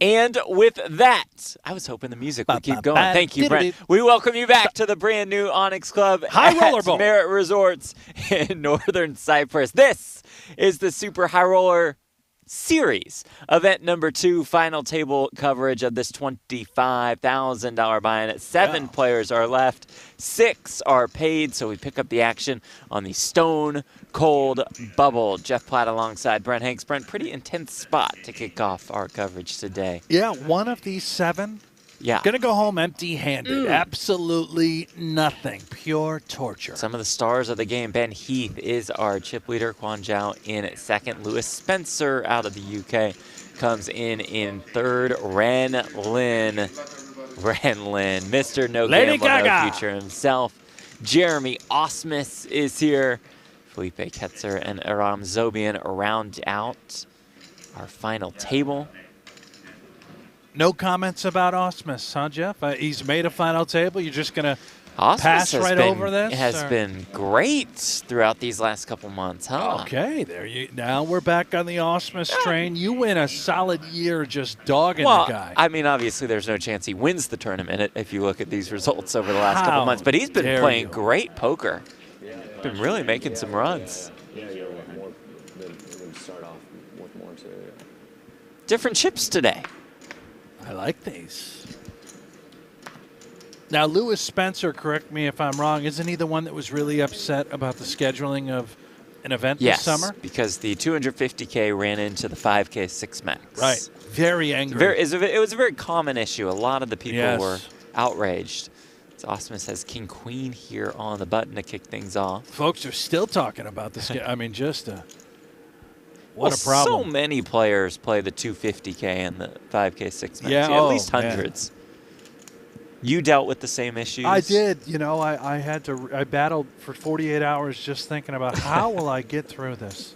And with that, I was hoping the music would keep going. Thank you, Brent. We welcome you back to the brand new Onyx Club High Roller at Bowl. Merritt Resorts in Northern Cyprus. This is the Super High Roller Series, event number 2, final table coverage of this $25,000 buy-in. 7 players are left, 6 are paid, so we pick up the action on the Stone Cold Bubble. Jeff Platt alongside Brent Hanks. Brent, pretty intense spot to kick off our coverage today. Yeah, one of these 7. Yeah. Going to go home empty-handed. Absolutely nothing. Pure torture. Some of the stars of the game. Ben Heath is our chip leader. Quan Zhao in second. Lewis Spencer out of the UK comes in third. Ren Lin, Mr. No Lady Gamble, Gaga. No Future himself. Jeremy Osmus is here. Felipe Ketzer and Aram Zobian round out our final table. No comments about Osmus, huh, Jeff? He's made a final table. You're just going to pass right over this? It has been great throughout these last couple months, huh? Okay, now we're back on the Osmus train. You win a solid year just dogging the guy. I mean, obviously, there's no chance he wins the tournament if you look at these results over the last couple months. But he's been playing great poker. Been really making some runs. Different chips today. I like these. Now, Lewis Spencer, correct me if I'm wrong, isn't he the one that was really upset about the scheduling of an event this summer? Yes, because the 250K ran into the 5K 6 max. Right. Very angry. It was a very common issue. A lot of the people were outraged. So Osmus has King Queen here on the button to kick things off. Folks are still talking about this. I mean, just what a problem. So many players play the 250K and the 5K 6 max. Yeah, at least hundreds. You dealt with the same issues? I did. You know, I battled for 48 hours just thinking about how will I get through this.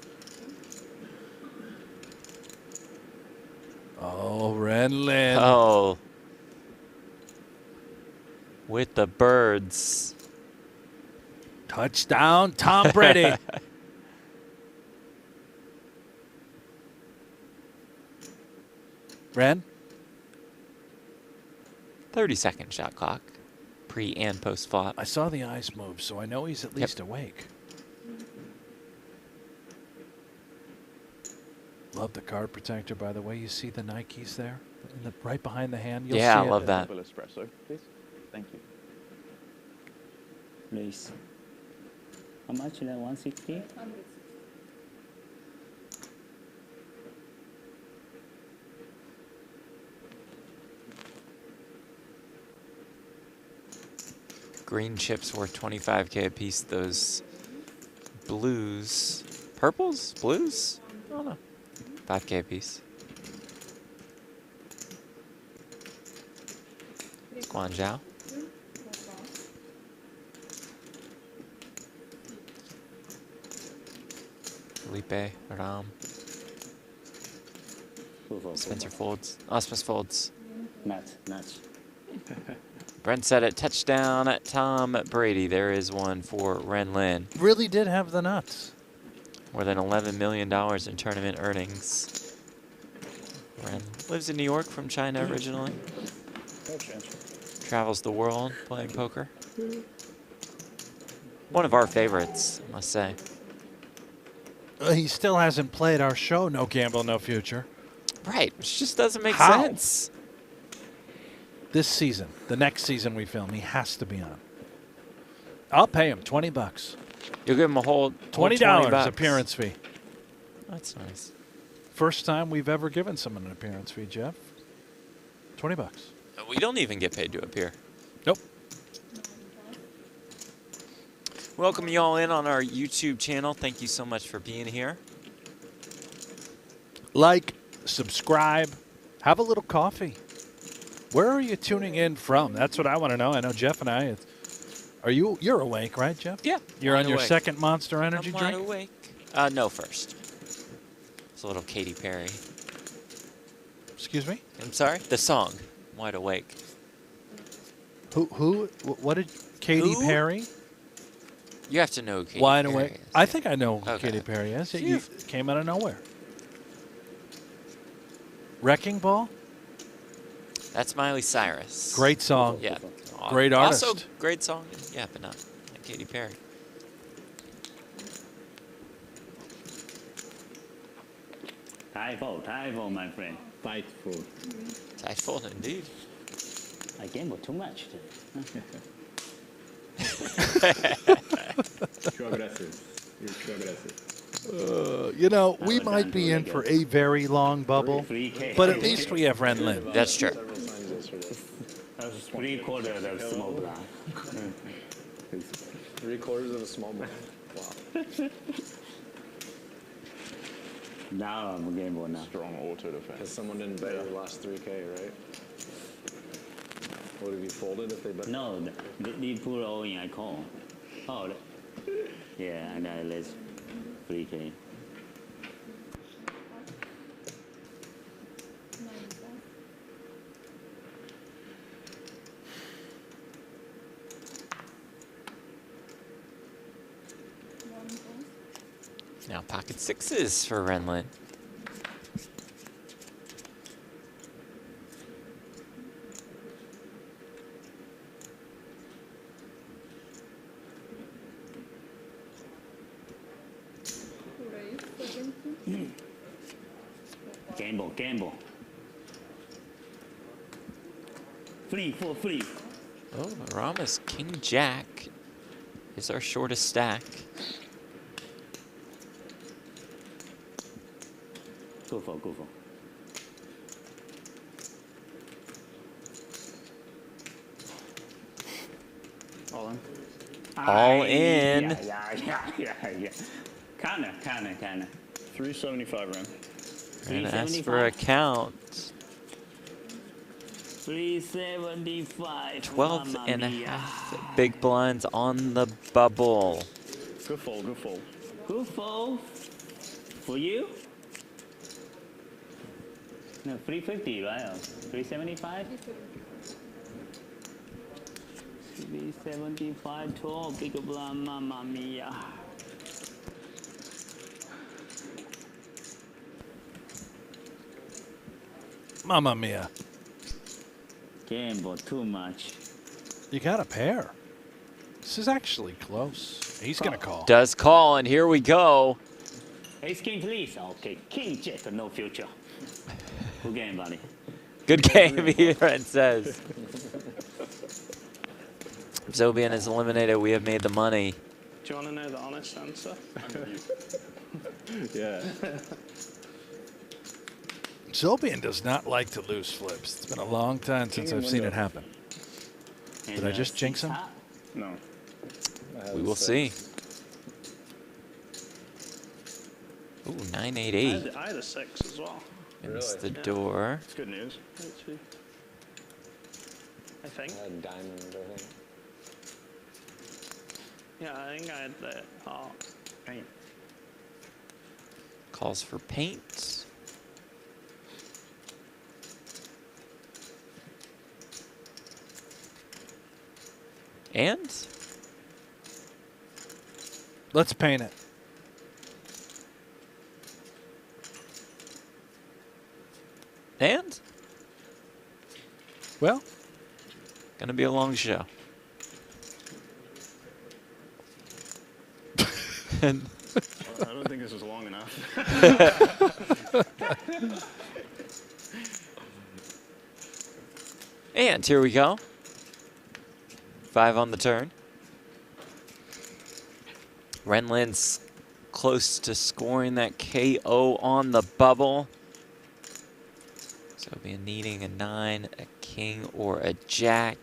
Oh, Ren Lin. Oh. With the birds. Touchdown, Tom Brady. Ren? 30-second shot clock, pre and post flop. I saw the eyes move, so I know he's at least awake. Love the card protector, by the way. You see the Nikes there, right behind the hand. You'll see I love that. Double espresso, please. Thank you. Please. How much? 160? Green chips worth 25K a piece. Those blues, purples, blues? I don't know. 5K a piece. Guan Zhao. Felipe, Ram. Spencer folds. Osmus folds. Match. Brent said it. Touchdown at Tom Brady. There is one for Ren Lin. Really did have the nuts. More than $11 million in tournament earnings. Ren lives in New York from China originally. Travels the world playing poker. One of our favorites, I must say. He still hasn't played our show, No Gamble, No Future. Right, which just doesn't make sense. This season, the next season we film, he has to be on. I'll pay him $20. You'll give him a whole $20 appearance fee. That's nice. First time we've ever given someone an appearance fee, Jeff. $20. We don't even get paid to appear. Nope. Welcome you all in on our YouTube channel. Thank you so much for being here. Like, subscribe, have a little coffee. Where are you tuning in from? That's what I want to know. I know Jeff and I. You're awake, right, Jeff? Yeah. You're on your second Monster Energy drink? I'm awake. No, first. It's a little Katy Perry. Excuse me? I'm sorry? The song, Wide Awake. What did Katy Perry? You have to know who Katy Wide Perry Awake. is. I think I know who Katy Perry is. It came out of nowhere. Wrecking Ball? That's Miley Cyrus. Great song. Yeah. Great Also, artist. great song. Yeah, but not like Katy Perry. Typhoon, my friend. Fightful. Typhoon, indeed. I gamble too much today. Too aggressive. You're too aggressive. You know, we would might done be really in for good. a very long bubble, 3K. but at least we have Ren Lin. That's true. Several times yesterday. That's 3/4 of small blind. 3/4 of a small blind. Wow. Now I'm gamble now. Strong auto defense. Because someone didn't bet your last 3K, right? Would have you folded if they bet? No, they put all in. I call. Oh, yeah, and I let 3K. Now pocket sixes for Renlin. Gamble. 3-4-3. Oh, Rama's King Jack is our shortest stack. Go for. All in. All in. Yeah. Kinda. 375 Ren. And ask for a count. 375. 12 and a half big blinds on the bubble. Good fold. Good fold. For you? No, 350, right? 375? 375 tall, big blind, mamma mia. Mamma mia. Gamble too much. You got a pair. This is actually close. He's going to call. Does call, and here we go. Ace king, please. Okay, king jet, no future. Good game, buddy. Good game here, and says. Zobian is eliminated. We have made the money. Do you want to know the honest answer? Yeah. Zobian does not like to lose flips. It's been a long time since I've seen it happen. Did I just jinx him? No. We will see. Ooh, 988. I had a 6 as well. It's the Yeah. door. It's good news. I think. I had diamond, I think. Yeah, I think I had the heart. Paint. Calls for paint. And Let's paint it. Well, gonna be a long show. And I don't think this is long enough. And here we go. 5 on the turn. Renlin's close to scoring that KO on the bubble. So be needing a 9, a king, or a jack.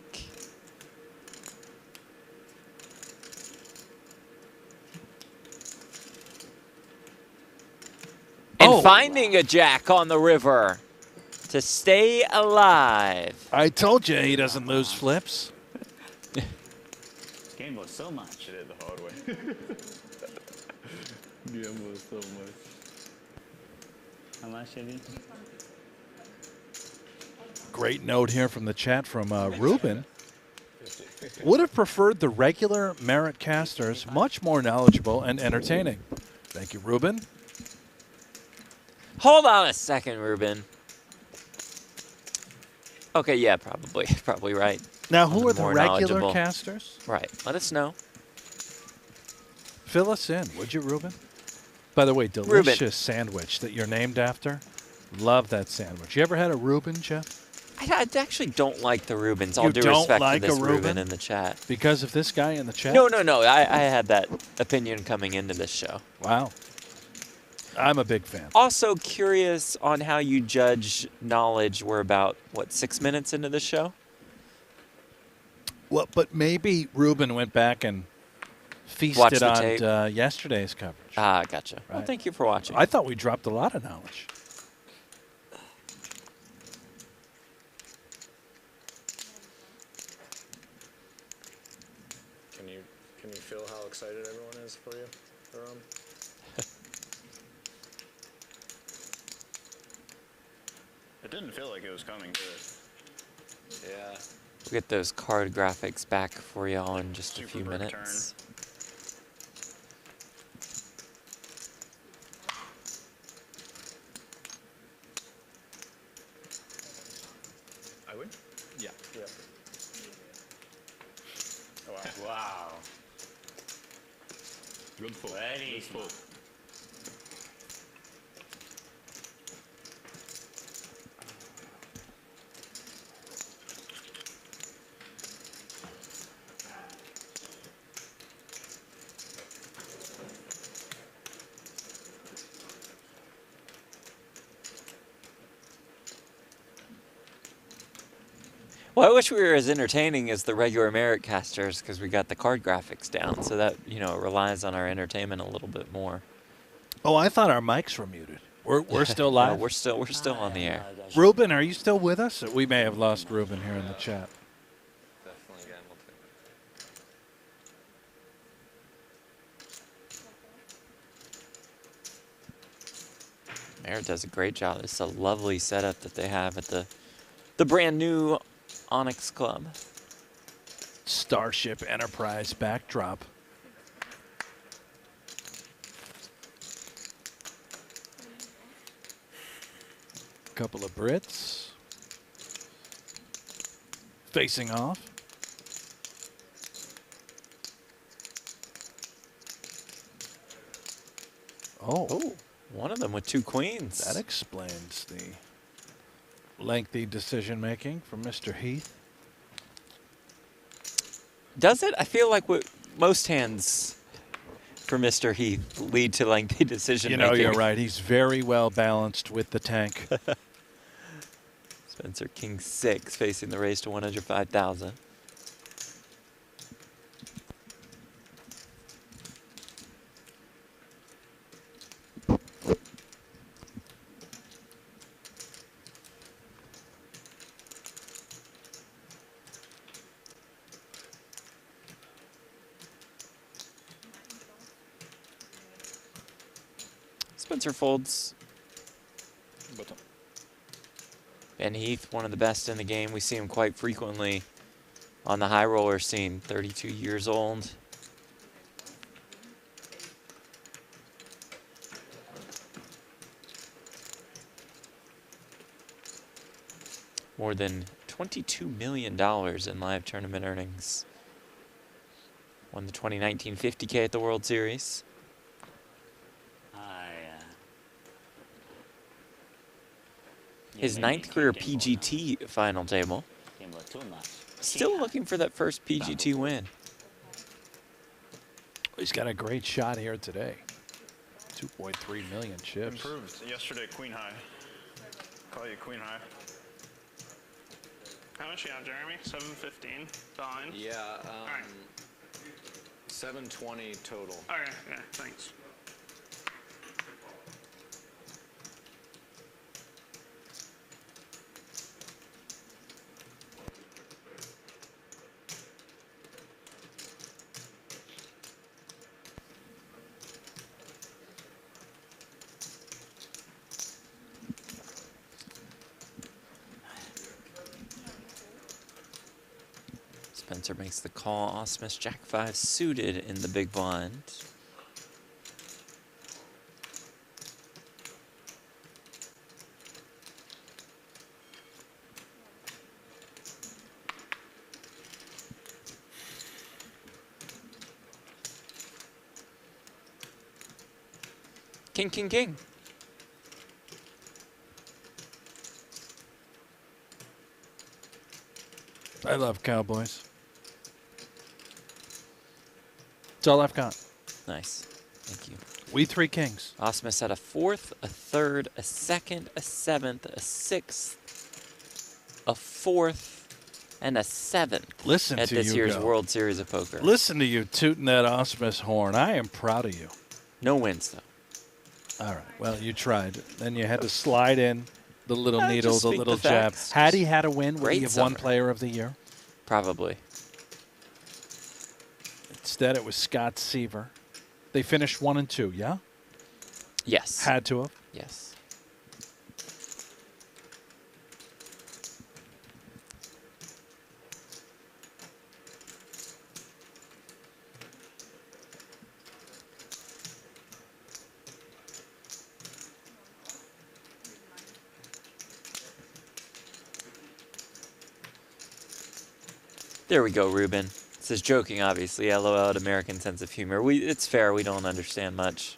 And finding a jack on the river to stay alive. I told you he doesn't lose flips. Gamble so much. Did it the hard way. Gamble so much. How much, Chevy? Great note here from the chat from Ruben. Would have preferred the regular Merit casters, much more knowledgeable and entertaining. Thank you, Ruben. Hold on a second, Ruben. Okay, yeah, probably. Probably right. Now, On who are the more regular knowledgeable- casters? Right. Let us know. Fill us in, would you, Ruben? By the way, delicious sandwich that you're named after. Love that sandwich. You ever had a Reuben, Jeff? I actually don't like the Reubens. All You due don't respect like to a this Reuben? Reuben in the chat. Because of this guy in the chat? No. I had that opinion coming into this show. Wow. I'm a big fan. Also curious on how you judge knowledge. We're about, what, 6 minutes into the show? Well, but maybe Reuben went back and Watch feasted the on tape. Yesterday's coverage. Ah, gotcha. Well, Right. thank you for watching. I thought we dropped a lot of knowledge. Can you feel how excited everyone is for you, Jerome? It didn't feel like it was coming to it. Yeah. We'll get those card graphics back for y'all in just a Super few quick minutes. I would? Yeah. Yeah. Oh, wow. Wow. Good pull. Very Good pull. Well, I wish we were as entertaining as the regular Merit casters because we got the card graphics down, so that, you know, it relies on our entertainment a little bit more. Oh, I thought our mics were muted. We're still No, live? we're still on the air. Reuben, are you still with us? We may have lost Reuben here in the chat. Definitely again. Merit does a great job. It's a lovely setup that they have at the brand new Onyx Club. Starship Enterprise backdrop. Couple of Brits. Facing off. Oh, One of them with two queens. that explains the lengthy decision making from Mr. Heath. Does it? I feel like most hands for Mr. Heath lead to lengthy decision You making. know, you're right. He's very well balanced with the tank. Spencer King 6 facing the raise to 105,000. Spencer folds. Button. Ben Heath, one of the best in the game. We see him quite frequently on the high roller scene. 32 years old. More than $22 million in live tournament earnings. Won the 2019 50K at the World Series. His ninth career PGT final table. Still looking for that first PGT win. He's got a great shot here today. 2.3 million chips. Improved yesterday, queen high. Call you queen high. How much you have, Jeremy? 715 fine. Yeah. Alright. 720 total. Okay, yeah, thanks. Spencer makes the call. Osmus Jack 5 suited in the big blind. King, king, king. I love Cowboys. That's all I've got. Nice. Thank you. We three kings. Osmus had a 4th, a 3rd, a 2nd, a 7th, a 6th, a 4th, and a 7th Listen at to this you year's go. World Series of Poker. Listen to you tooting that Osmus horn. I am proud of you. No wins, though. All right. Well, you tried. Then you had to slide in the little Just needle, the speak little the jab. facts. Had he had a win, would he Great have won summer. Player of the Year? Probably. Instead, it was Scott Seaver. They finished 1 and 2. Yeah. Yes. Had to have. Yes. There we go, Ruben. This is joking, obviously. LOL, American sense of humor. It's fair. We don't understand much.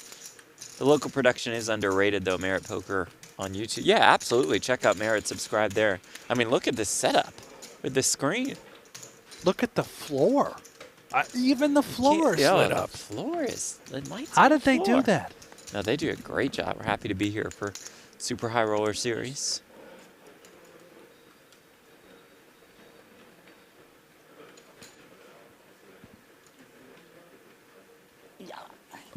The local production is underrated, though. Merit Poker on YouTube. Yeah, absolutely. Check out Merit. Subscribe there. I mean, look at this setup with the screen. Look at the floor. Even the floor is lit up. The floor is. The lights How on the did they do floor. that? No, they do a great job. We're happy to be here for Super High Roller Series.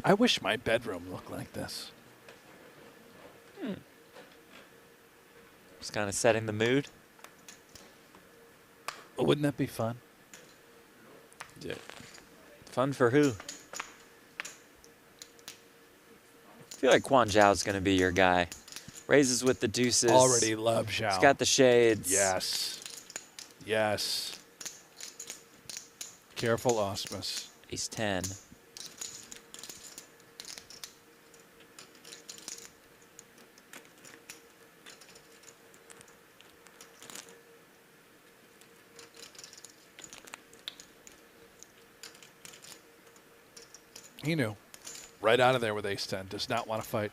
I wish my bedroom looked like this. Just kind of setting the mood. Wouldn't that be fun? Yeah. Fun for who? I feel like Quan Zhao's going to be your guy. Raises with the deuces. Already love Zhao. He's got the shades. Yes. Yes. Careful, Osmus. Ace 10. He knew. Right out of there with ace 10. Does not want to fight.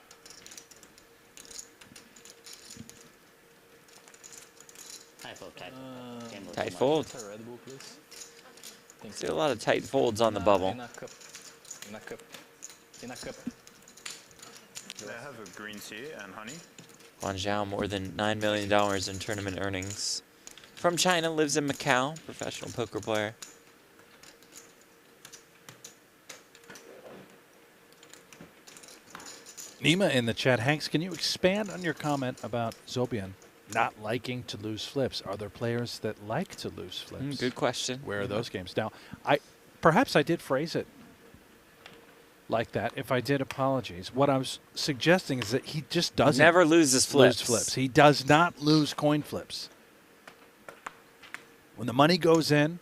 Tight fold, tight. Gamble Tight too fold. A Red Bull, please. Thank See a lot of tight folds on the bubble. In a cup. In a cup. In a cup. They have a green tea and honey. Quan Zhao, more than $9 million in tournament earnings. From China, lives in Macau, professional poker player. Nima in the chat. Hanks, can you expand on your comment about Zobian not liking to lose flips? Are there players that like to lose flips? Good question. Where are those games? Now, perhaps I did phrase it like that. If I did, apologies. What I was suggesting is that he just doesn't Never loses flips. lose flips. He does not lose coin flips. When the money goes in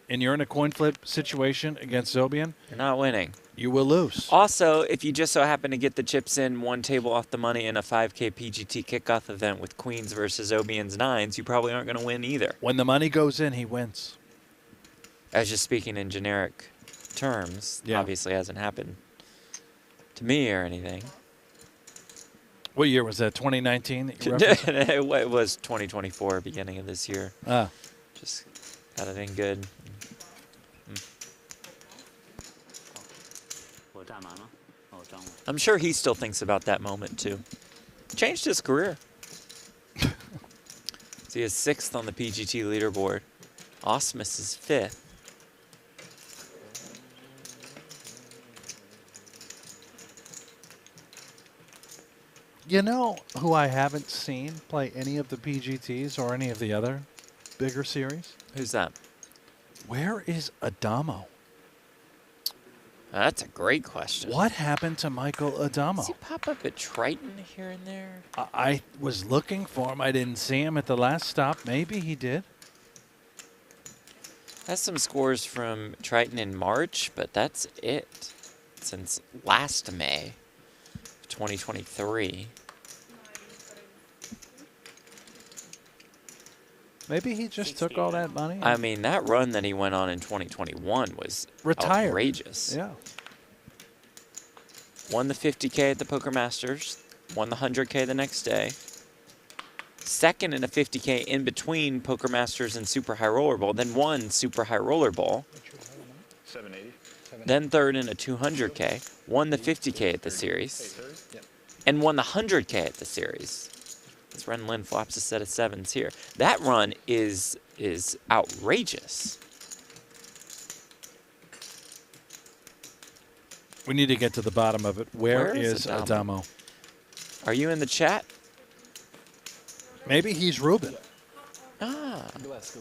and you're in a coin flip situation against Zobian, You're not winning. you will lose. Also, if you just so happen to get the chips in one table off the money in a 5K PGT kickoff event with queens versus Obian's nines, you probably aren't going to win either. When the money goes in, he wins. I was just speaking in generic terms. Yeah. Obviously hasn't happened to me or anything. What year was that? 2019 that you referenced? It was 2024, beginning of this year. Ah. Just got it in good. 我占满了，哦，我张了。 I'm sure he still thinks about that moment too. Changed his career. So he is 6th on the PGT leaderboard. Osmus is 5th. You know who I haven't seen play any of the PGTs or any of the other bigger series? Who's that? Where is Adamo? That's a great question. What happened to Michael Adamo? Does he pop up at Triton here and there? I was looking for him. I didn't see him at the last stop. Maybe he did. Has some scores from Triton in March, but that's it since last May of 2023. Maybe he just took all that money. I mean, that run that he went on in 2021 was Retired. outrageous. Yeah. Won the 50K at the Poker Masters. Won the 100K the next day. Second in a 50K in between Poker Masters and Super High Roller Bowl. Then won Super High Roller Bowl. 780. Then third in a 200K. Won the 50K at the series. And won the 100K at the series. This Ren Lin flops a set of sevens here. That run is outrageous. We need to get to the bottom of it. Where is Adamo? Adamo? Are you in the chat? Maybe he's Ruben. Ah, Glass.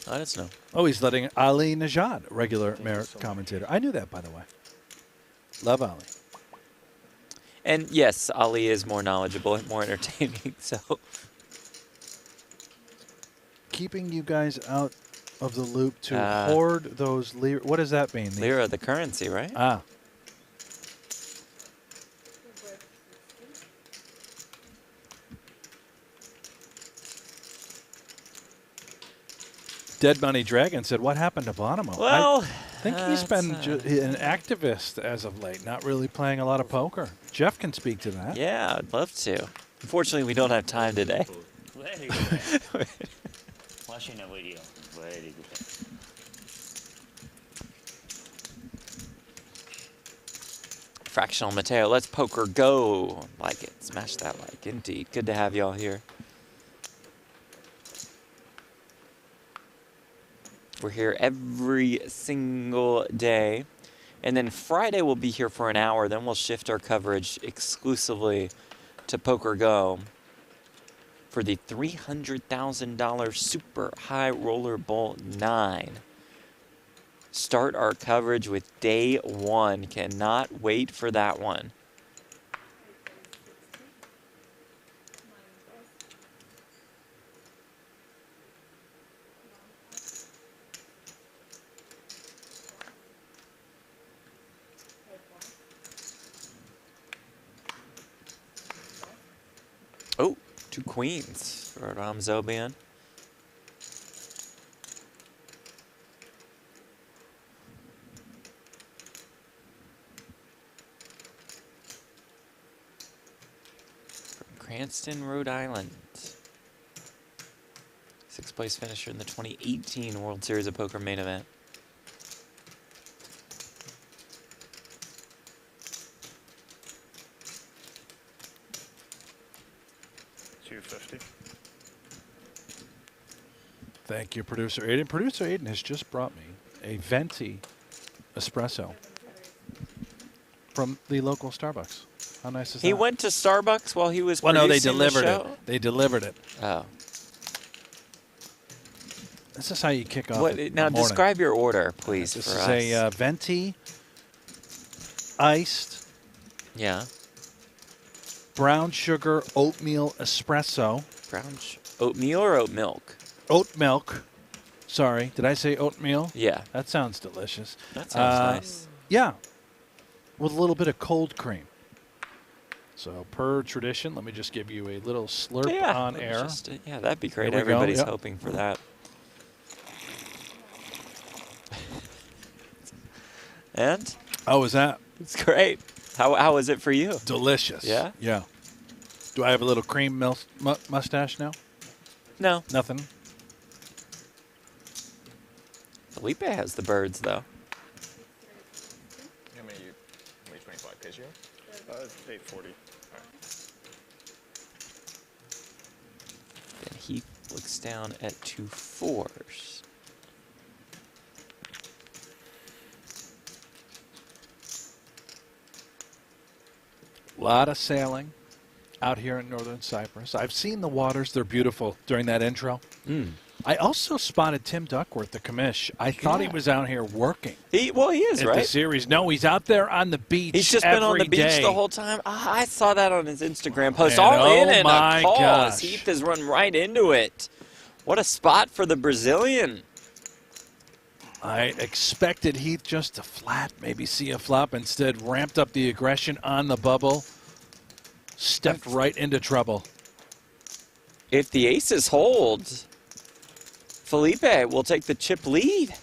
let us know. Oh, he's letting Ali Najad, regular Merit commentator. I knew that, by the way. Love Ali. And yes, Ali is more knowledgeable and more entertaining, so. Keeping you guys out of the loop to Ah. hoard those lira. What does that mean? Lira, the currency, right? Ah. Dead Money Dragon said, what happened to Bonomo? Well, I think he's been an activist as of late, not really playing a lot of poker. Jeff can speak to that. yeah, I'd love to. Unfortunately, we don't have time today. Very good. Watching a video. Very good. Fractional Mateo, let's poker go. Like it. Smash that like. Indeed. Good to have y'all here. We're here every single day. And then Friday we'll be here for an hour. Then we'll shift our coverage exclusively to Poker Go for the $300,000 Super High Roller Bowl 9. Start our coverage with day one. Cannot wait for that one. Oh, two queens for Ram Zobian. From Cranston, Rhode Island. Sixth place finisher in the 2018 World Series of Poker main event. $250. Thank you, Producer Aiden. Producer Aiden has just brought me a venti espresso from the local Starbucks. How nice is that? He went to Starbucks while he was Well, no, they producing delivered the it. show? They delivered it. Oh. This is how you kick off What, the now morning. describe your order, please, This for is us. a venti, iced, Yeah. brown sugar oatmeal espresso. Brown oatmeal or oat milk? Oat milk. Sorry, did I say oatmeal? Yeah. That sounds delicious. That sounds nice. Yeah, with a little bit of cold cream. So per tradition, let me just give you a little slurp Yeah, on let's air. just, yeah, that'd be great. Here we go, Everybody's yep. hoping for that. And How was that? it's great. How was it for you? Delicious. Yeah? Yeah. Do I have a little cream mustache now? No. Nothing. Felipe has the birds, though. How many 25 pitch you? 840. Then he looks down at 2 4s. A lot of sailing out here in northern Cyprus. I've seen the waters. They're beautiful during that intro. I also spotted Tim Duckworth, the commish. I thought he Yeah. was out here working He is, at the right? series. No, he's out there on the beach. He's just been on the every beach day. the whole time. I saw that on his Instagram post. And All in oh and my a call. gosh. Heath has run right into it. What a spot for the Brazilian. I expected Heath just to flat, maybe see a flop. Instead, ramped up the aggression on the bubble. Stepped right into trouble. If the aces hold, Felipe will take the chip lead.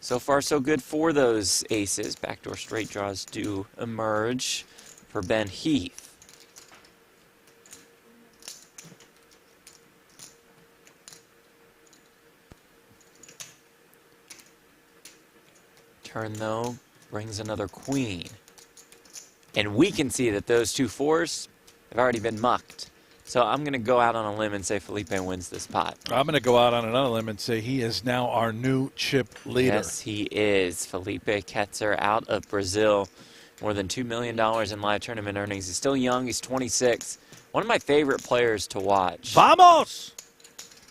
So far, so good for those aces. Backdoor straight draws do emerge for Ben Heath. Turn, though, brings another queen. And we can see that those 2 fours have already been mucked. So I'm going to go out on a limb and say Felipe wins this pot. I'm going to go out on another limb and say he is now our new chip leader. Yes, he is. Felipe Ketzer out of Brazil. More than $2 million in live tournament earnings. He's still young. He's 26. One of my favorite players to watch. Vamos!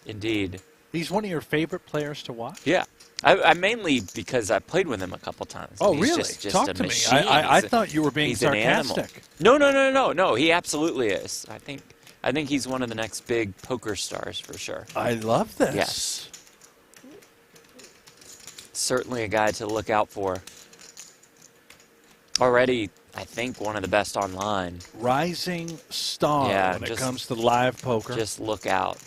Indeed. He's one of your favorite players to watch? Yeah. I mainly because I played with him a couple times. Oh, He's really? Just Talk a to me. machine. I thought you were being he's an animal. sarcastic. No. He absolutely is. I think he's one of the next big poker stars for sure. I love this. Yes. Certainly a guy to look out for. Already, I think, one of the best online. Rising star when it comes to live poker. Just look out.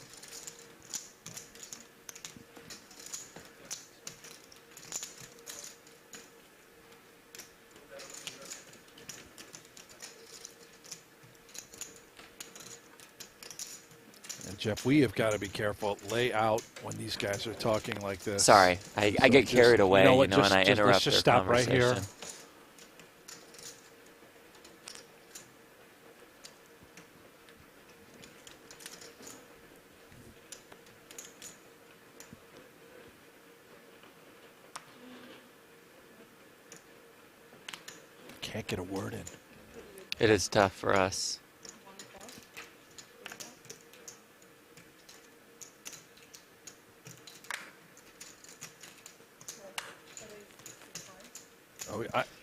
And Jeff, we have got to be careful. Lay out when these guys are talking like this. Sorry, I get carried away, you know what, and I interrupt let's just their stop right here. conversation. Can't get a word in. It is tough for us.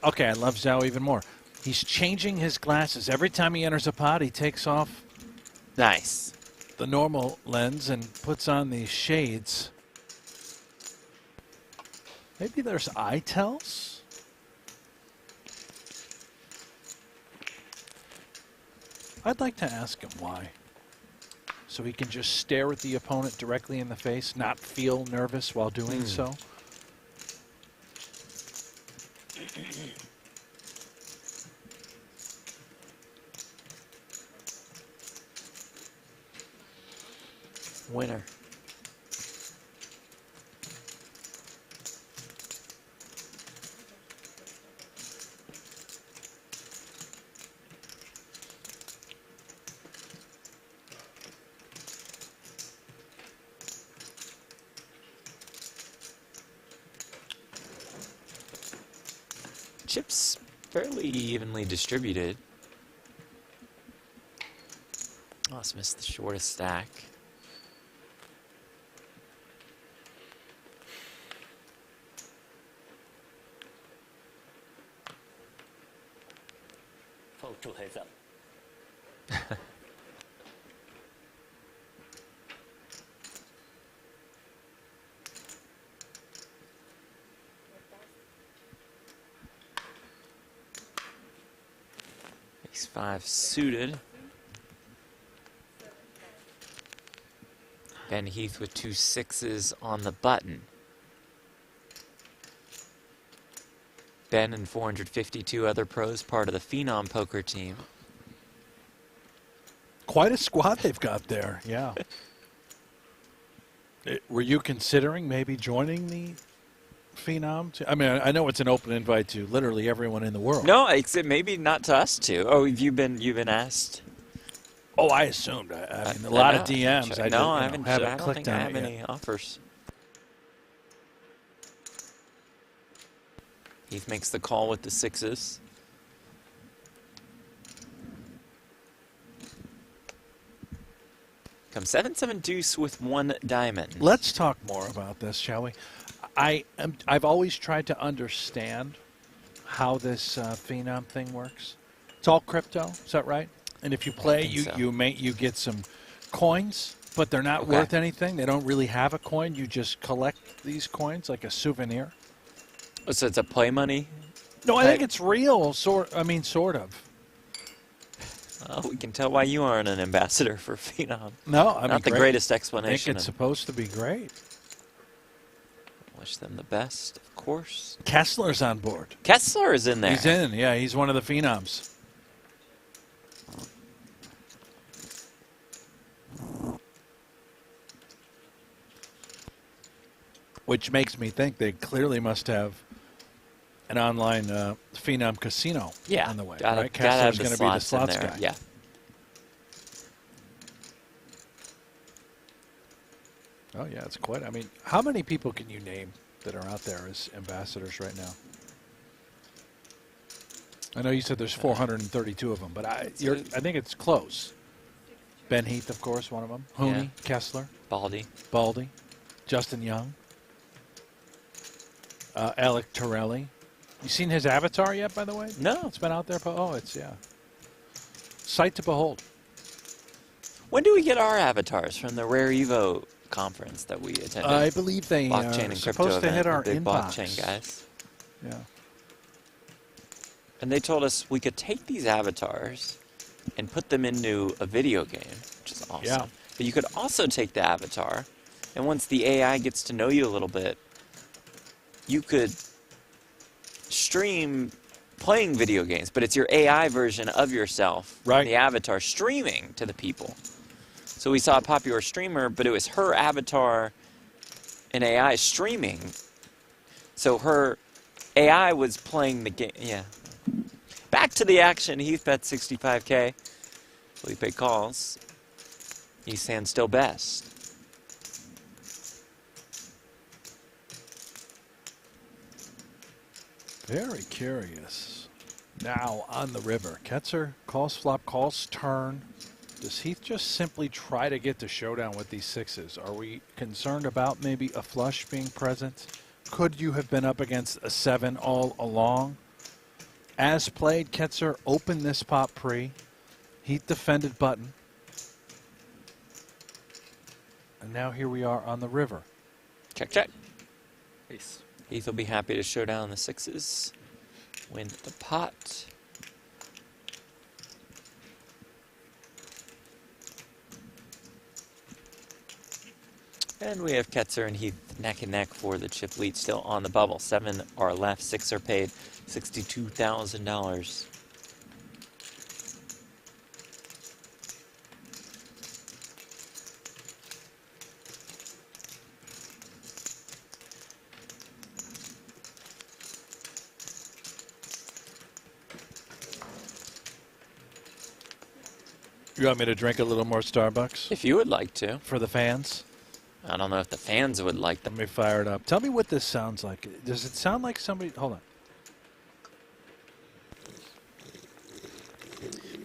Okay, I love Zhao even more. He's changing his glasses. Every time he enters a pot, he takes off Nice. the normal lens and puts on these shades. Maybe there's eye tells? I'd like to ask him why. So he can just stare at the opponent directly in the face, not feel nervous while doing so. Winner. Chips fairly evenly distributed. Lost missed the shortest stack. Fold 2 heads up. Ace-5 suited. Ben Heath with 2 6s on the button. Ben and 452 other pros, part of the Phenom poker team. Quite a squad they've got there, yeah. Were you considering maybe joining the Phenom? I mean, I know it's an open invite to literally everyone in the world. No, except maybe not to us two. Oh, you've been asked? Oh, I assumed. I mean, a lot of DMs. I haven't haven't I don't clicked think I on have it any yet. offers. Heath makes the call with the 6s. Come 7-7 deuce with 1 diamond. Let's talk more about this, shall we? I've always tried to understand how this Phenom thing works. It's all crypto, is that right? And if you play, so. you get some coins, but they're not worth anything. They don't really have a coin. You just collect these coins like a souvenir. Oh, so it's a play money? No, I think it's real. Sort of. Oh, we can tell why you aren't an ambassador for Phenom. No, I mean, Not the greatest explanation. I think it's supposed to be great. Wish them the best, of course. Kessler's on board. Kessler is in there. He's in, yeah. He's one of the phenoms. Which makes me think they clearly must have an online phenom casino Yeah. on the way. Gotta, right? gotta have Kessler's the going to be the slots in slots there. guy. Yeah. Oh, yeah, it's quite. I mean, how many people can you name that are out there as ambassadors right now? I know you said there's 432 of them, but I think it's close. Ben Heath, of course, one of them. Hooney, Yeah. Kessler, Baldy. Justin Young, Alec Torelli. You seen his avatar yet, by the way? No. It's been out there. Oh, it's, yeah. Sight to behold. When do we get our avatars from the Rare Evo conference that we attended? I believe they blockchain are and crypto supposed to event, hit our the big inbox. blockchain guys. Yeah. And they told us we could take these avatars and put them into a video game, which is awesome. Yeah. But you could also take the avatar, and once the AI gets to know you a little bit, you could stream playing video games, but it's your AI version of yourself, Right. the avatar, streaming to the people. So we saw a popular streamer, but it was her avatar and AI streaming. So her AI was playing the game. Yeah. Back to the action. Heath bet 65K. Felipe calls. East hand still best. Very curious. Now on the river. Ketzer calls flop, calls turn. Does Heath just simply try to get the showdown with these sixes? Are we concerned about maybe a flush being present? Could you have been up against a 7 all along? As played, Ketzer opened this pot pre. Heath defended button. And now here we are on the river. Check, check. Ace. Heath will be happy to show down the sixes. Win the pot. And we have Ketzer and Heath neck and neck for the chip lead, still on the bubble. 7 are left, 6 are paid, $62,000. You want me to drink a little more Starbucks If you would like to. for the fans? I don't know if the fans would like Let them. me fire it up. Tell me what this sounds like. Does it sound like somebody? Hold on.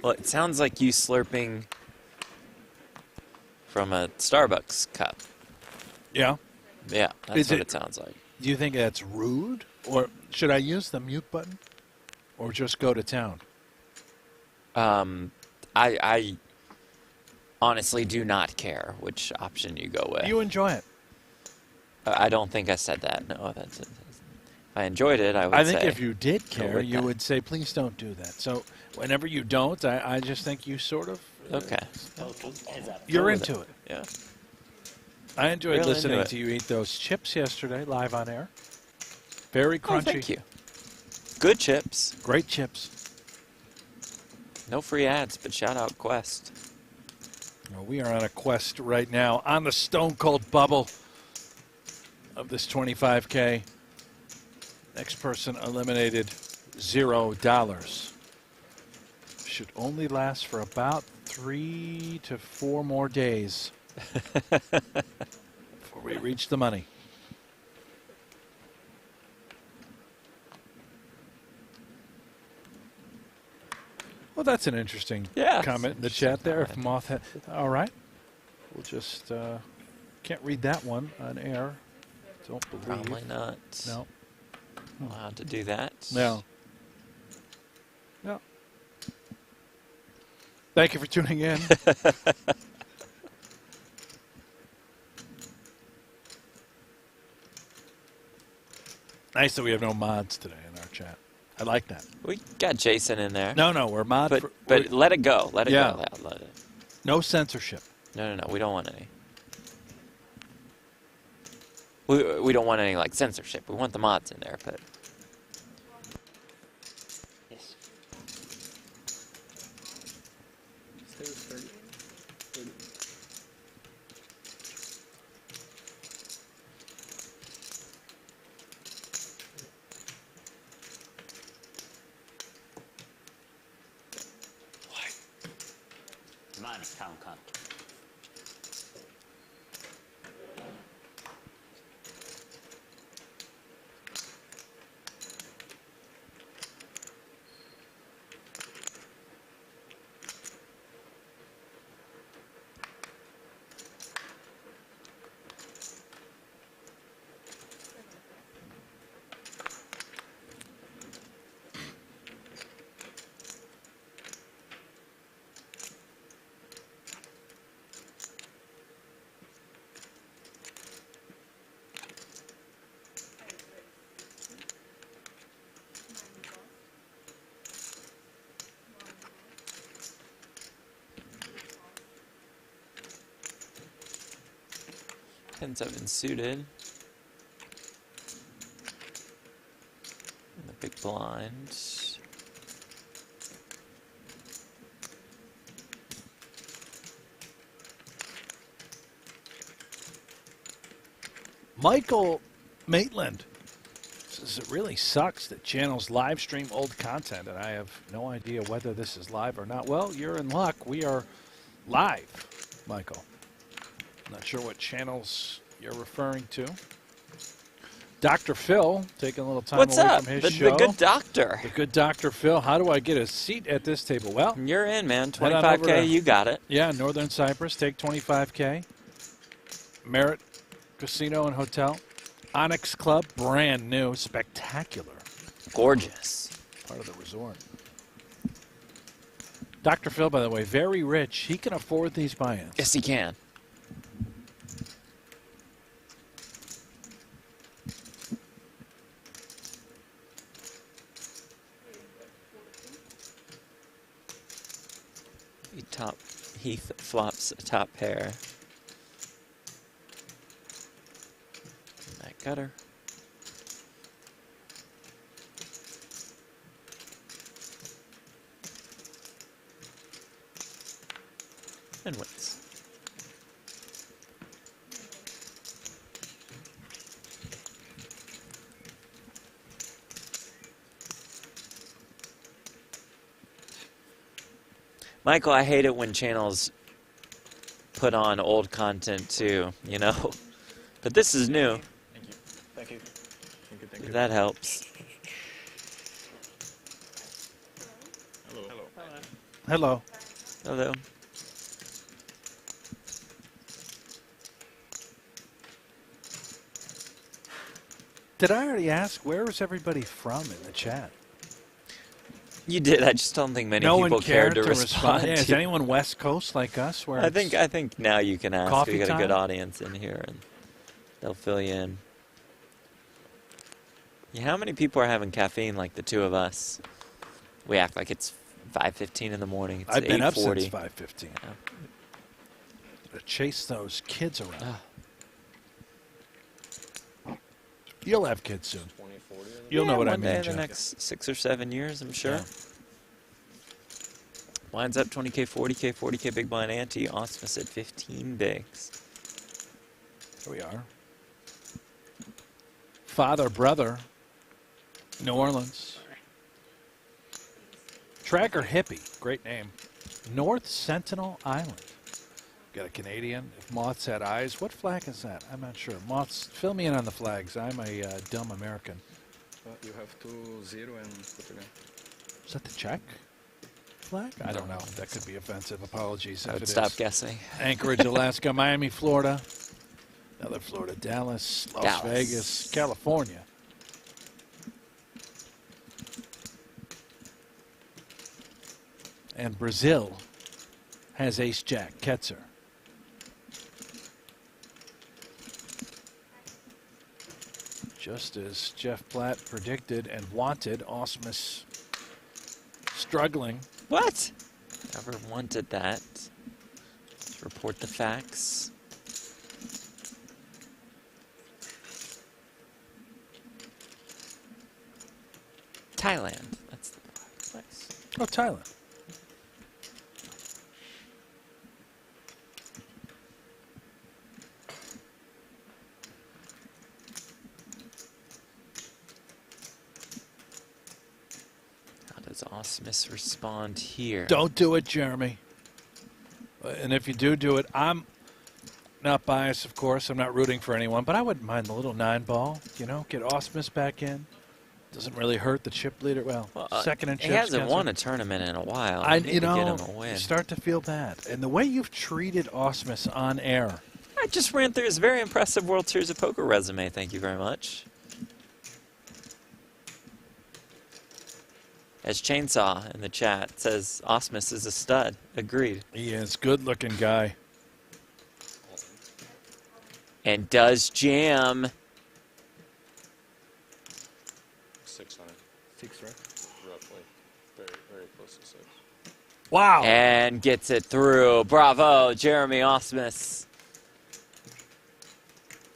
Well, it sounds like you slurping from a Starbucks cup. Yeah. Yeah, that's Is what it- it sounds like. Do you think that's rude? Or should I use the mute button? Or just go to town? I honestly do not care which option you go with. You enjoy it. I don't think I said that. No, that's it. If I enjoyed it, I would I say. think if you did go care, with you that. would say, please don't do that. So whenever you don't, I just think you sort of, Okay. you're Go with into it. Yeah. I enjoyed Real listening into to you eat those chips yesterday, live on air. Very Oh, crunchy. thank you. Good chips. Great chips. No free ads, but shout out Quest. Well, we are on a quest right now on the stone cold bubble of this 25K. Next person eliminated $0. Should only last for about 3 to 4 more days before we reach the money. Well, that's an interesting Yeah. comment in the chat there. If Moth had, all right, we'll just can't read that one on air. Don't believe. Probably not No. allowed to do that. No. No. Thank you for tuning in. Nice that we have no mods today in our chat. I like that. We got Jason in there. No, we're mod. But we're- let it go. Let it Yeah. go. Let it. no censorship. No. We don't want any. We don't want any like censorship. We want the mods in there, but Yes. Stay with 30. 30. Come on, count. tens have been suited. And the big blind. Michael Maitland says it really sucks that channels live stream old content, and I have no idea whether this is live or not. Well, you're in luck. We are live, Michael. Not sure what channels you're referring to. Dr. Phil taking a little time What's away up? from his The show. good doctor. The good Dr. Phil. How do I get a seat at this table? Well, You're in, man. head on over 25K, to- you got it. yeah, Northern Cyprus, take 25K. Merritt Casino and Hotel. Onyx Club, brand new, spectacular. Gorgeous. Part of the resort. Dr. Phil, by the way, very rich. He can afford these buy-ins. Yes, he can. Heath flops a top pair. And that gutter. And wins. Michael, I hate it when channels put on old content too, you know? But this is new. Thank you. Thank you. Thank you. Thank you. That helps. Hello. Hello. Hello. Hello. Did I already ask, where is everybody from in the chat? You did. I just don't think many No people one cared cared to respond. Yeah, is to- anyone West Coast like us? Where I think now you can ask. Coffee We got a good time? audience in here, and they'll fill you in. Yeah, how many people are having caffeine like the two of us? We act like it's 5:15 in the morning. It's I've been up 8:40. since 5:15. To chase those kids around. Ah. You'll have kids soon. 2040. You'll know what I one mean, day in Jeff. the next 6 or 7 years, I'm sure. Yeah. Blinds up 20K, 40K, 40K big blind ante. Osmus at 15 bigs. Here we are. Father, brother, New Orleans. Tracker Hippie, great name. North Sentinel Island. Got a Canadian. If moths had eyes, what flag is that? I'm not sure. Moths, fill me in on the flags. I'm a dumb American. You have 2-0 and Portugal. Is that the Czech flag? I don't know. That could be offensive. Apologies I if would it stop is. guessing. Anchorage, Alaska, Miami, Florida. Another Florida, Dallas, Las Dallas. Vegas, California. And Brazil has ace-jack, Ketzer. Just as Jeff Platt predicted and wanted, Osmus struggling. What? Never wanted that. Let's report the facts. Thailand. That's the place. Oh, Thailand. How does Osmus respond here? Don't do it, Jeremy. And if you do it, I'm not biased, of course. I'm not rooting for anyone, but I wouldn't mind the little 9-ball. You know, get Osmus back in. Doesn't really hurt the chip leader. Well, second in chips. He hasn't won a tournament in a while. I, You need to get him a win. You start to feel bad. And the way you've treated Osmus on air. I just ran through his very impressive World Series of Poker resume. Thank you very much. As Chainsaw in the chat says, Osmus is a stud. Agreed. He is good-looking guy. And does jam. 600. 6, right? Roughly. Very, very close to 6. Wow. And gets it through. Bravo, Jeremy Osmus.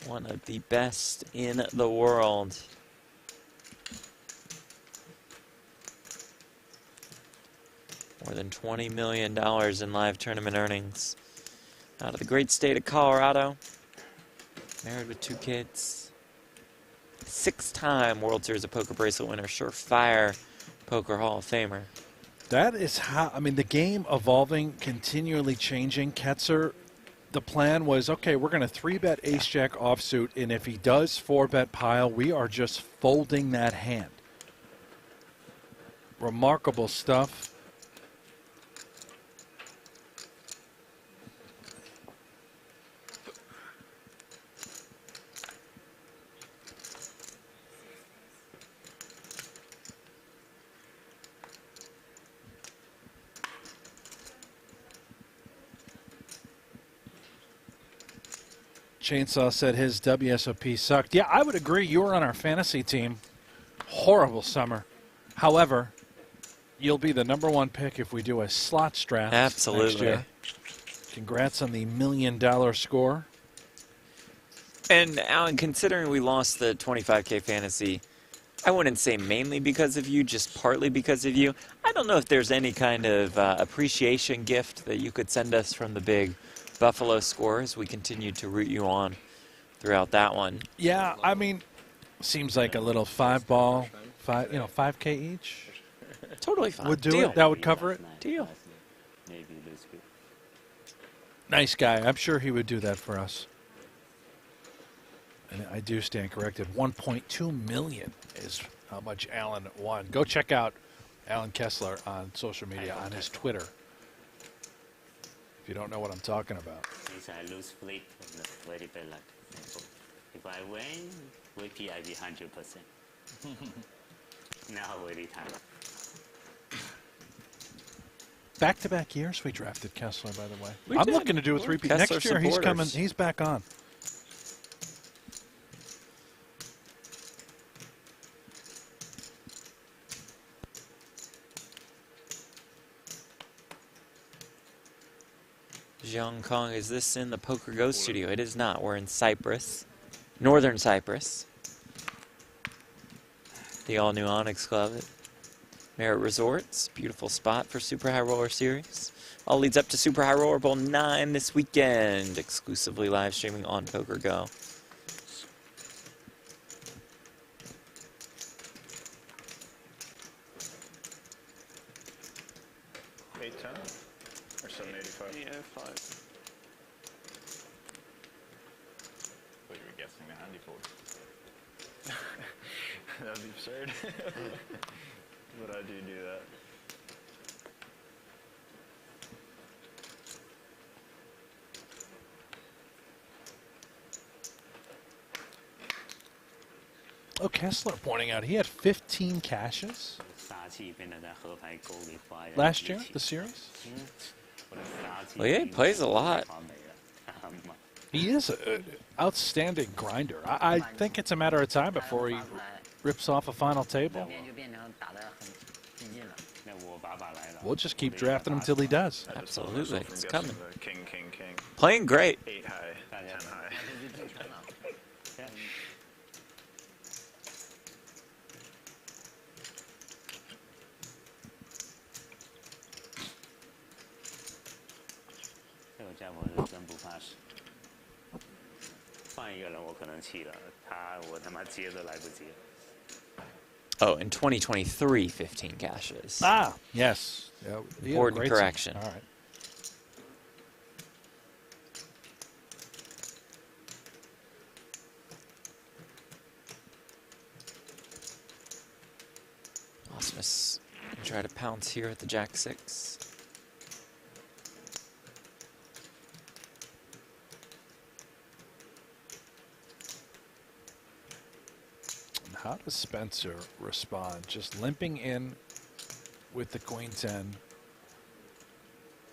One of the best in the world. More than $20 million in live tournament earnings. Out of the great state of Colorado. Married with 2 kids. 6-time World Series of Poker bracelet winner. Surefire Poker Hall of Famer. That is how, I mean, the game evolving, continually changing. Ketzer, the plan was, okay, we're going to 3-bet ace-jack offsuit, and if he does 4-bet pile, we are just folding that hand. Remarkable stuff. Chainsaw said his WSOP sucked. Yeah, I would agree. You were on our fantasy team. Horrible summer. However, you'll be the #1 pick if we do a slots draft Absolutely. next year. Congrats on the $1 million score. And Alan, considering we lost the 25K fantasy, I wouldn't say mainly because of you, just partly because of you. I don't know if there's any kind of appreciation gift that you could send us from the big Buffalo score as we continue to root you on throughout that one. Yeah, I mean, seems like a little 5-ball, 5K each Totally fine. would do Deal. it. That would cover it. Deal. Maybe lose good. Nice guy. I'm sure he would do that for us. And I do stand corrected. 1.2 million is how much Alan won. Go check out Alan Kessler on social media, on his Twitter. If you don't know what I'm talking about. Since I lose flip, very bad luck. If I win, VP I be 100%. Now very tired. Back-to-back years we drafted Kessler, by the way. We I'm did. looking to do a We're 3-peat. Kessler Next year he's coming. supporters. He's back on. Zhang Kong, is this in the pokergo studio? It is not. We're in Cyprus, northern Cyprus. The all-new Onyx Club at Merritt Resorts. Beautiful spot for Super High Roller Series. All leads up to Super High Roller Bowl 9 this weekend, exclusively live streaming on pokergo. Or 785. Yeah, 5. What you were guessing the handy for? That'd be absurd. But I do that. Oh, Kessler pointing out he had 15 caches 杀气变得在河牌沟里花园 last year, the series. 我的杀气 Well, yeah, he plays a lot. 花没了 He is an outstanding grinder. I think it's a matter of time before he rips off a final table. 就变成打得很激进了。那我把把来了 We'll just keep drafting him till he does. I just stopped myself Absolutely, from it's guessing coming. the king, king, king. Playing great. 8 high, 10 high. 这就进城了。 Yeah. 家伙是真不怕死。换一个人我可能气了，我他妈接都来不及。 Oh, in 2023, 15 caches. Ah, yes. Yeah, he had a Important great correction. All right. Osmus can try to pounce here at the Jack 6. How does Spencer respond? Just limping in with the Queen 10.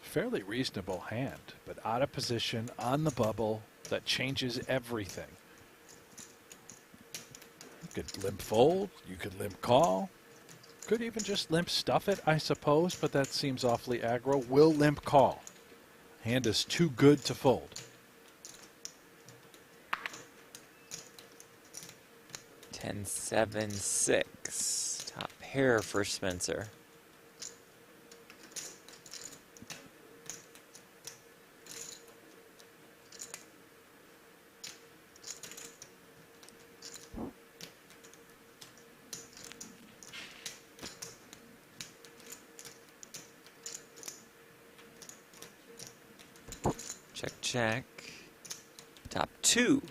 Fairly reasonable hand, but out of position on the bubble. That changes everything. You could limp fold. You could limp call. Could even just limp stuff it, I suppose, but that seems awfully aggro. Will limp call. Hand is too good to fold. 10-7-6. Top pair for Spencer. Check, check. Top 2.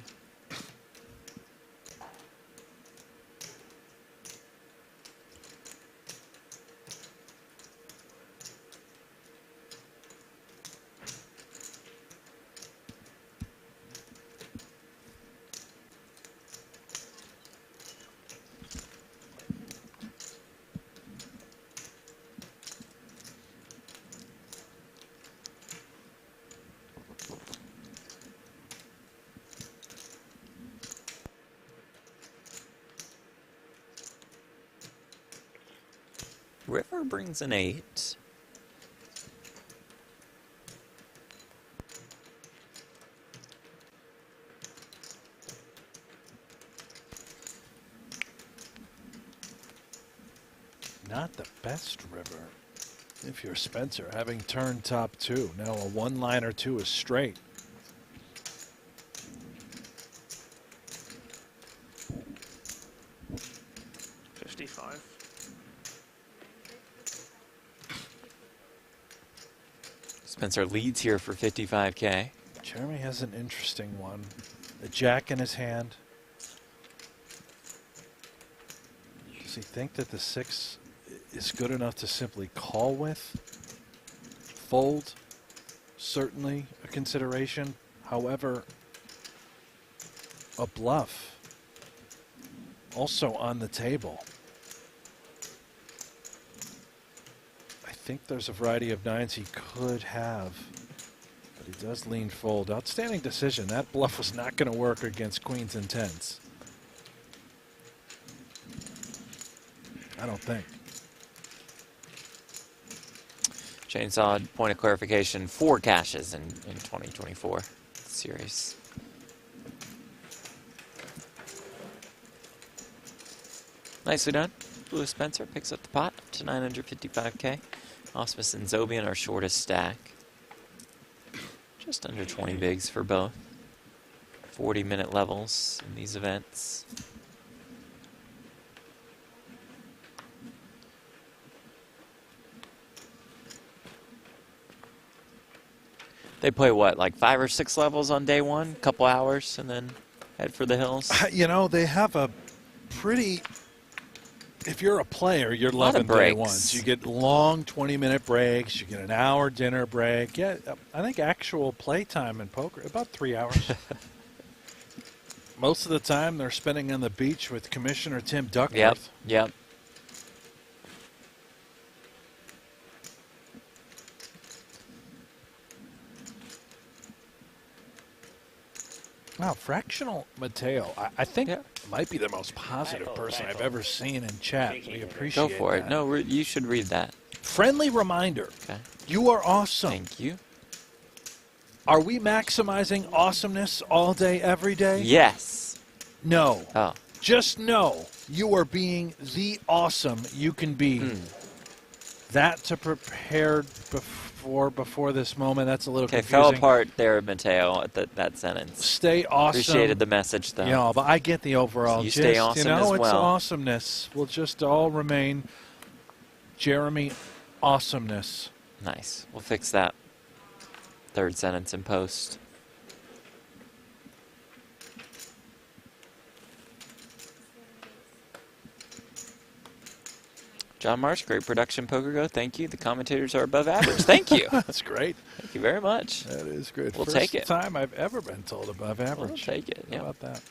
River brings an 8. Not the best river. If you're Spencer, having turned top 2. Now a one line or 2 is straight. Spencer leads here for 55K. Jeremy has an interesting one. The jack in his hand. Does he think that the 6 is good enough to simply call with? Fold, certainly a consideration. However, a bluff also on the table. I think there's a variety of 9s he could have, but he does lean fold. Outstanding decision. That bluff was not going to work against queens and 10s. I don't think. Chainsaw, point of clarification, 4 caches in 2024 series. Nicely done. Lewis Spencer picks up the pot up to 955K. Osmus and Zobian are shortest stack. Just under 20 bigs for both. 40-minute levels in these events. They play what, like 5 or 6 levels on day one, couple hours, and then head for the hills? You know, they have a pretty... If you're a player, you're loving day ones. You get long 20-minute breaks. You get an hour dinner break. Yeah, I think actual play time in poker, about 3 hours. Most of the time, they're spending on the beach with Commissioner Tim Duckworth. Yep. Wow, Fractional Mateo, I think might be the most positive person I've ever seen in chat. We appreciate Go for it. that. No, you should read that. Friendly reminder. Okay. You are awesome. Thank you. Are we maximizing awesomeness all day, every day? Yes. No. Oh. Just know you are being the awesome you can be. That to prepared before this moment. That's a little Okay, confusing. fell apart there, Mateo, at that sentence. Stay awesome. Appreciated the message, though. Yeah, but I get the overall. So you stay awesome you know, as it's well. awesomeness. We'll just all remain Jeremy awesomeness. Nice. We'll fix that third sentence in post. John Marsh, great production, pokergo. Thank you. The commentators are above average. Thank you. That's great. Thank you very much. That is good. We'll First take it. time I've ever been told above average. We'll take it. How Yeah. about that?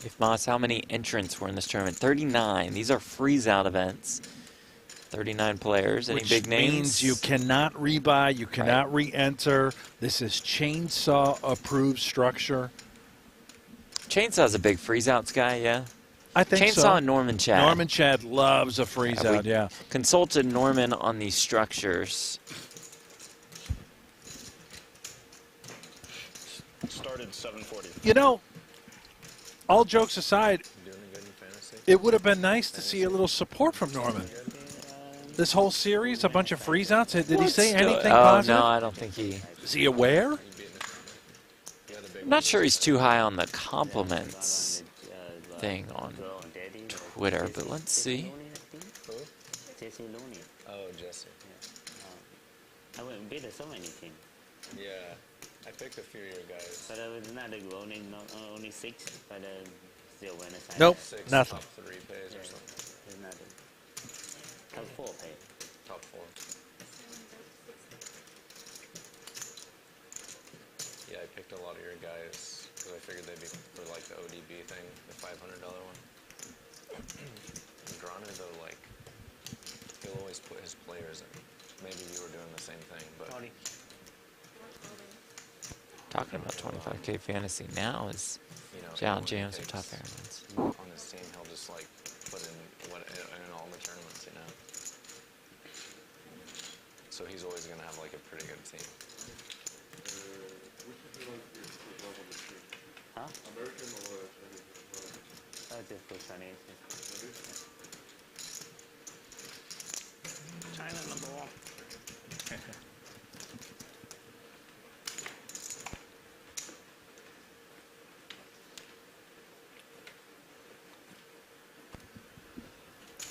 If Moss, how many entrants were in this tournament? 39. These are freeze-out events. 39 players. Any Which big names? means you cannot rebuy, you cannot re-enter. This is chainsaw-approved structure. Chainsaw's a big freeze-outs guy, yeah? I think Chainsaw so. and Norman Chad. Norman Chad loves a freeze-out, yeah. Consulted Norman on these structures. Started 740. You know, all jokes aside, You doing good in fantasy? it would have been nice to see a little support from Norman. This whole series, a bunch of freeze-outs. Did he say anything positive? No, I don't think he... Is he aware? You beating the other big I'm not sure he's too high on the compliments thing on Twitter, but let's see. Jesse Looney. Oh, Jesse. I went beat so many teams, Yeah. I picked a few of your guys. but it's not like only 6, but still win a Nope, 6 nothing. top 3 pays or something. It's not top 4 pay. Top 4. Yeah, I picked a lot of your guys because I figured they'd be for like the ODB thing, the $500 one. Grana though, like, he'll always put his players in. Maybe you were doing the same thing, but Talking about 25K fantasy now is you know, John when he James or picks top airlines. on his team, he'll just like put in all the tournaments, you know. So he's always gonna have like a pretty good team. Huh? Oh, just for Chinese. China number 1.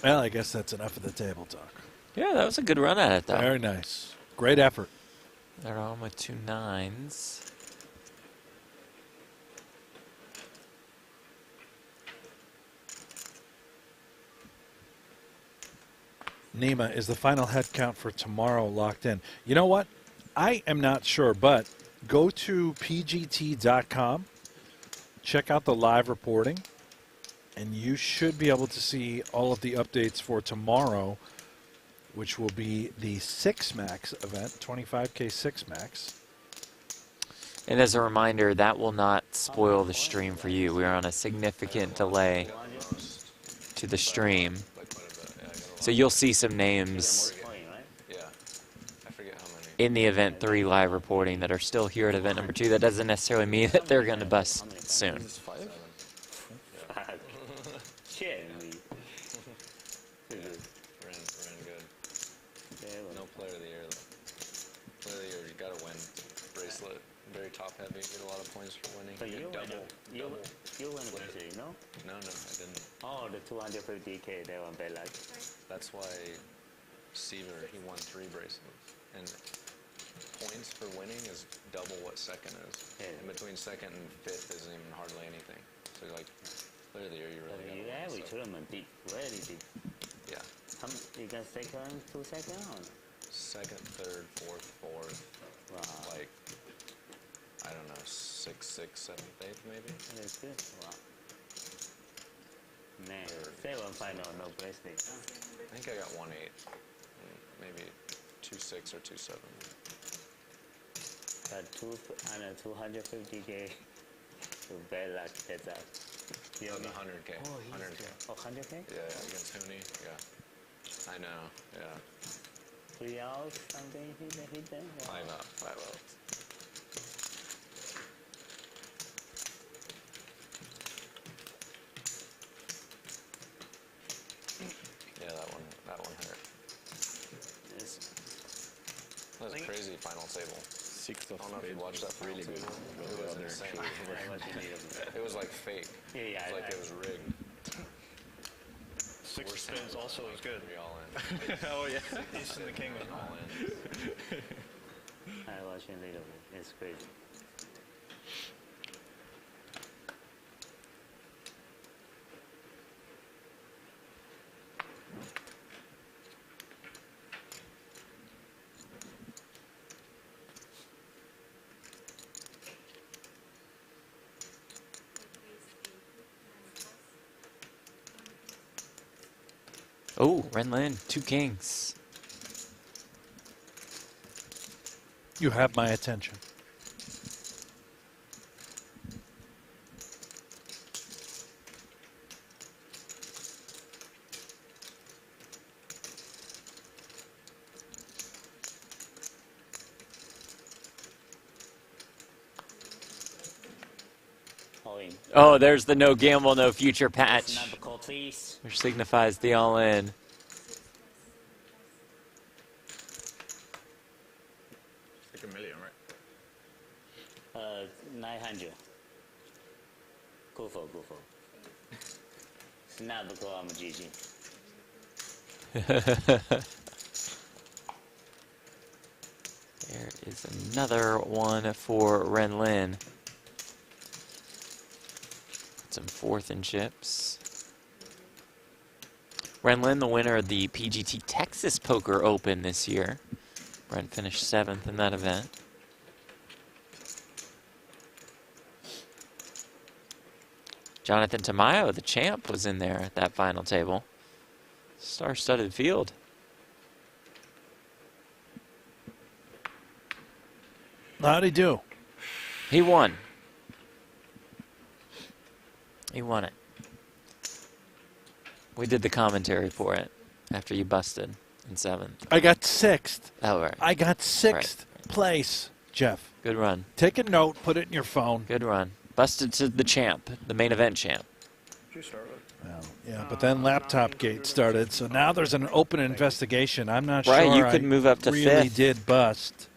Well, I guess that's enough of the table talk. Yeah, that was a good run at it, though. Very nice. Great effort. They're on with 2 9s. Nima, is the final head count for tomorrow locked in? You know what? I am not sure, but go to pgt.com, check out the live reporting, and you should be able to see all of the updates for tomorrow, which will be the 6-max event, 25K 6-max. And as a reminder, that will not spoil the stream for you. We are on a significant delay to the stream. Like quite a bit. Yeah, I got a lot. So you'll see some names Point, right? Yeah. I forget how many. in the Event 3 live reporting that are still here at Event number 2. That doesn't necessarily mean that they're going to bust soon. Fuck. Shit. Ran good. No player of the year though. Player of the year, you gotta win. Bracelet, very top heavy. Get a lot of points for winning. So you Get win, you win the bracelet, you know? No, I didn't. Oh, the 250K, that one bad luck. That's why Seaver, he won 3 bracelets. And points for winning is double what second is. Yeah. In between second and 5th isn't even hardly anything. So like, player of the year, you really You gotta every win. So, tournament deep, very deep. yeah. You got second, 2 seconds? Or? Second, third, fourth, Wow, like, I don't know, 6th, 7th, 8th maybe? that's good. Wow. Man, 7 final, no bracelet. I think I got 1-8, maybe 2-6 or 2-7. But 250K, so bad luck, that's out. You Oh, know the me? 100K. Oh, 100K. Oh, 100K? Yeah, against Hooney. Yeah. I know. Yeah. 3 hours, something, hit them? Wow. 5 out. Yeah, that one hurt. final table. Six I of don't know if you watched that final table. It was insane. It was like fake. Yeah, It was like it was rigged. Six of spades also was good. Be all in. Oh yeah, ace and the king was All in. I watch it a little bit. It's crazy. Oh, Renlin, 2 kings. You have my attention. All in. Oh, there's the no gamble, no future patch, Snap a call, please. which signifies the all-in. like $1 million, right? 900. Go for. Snap the call, I'm a GG. There is another one for Renlin. Some 4th in chips. Renlin, the winner of the PGT Texas Poker Open this year. Brent finished 7th in that event. Jonathan Tamayo, the champ, was in there at that final table. Star-studded field. How'd he do? He won. He won it. We did the commentary for it after you busted in 7th. I got 6th. Oh, right. I got 6th place, Jeff. Good run. Take a note, put it in your phone. Good run. Busted to the champ, the main event champ. Did you start with? Well, yeah, but then Laptop Gate started, so now there's an open investigation. I'm not Right, sure you could I move up to really 5th. did bust.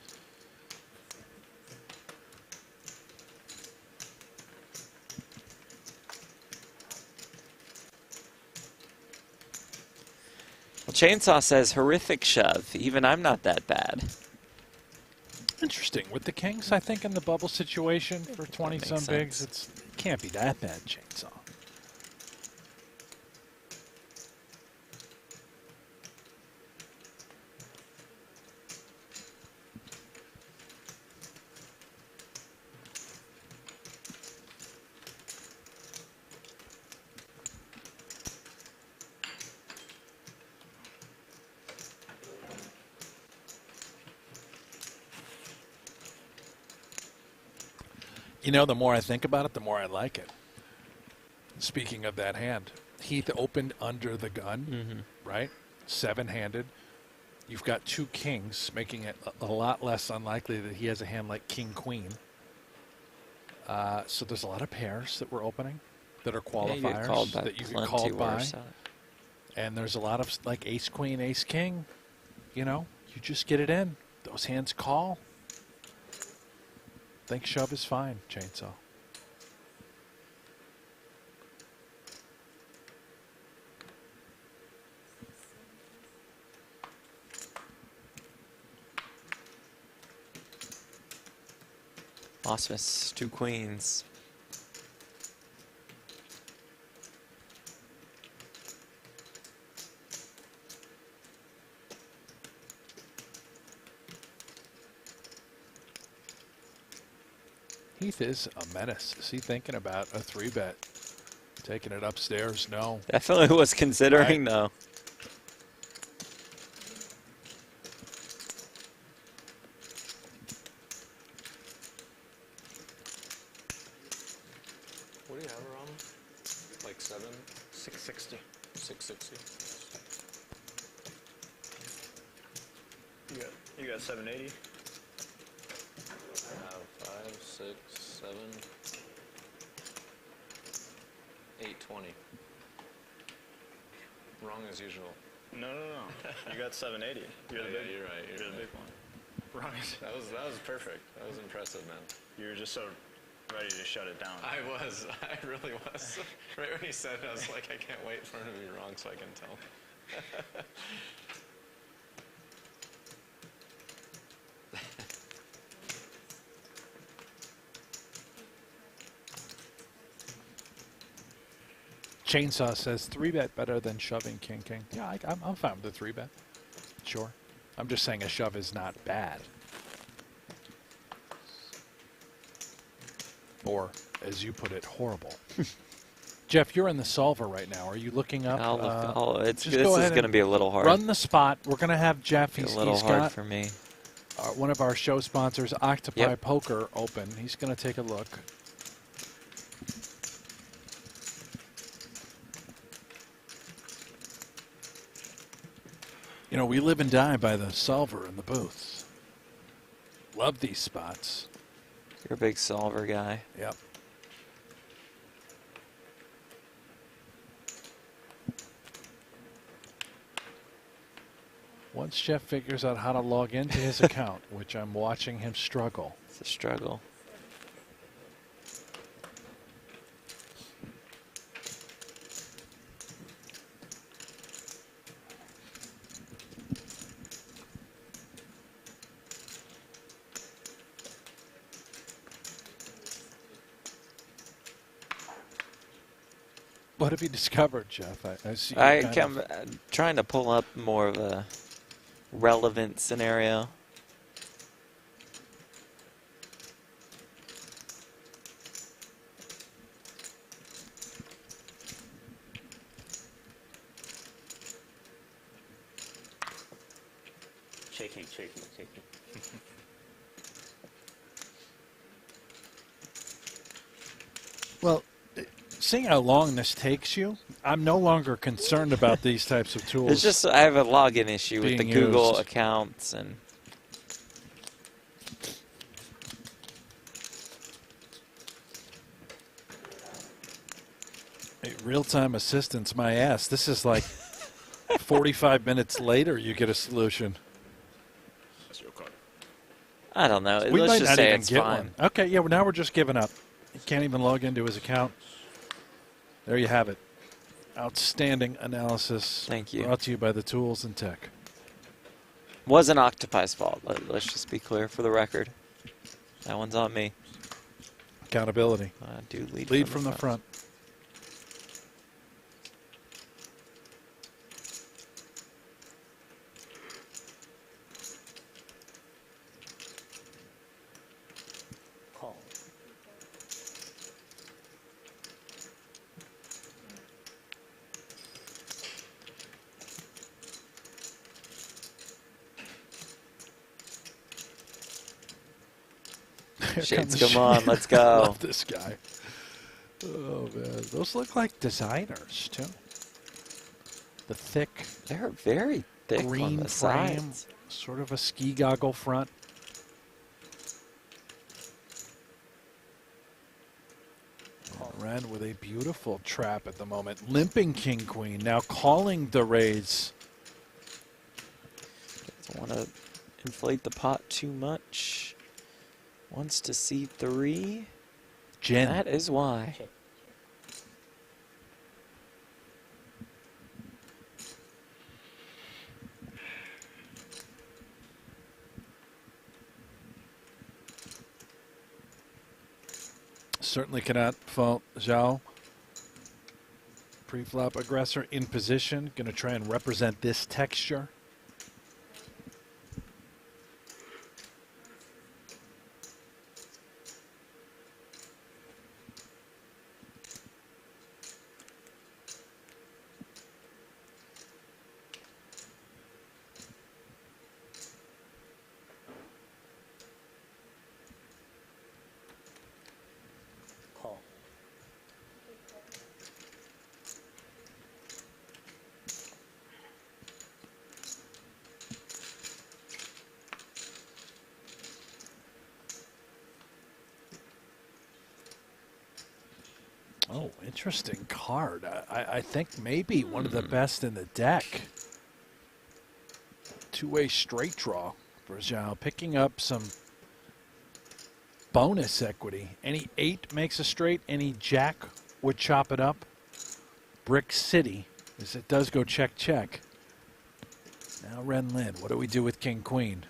Well, Chainsaw says horrific shove. Even I'm not that bad. Interesting. With the Kings, I think, in the bubble situation for that 20-some makes bigs, sense. it can't be that bad, Chainsaw. You know, the more I think about it, the more I like it. Speaking of that hand, Heath opened under the gun, right? 7-handed. You've got 2 kings, making it a lot less unlikely that he has a hand like king-queen. So there's a lot of pairs that we're opening that are Yeah, you get qualifiers called by that you get plenty called by. worse. And there's a lot of like ace-queen, ace-king. You know, you just get it in. Those hands call. Think shove is fine, Chainsaw. Osmus, 2 queens. Heath is a menace. Is he thinking about a 3-bet? Taking it upstairs? No. Definitely was considering, though. What do you have her on? Like 7? 660. 660? You got 780. I have 5, 6, 7, 820. Wrong as usual. No. You got 780. You're the Yeah, big. you're right. You're the big one. Right. That was perfect. That was impressive, man. You were just so ready to shut it down. I was. I really was. Right when he said it, I was like, I can't wait for him to be wrong so I can tell. Chainsaw says 3-bet better than shoving king. Yeah, I'm fine with the 3-bet. Sure. I'm just saying a shove is not bad. Or, as you put it, horrible. Jeff, you're in the solver right now. Are you looking up? This just go is ahead going to and be a little hard. Run the spot. We're going to have Jeff. Be He's a little hard got for me. one of our show sponsors, Octopi Yep. Poker, open. He's going to take a look. You know, we live and die by the solver in the booths. Love these spots. You're a big solver guy. Yep. Once Jeff figures out how to log into his account, which I'm watching him struggle. It's a struggle. What have you discovered, Jeff? I see. You I'm trying to pull up more of a relevant scenario. Shaking. Well, seeing how long this takes you, I'm no longer concerned about these types of tools. It's just I have a login issue with the being Google used. accounts and Hey, real-time assistance, my ass. This is like 45 minutes later you get a solution. That's your card. I don't know. We Let's might just not say even it's get fine. one. Okay, yeah, well, now we're just giving up. He can't even log into his account. There you have it. Outstanding analysis. Thank you. Brought to you by the Tools and Tech. Wasn't Octopi's fault. Let's just be clear for the record. That one's on me. Accountability. I do Lead from the front. Call. Here Shades, comes come on, Shades. let's I go. love this guy. Oh, man. Those look like designers, too. The thick They're very thick on green the frame, sides. sort of a ski goggle front. Red with a beautiful trap at the moment. Limping king queen, now calling the raise. Doesn't want to inflate the pot too much. Wants to see 3. Jen. That is why. Check. Certainly cannot fault Zhao. Pre-flop aggressor in position. Going to try and represent this texture. Call. Oh, interesting card. I think maybe one of the best in the deck. Two-way straight draw. Brajal picking up some bonus equity. Any 8 makes a straight. Any jack would chop it up. Brick City, as it does go check, check. Now Ren Lin, what do we do with King Queen?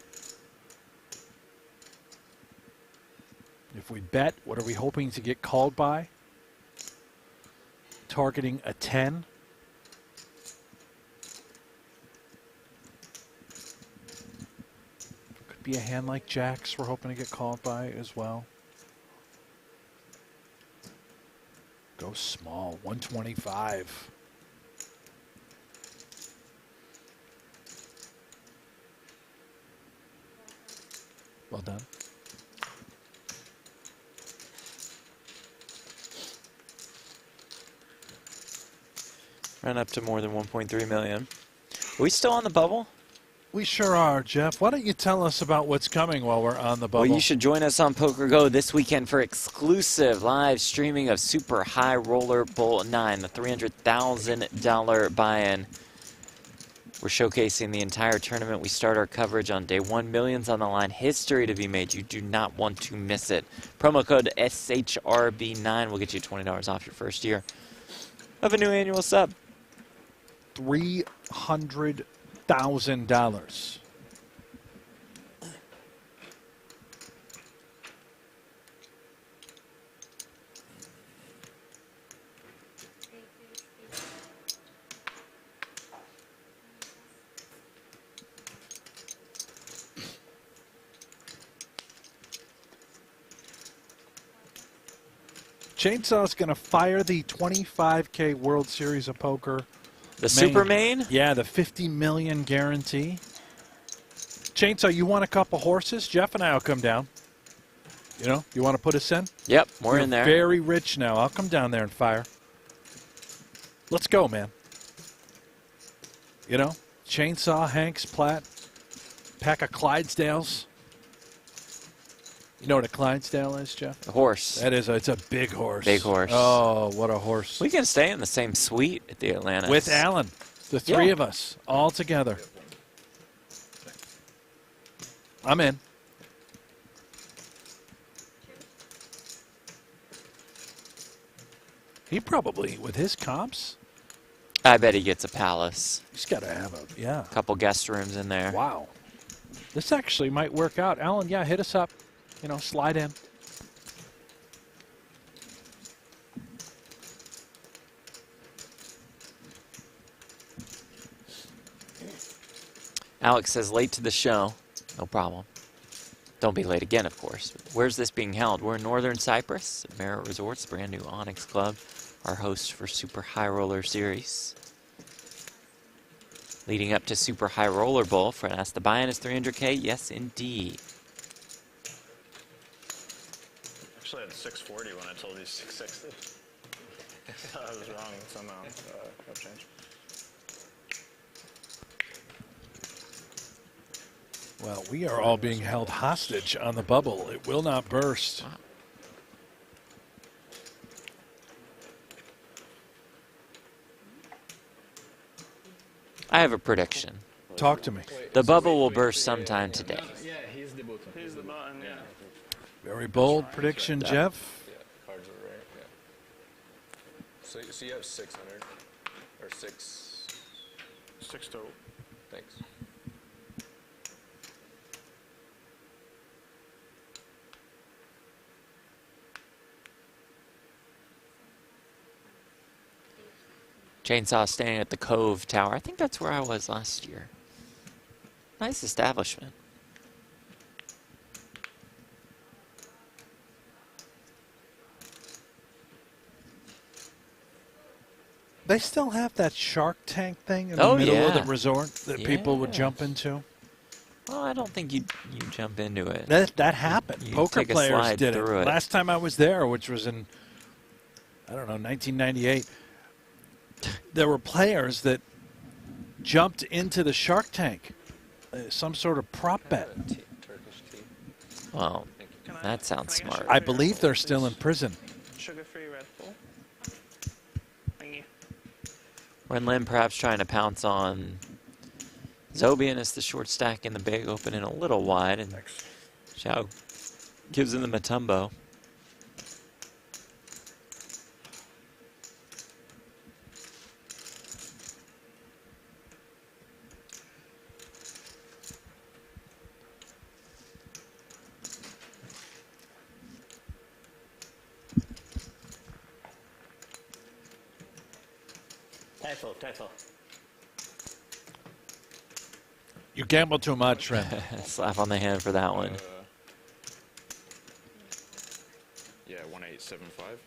If we bet, what are we hoping to get called by? Targeting a 10. Could be a hand like Jacks we're hoping to get called by as well. Go small, 125. Well done. Run up to more than 1.3 million. Are we still on the bubble? We sure are, Jeff. Why don't you tell us about what's coming while we're on the bubble? Well, you should join us on pokergo this weekend for exclusive live streaming of Super High Roller Bowl 9, the $300,000 buy-in. We're showcasing the entire tournament. We start our coverage on day 1. Millions on the line. History to be made. You do not want to miss it. Promo code SHRB9 will get you $20 off your first year of a new annual sub. $300,000. Chainsaw's going to fire the 25K World Series of Poker. The super main? Yeah, the 50 million guarantee. Chainsaw, you want a couple horses? Jeff and I will come down. You know, you want to put us in? Yep, we're in there. Very rich now. I'll come down there and fire. Let's go, man. You know, Chainsaw, Hanks, Platt, pack of Clydesdales. You know what a Clydesdale is, Jeff? A horse. That is, it's a big horse. Big horse. Oh, what a horse. We can stay in the same suite at the Atlantis. With Alan, the three of us, all together. I'm in. He probably, with his comps, I bet he gets a palace. he's got to have a, yeah. Couple guest rooms in there. Wow. This actually might work out. Alan, yeah, hit us up. You know, slide in. Alex says late to the show. No problem. Don't be late again, of course. Where's this being held? We're in Northern Cyprus at Marriott Resorts, brand new Onyx Club, our host for Super High Roller Series. Leading up to Super High Roller Bowl, Fred asked, the buy-in is 300K? Yes, indeed. Actually, I had 640 when I told you 660. I was wrong somehow. I've changed. Well, we are all being held hostage on the bubble. It will not burst. Wow. I have a prediction. Talk to me. The bubble will burst sometime today. Yeah, he's the button. Here's the button, yeah. Very bold prediction, Jeff. Yeah, cards are rare. Yeah. So you have 600 or 6. 6 to. Thanks. Chainsaw standing at the Cove Tower. I think that's where I was last year. Nice establishment. They still have that Shark Tank thing in the middle of the yeah. resort that people would Yeah. jump into. Well, I don't think you jump into it. That happened. You Poker take a players slide did it. through it. Last time I was there, which was in, I don't know, 1998, there were players that jumped into the Shark Tank. Some sort of prop bet. Turkish tea. Well, Can I- that sounds can I get smart. I sugar-free believe Red they're Bull, still in please? prison. Sugar-free Red Bull. Thank you. Ren Lin perhaps trying to pounce on Zobian is the short stack in the big, opening a little wide, and Xiao gives him the Matumbo. Typho. You gamble too much, Ren. Slap on the hand for that one. Yeah, 1875.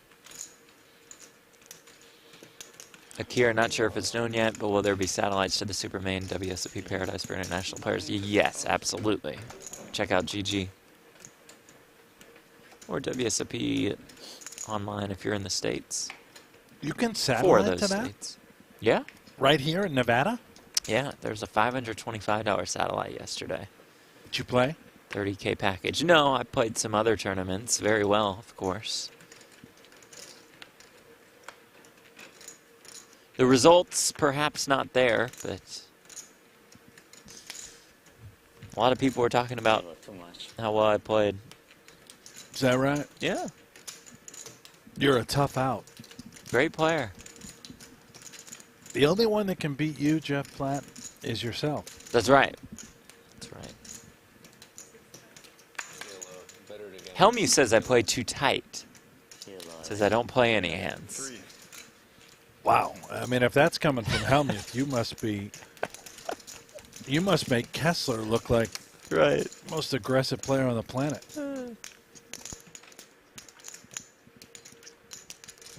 Akira, not sure if it's known yet, but will there be satellites to the Supermain WSOP Paradise for international players? Yes, absolutely. Check out GG. Or WSOP online if you're in the States. You can For satellite those to that? states. Yeah. Right here in Nevada? Yeah, there's a $525 satellite yesterday. Did you play? 30K package. No, I played some other tournaments very well, of course. The results perhaps not there, but a lot of people were talking about Too much. how well I played. Is that right? Yeah, You're a tough out. great player. The only one that can beat you, Jeff Platt, is yourself. That's right. That's right. Better to get Helmu says I play too tight. Says I don't play any hands. 3. Wow. I mean, if that's coming from Helmuth, you must make Kessler look like Right. the most aggressive player on the planet.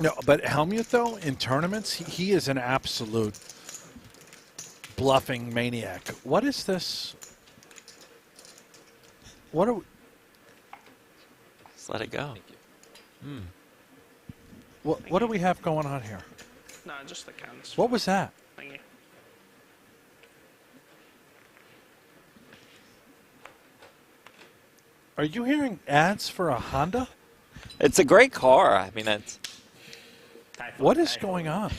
No, but Helmuth, though, in tournaments, he is an absolute bluffing maniac. What is this? What are we, Just let it go. what do we have going on here? No, just the cans. What was that? Thank you. Are you hearing ads for a Honda? It's a great car. I mean, it's What is going on?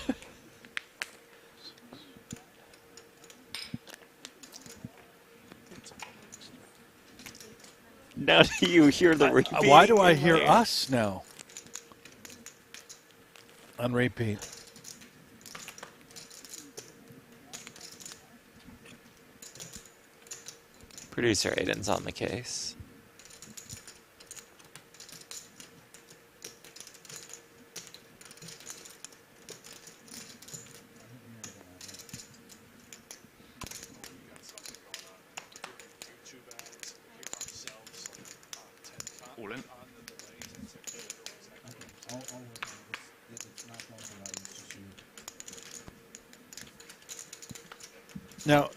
now do you hear the repeat? Why do I hear us now? On repeat. Producer Aiden's on the case. All in. Now,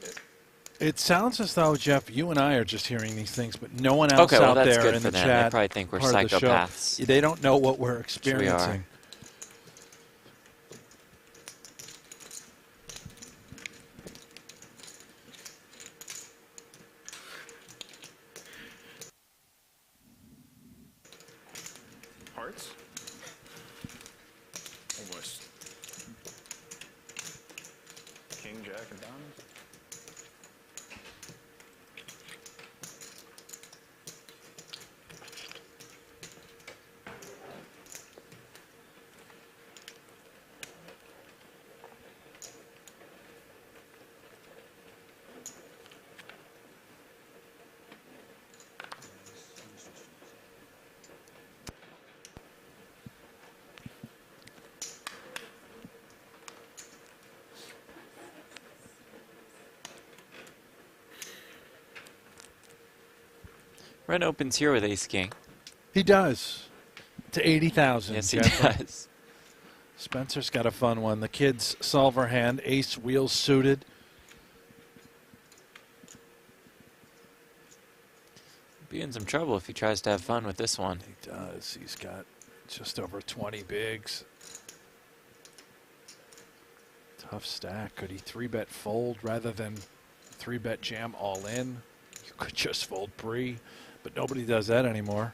it sounds as though, Jeff, you and I are just hearing these things, but no one else Okay, well, out that's there good in for the them. chat. They probably think we're part of the show, psychopaths. They don't know what we're we are. experiencing. Hearts. Almost. King, Jack, and diamonds. Ren opens here with Ace King. He does. To 80,000. Yes, he Jeff. does. Spencer's got a fun one. The kid's solver hand, ace wheels suited. Be in some trouble if he tries to have fun with this one. He does. He's got just over 20 bigs. Tough stack. Could he 3-bet fold rather than 3-bet jam all in? You could just fold pre, but nobody does that anymore.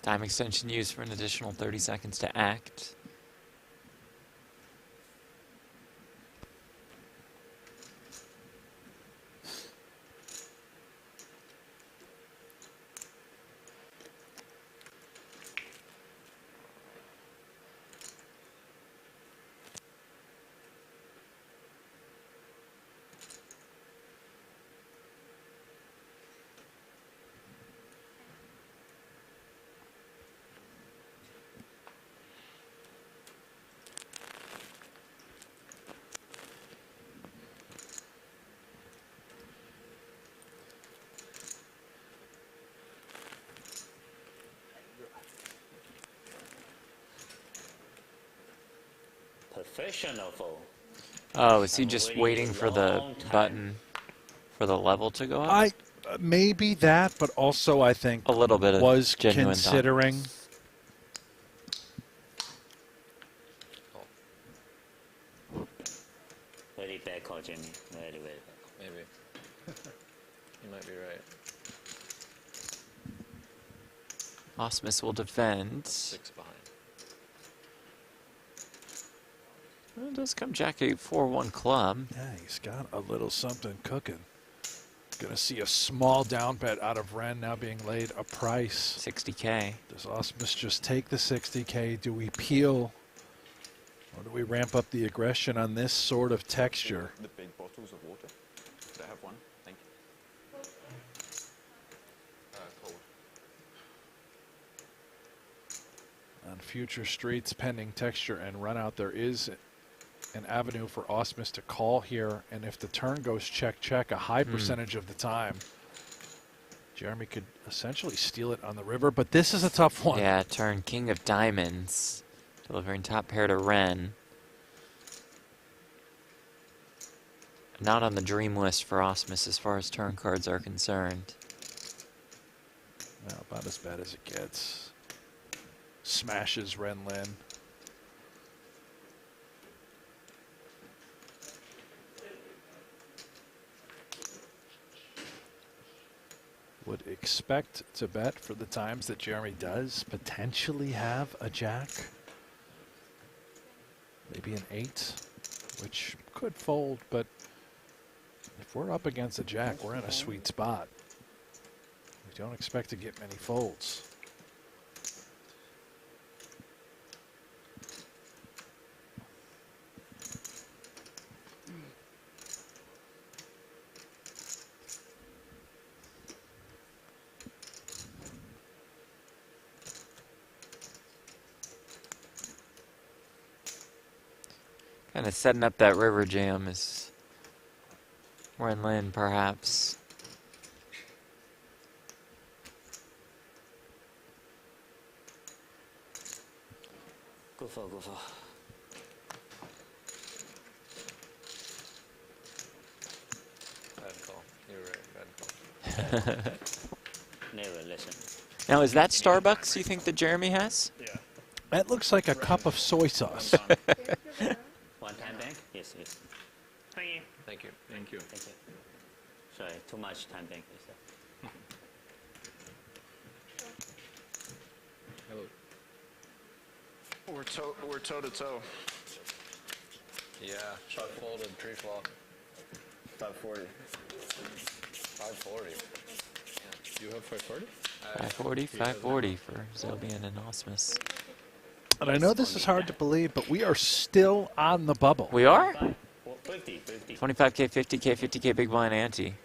Time extension used for an additional 30 seconds to act. professional fold. Oh, is he I'm just waiting waiting a for the long time. button for the level to go up? I maybe that, but also I think A little bit of was genuine thought. considering. Very bad call, Jimmy. Very, very bad. Maybe. You might be right. Osmus will defend. 6 behind. It does come Jack 8 4-1 club. Yeah, he's got a little something cooking. Going to see a small down bet out of Ren now being laid a price. 60K. Does Osmus just take the 60K? Do we peel? Or do we ramp up the aggression on this sort of texture? The big bottles of water. Do I have one? Thank you. Cold. On future streets, pending texture and run out, there is an avenue for Osmus to call here. And if the turn goes check, a high percentage of the time, Jeremy could essentially steal it on the river. But this is a tough one. Yeah, turn King of Diamonds. Delivering top pair to Ren. Not on the dream list for Osmus as far as turn cards are concerned. Well, about as bad as it gets. Smashes Ren Lin. Would expect to bet for the times that Jeremy does potentially have a jack. Maybe an 8, which could fold, but if we're up against a jack, we're in a sweet spot. We don't expect to get many folds. Kind of setting up that river jam is Ren Lin, perhaps. Go for, go for. Bad call. You were right. Bad call. Never listen. Now, is that Starbucks you think that Jeremy has? Yeah. That looks like a cup of soy sauce. One time bank? Yes, yes. Thank you. Thank you. Thank you. Thank you. Sorry, too much time bank. Hello. We're toe to toe. Yeah, shot folded, tree flop. 540. 540. Yeah. You have 540? 540, 540 for Zobian and Osmus. And I know this is hard to believe, but we are still on the bubble. We are? 50, 50. 25K, 50K, 50K big blind ante.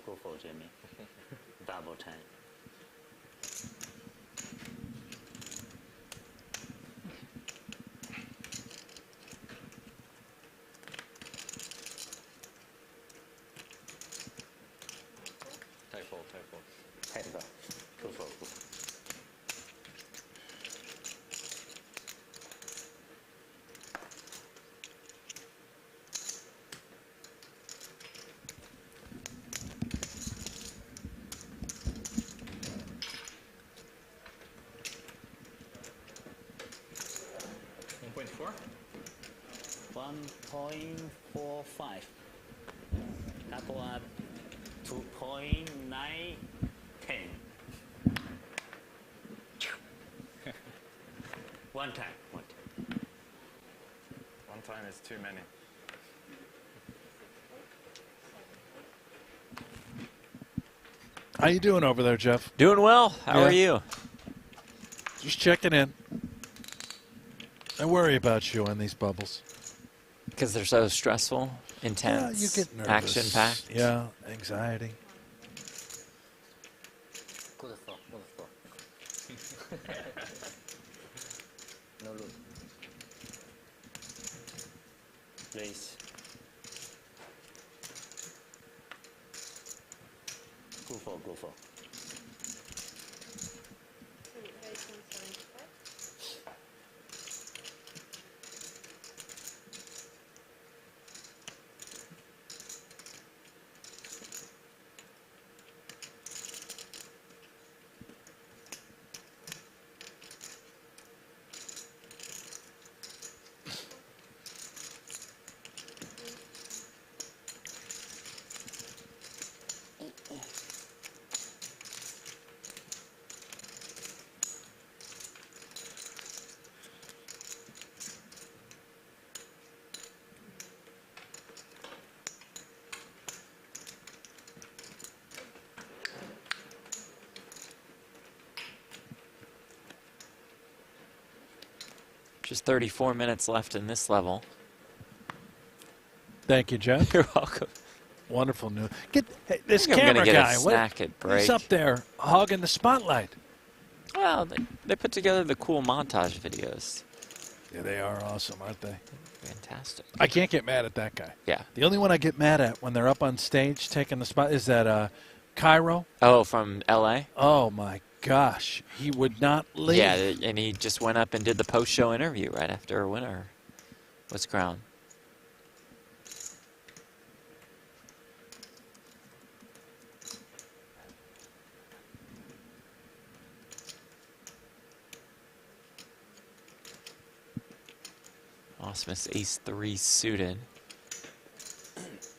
Go for, Jimmy. Double time. Tight fold, tight fold. Head go. Go for, go. $1.4? 1.45. Double up 2.910. One time. One time is too many. How you doing over there, Jeff? Doing well. How Yeah. are you? Just checking in. I worry about you on these bubbles. Because they're so stressful. intense, you get nervous. action-packed. Yeah, anxiety. Good for. No look. Raise. Go for. Just 34 minutes left in this level. Thank you, Jeff. You're welcome. Wonderful news. Hey, this I think I'm camera gonna get guy. a snack at break. He's up there hogging the spotlight. Well, they put together the cool montage videos. Yeah, they are awesome, aren't they? Fantastic. I can't get mad at that guy. Yeah. The only one I get mad at when they're up on stage taking the spot is that Cairo. Oh, from L.A.? Oh, my gosh. He would not leave. Yeah, and he just went up and did the post-show interview right after a winner was crowned. Osmus ace-3 suited.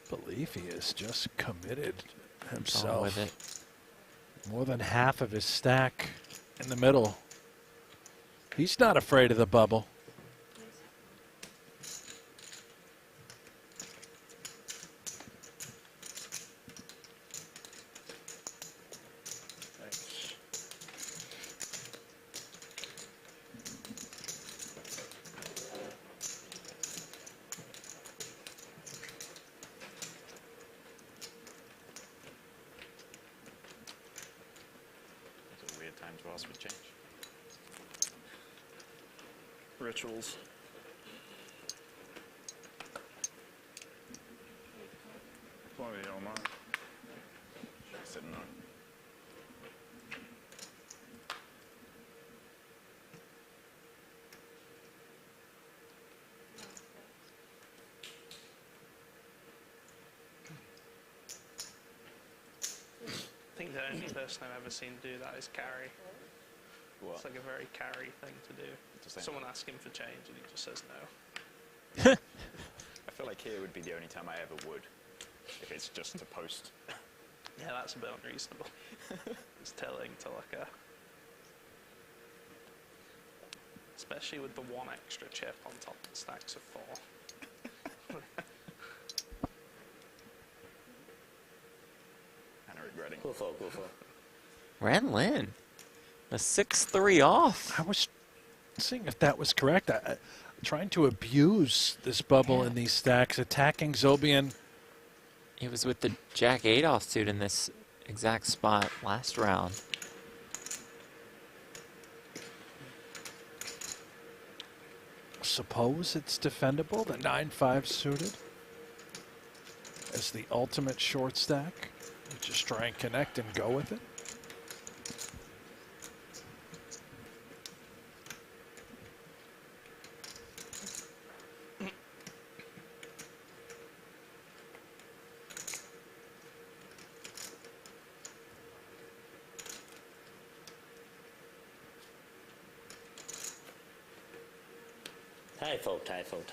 Believe he is just committed On himself. with it. More than half of his stack in the middle. He's not afraid of the bubble. It's a weird time to ask for change. Rituals. Why we don't mind? Sitting on. I think the only person I've ever seen do that is Carrie. What? It's like a very Carrie thing to do. Just saying. Someone asks him for change and he just says no. I feel like here would be the only time I ever would, if it's just to post. Yeah, that's a bit unreasonable. It's telling to like a... Especially with the one extra chip on top of the stacks of 4. And I'm regretting. Go for. Ren Lin. A 6-3 off. I was seeing if that was correct. Trying to abuse this bubble in these stacks, attacking Zobian. He was with the Jack 8 offsuit in this exact spot last round. Suppose it's defendable, the 9-5 suited as the ultimate short stack. Just try and connect and go with it. Tie fold.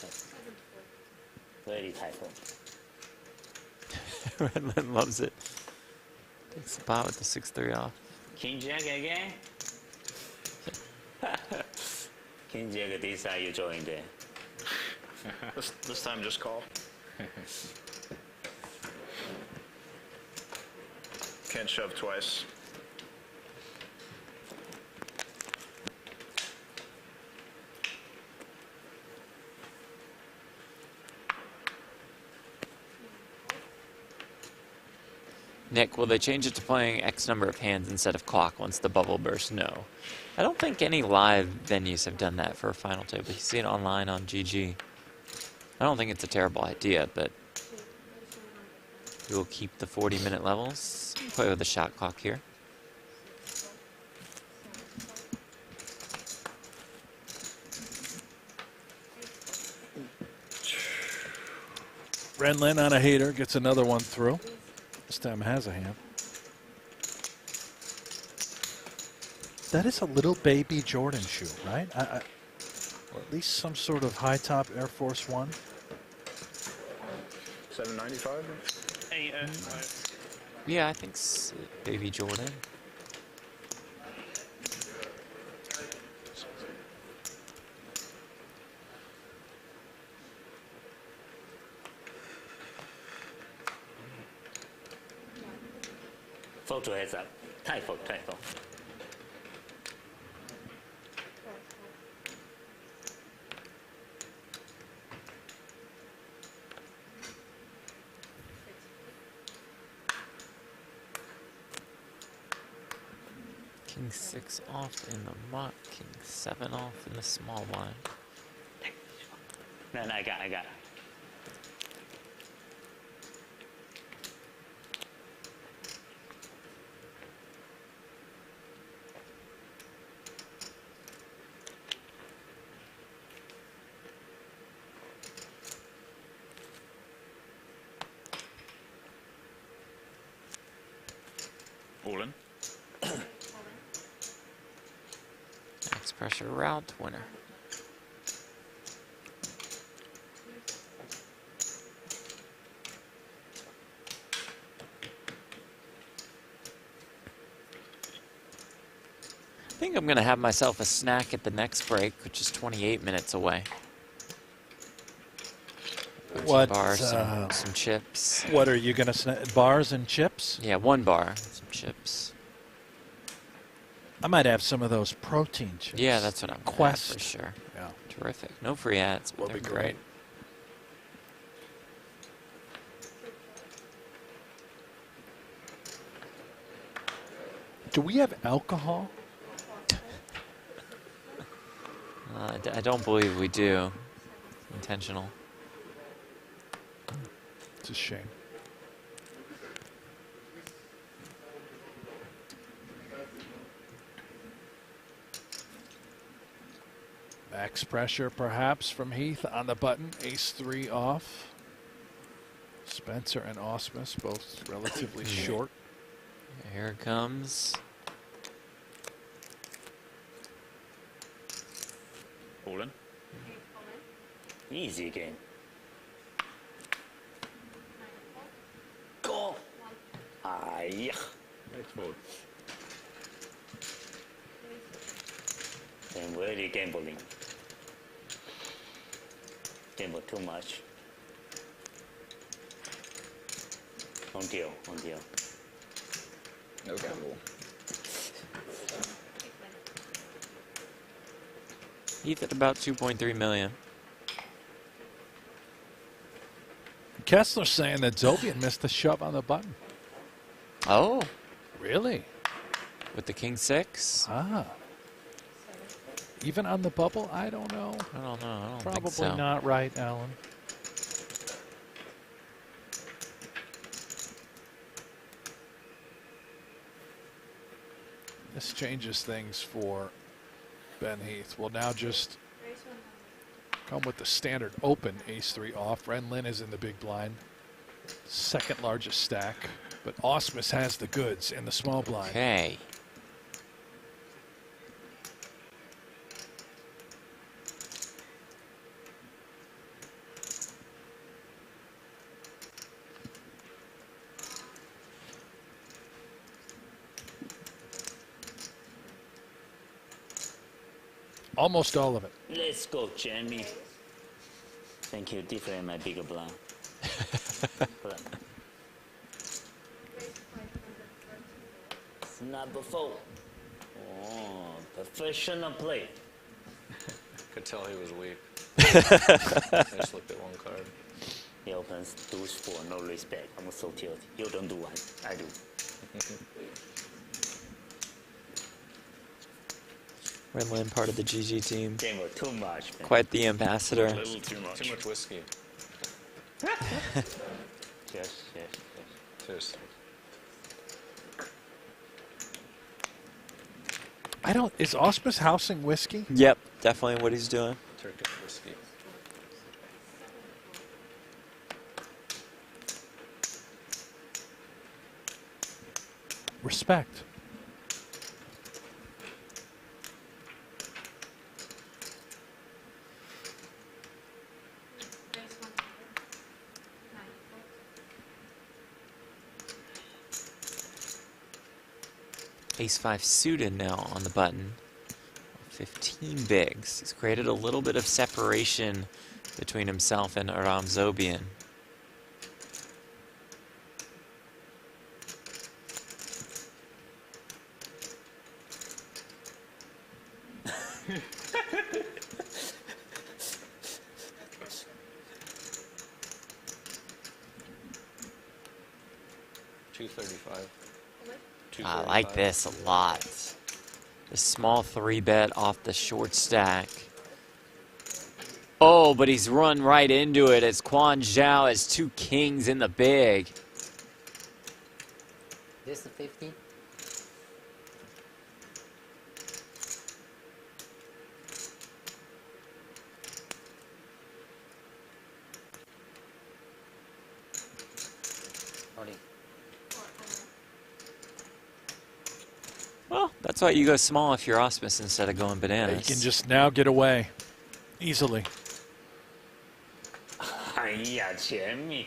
Very tie fold. Ren Lin loves it. Takes the pot with the 6-3 off. King Jack again? King Jack, this how you join there. This time just call. Can't shove twice. Nick, will they change it to playing X number of hands instead of clock once the bubble bursts? No. I don't think any live venues have done that for a final table. You see it online on GG. I don't think it's a terrible idea, but we will keep the 40-minute levels. Play with the shot clock here. Renlin on a hater gets another one through. This time has a hand. That is a little baby Jordan shoe, right? Or at least some sort of high top Air Force One. 795. 805. Yeah, I think baby Jordan. Fold to heads up. Tight fold, tight fold. King 6 off in the muck. King 7 off in the small blind. No, I got. All in. Max pressure route winner. I think I'm going to have myself a snack at the next break, which is 28 minutes away. What? Bars, some chips. What are you going to bars and chips? Yeah, one bar, some chips. I might have some of those protein chips. Yeah, that's what I'm gonna have Quest. for sure. Yeah. Terrific. No free ads. But Will they're be great. Do we have alcohol? I don't believe we do. Intentional. It's a shame. Max pressure perhaps from Heath on the button. Ace-3 off. Spencer and Osmus both relatively short. Here it comes. All in. Easy game. Go. Yeah. Nice fold. And really gambling. Gamble too much. On deal, on deal. No gamble. Heath at about 2.3 million. Kessler's saying that Zobian missed the shove on the button. Oh, Really? with the King 6? Ah. Even on the bubble? I don't know. I don't know. I don't Probably think so. not right, Alan. This changes things for Ben Heath. We'll now just come with the standard open ace-3 off. Renlin is in the big blind. Second largest stack. But Osmus has the goods in the small blind. Okay. Almost all of it. Let's go, Jamie. Thank you. Different my bigger blind. Number 4. Oh, professional play. Could tell he was weak. I just looked at one card. He opens deuce 4, no respect. I'm so tilted. You don't do one, I do. Renlin, part of the GG team. Game was too much, man. Quite the ambassador. A little too much. Too much whiskey. Yes. Cheers. I don't. Is Auspice housing whiskey? Yep, definitely what he's doing. Turkish whiskey. Respect. Ace-5 suited now on the button. 15 bigs. He's created a little bit of separation between himself and Aram Zobian. I like this a lot. The small 3-bet off the short stack. Oh, but he's run right into it as Quan Zhao has 2 kings in the big. This is 50. Sorry. Well, that's why you go small if you're Auspice instead of going You bananas. can just now get away easily. 哎呀，前面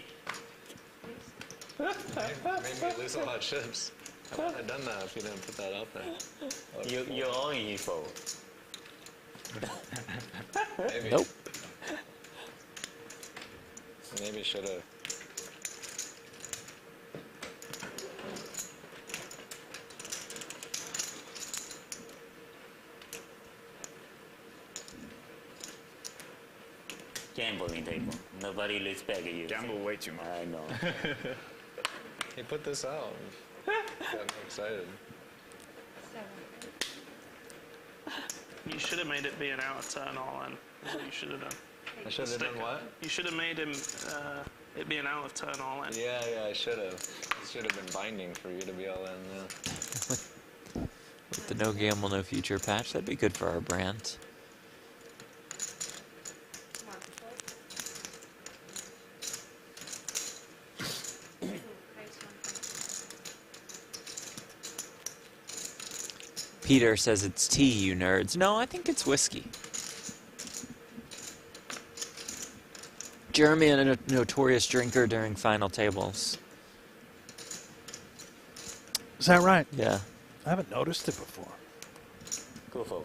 Made me lose a lot of chips. I wouldn't have done that if you didn't put that out there. you own evil. Maybe. Nope. Maybe should have. Gambling table. Nobody respect you. Gamble way too much. I know. He put this out. Got me excited. You should have made it be an out of turn all in. That's what you should have done. I should have done what? You should have made him it be an out of turn all in. Yeah, I should have. It should have been binding for you to be all in. Yeah. With the no gamble, no future patch, that'd be good for our brand. Peter says it's tea, you nerds. No, I think it's whiskey. Jeremy, a notorious drinker during final tables. Is that right? Yeah. I haven't noticed it before. Go for.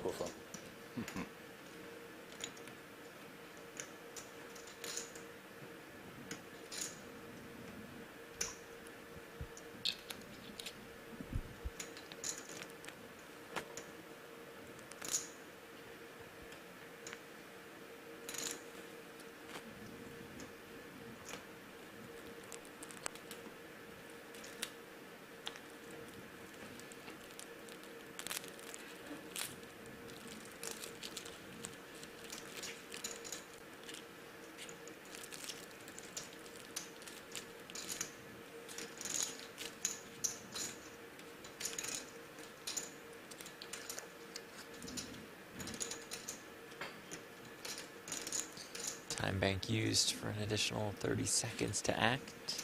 Time bank used for an additional 30 seconds to act.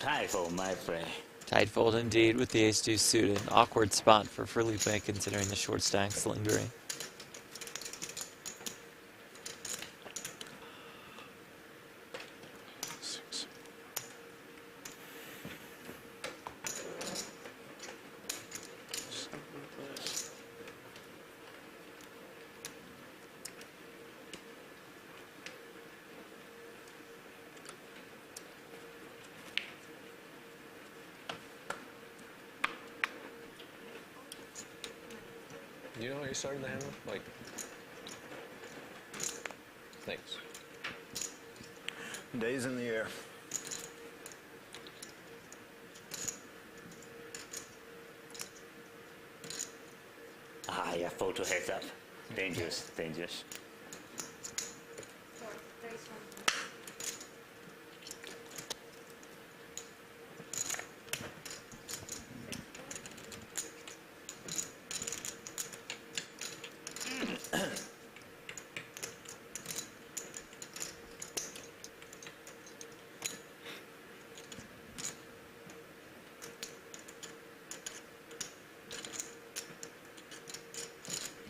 Typho, my friend. Tight fold indeed with the ace-deuce suited. Awkward spot for Felipe considering the short stacks lingering. You know how you started the hand? Like, thanks. Days in the air. Ah, yeah, photo heads up. Dangerous, dangerous.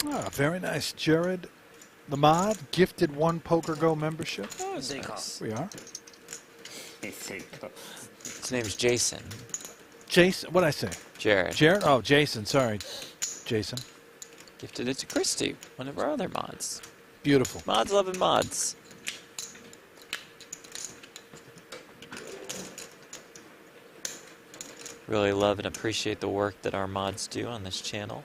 Ah, very nice, Jared. The mod gifted 1 PokerGo membership. Oh, that's They nice. We are. His name's Jason. Jason, what'd I say? Jared. Jared? Oh, Jason. Sorry, Jason. Gifted it to Christy, one of our other mods. Beautiful. Mods loving mods. Really love and appreciate the work that our mods do on this channel.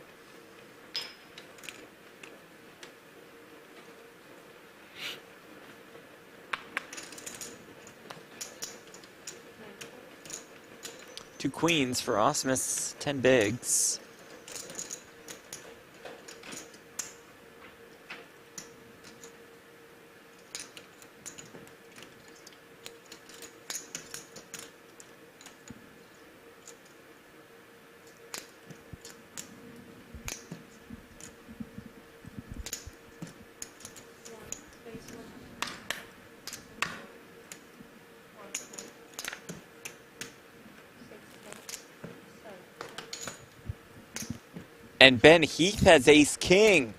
Two queens for Osmus, 10 bigs. And Ben Heath has ace king.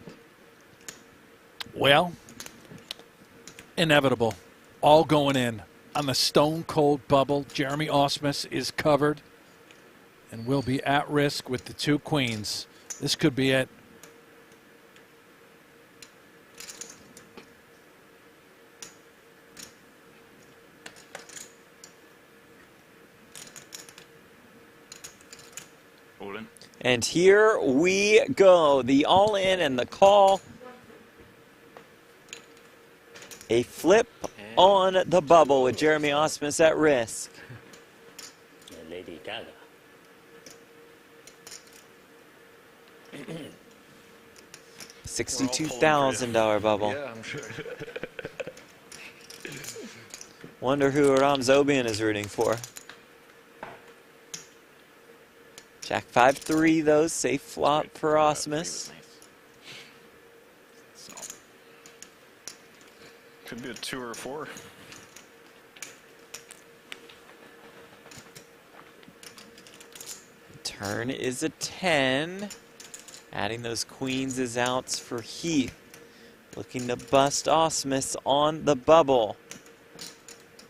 Well, inevitable. All going in on the stone cold bubble. Jeremy Osmus is covered and will be at risk with the 2 queens. This could be it. All in. And here we go. The all in and the call. A flip on the bubble with Jeremy Osmus at risk. Lady Gaga. $62,000 bubble. Yeah, I'm sure. Wonder who Aram Zobian is rooting for. Jack 5-3 though, safe flop for Osmus. So, could be a 2 or a 4. Turn is a 10. Adding those queens as outs for Heath. Looking to bust Osmus on the bubble.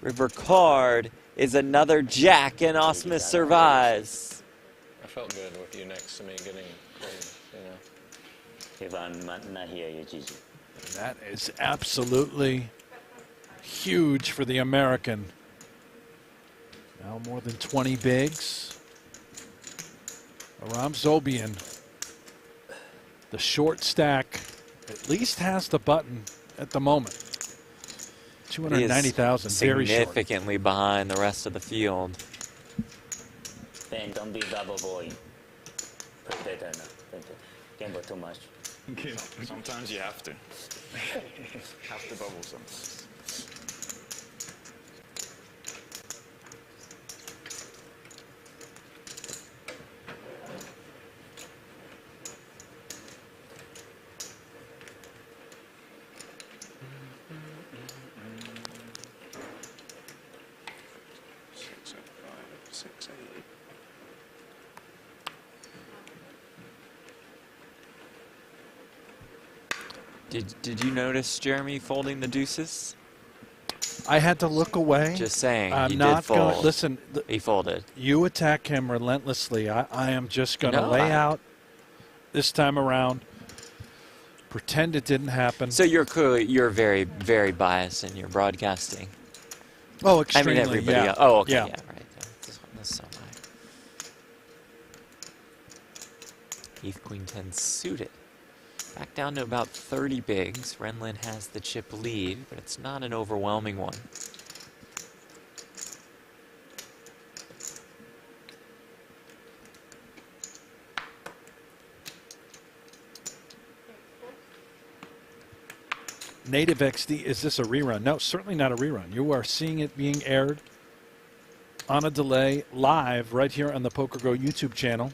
River card is another jack, and Osmus survives. I felt good with you next to me getting close, you know. If I'm not here, you GG. That is absolutely huge for the American. Now more than 20 bigs. Aram Zobian, the short stack, at least has the button at the moment. 290,000, very short. Significantly behind the rest of the field. Ben, don't be double boy. Put better now. Gamble too much. Sometimes you have to. Have to bubble sometimes. Did you notice Jeremy folding the deuces? I had to look away. Just saying. I'm he not did fold. going. Listen, He folded. you attack him relentlessly. I am just going to No, lay out this time around. Pretend it didn't happen. So you're very, very biased in your broadcasting. Oh, I extremely. mean, everybody yeah. else. Oh, okay, Yeah. yeah, right. That's so high. Heath Queen 10 suited. Back down to about 30 bigs. Renlin has the chip lead, but it's not an overwhelming one. Native XD, is this a rerun? No, certainly not a rerun. You are seeing it being aired on a delay live right here on the PokerGo YouTube channel.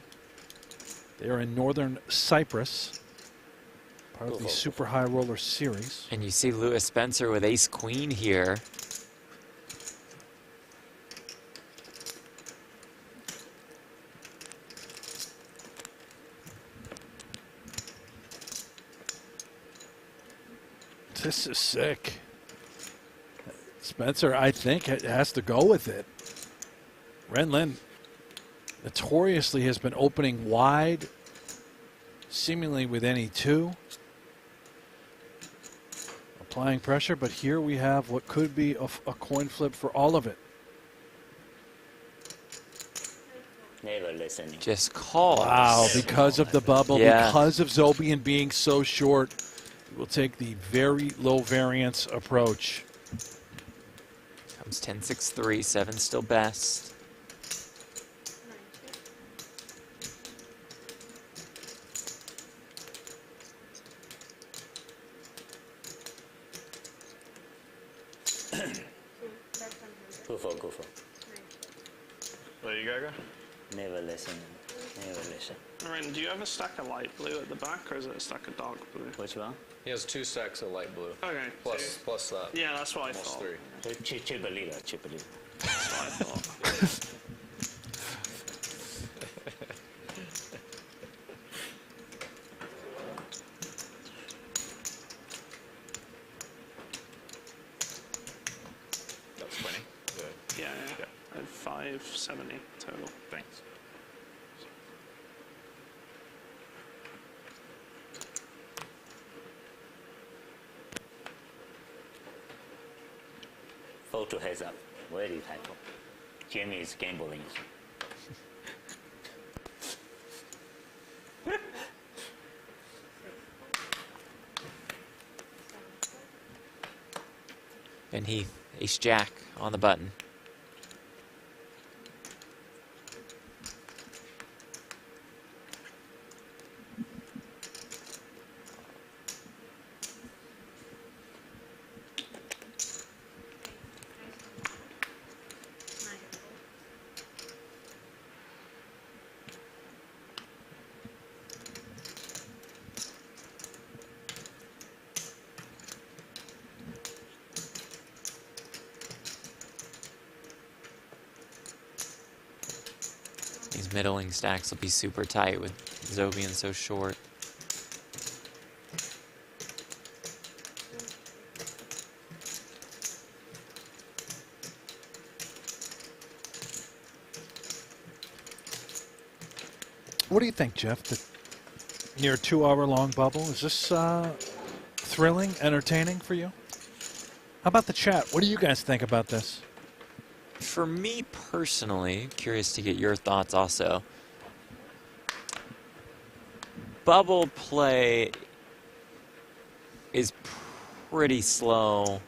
They are in Northern Cyprus, part of the Super High Roller Series. And you see Lewis Spencer with ace-queen here. This is sick. Spencer, I think, has to go with it. Renlin notoriously has been opening wide, seemingly with any two. Applying pressure, but here we have what could be a coin flip for all of it. Never listening. Just calls. Wow, because of the bubble, Yeah. because of Zobian being so short, we'll take the very low variance approach. Comes 10-6-3, 7 still best. Go for, go for. There you go. Never listen. Never listen. Ren, do you have a stack of light blue at the back, or is it a stack of dark blue? Which one? He has 2 stacks of light blue. Okay. Plus that. Yeah, that's what I Almost thought. 3. Chip leader, chip leader. That's what I thought. That's 20. Good. Yeah, yeah. I have 570 total. Thanks. Photo heads up. Very typo. Jamie is gambling. And Heath, ace-jack on the button. These middling stacks will be super tight with Zobian so short. What do you think, Jeff? The near 2-hour-long bubble, is this thrilling, entertaining for you? How about the chat? What do you guys think about this? For me personally, curious to get your thoughts also. Bubble play is pretty slow,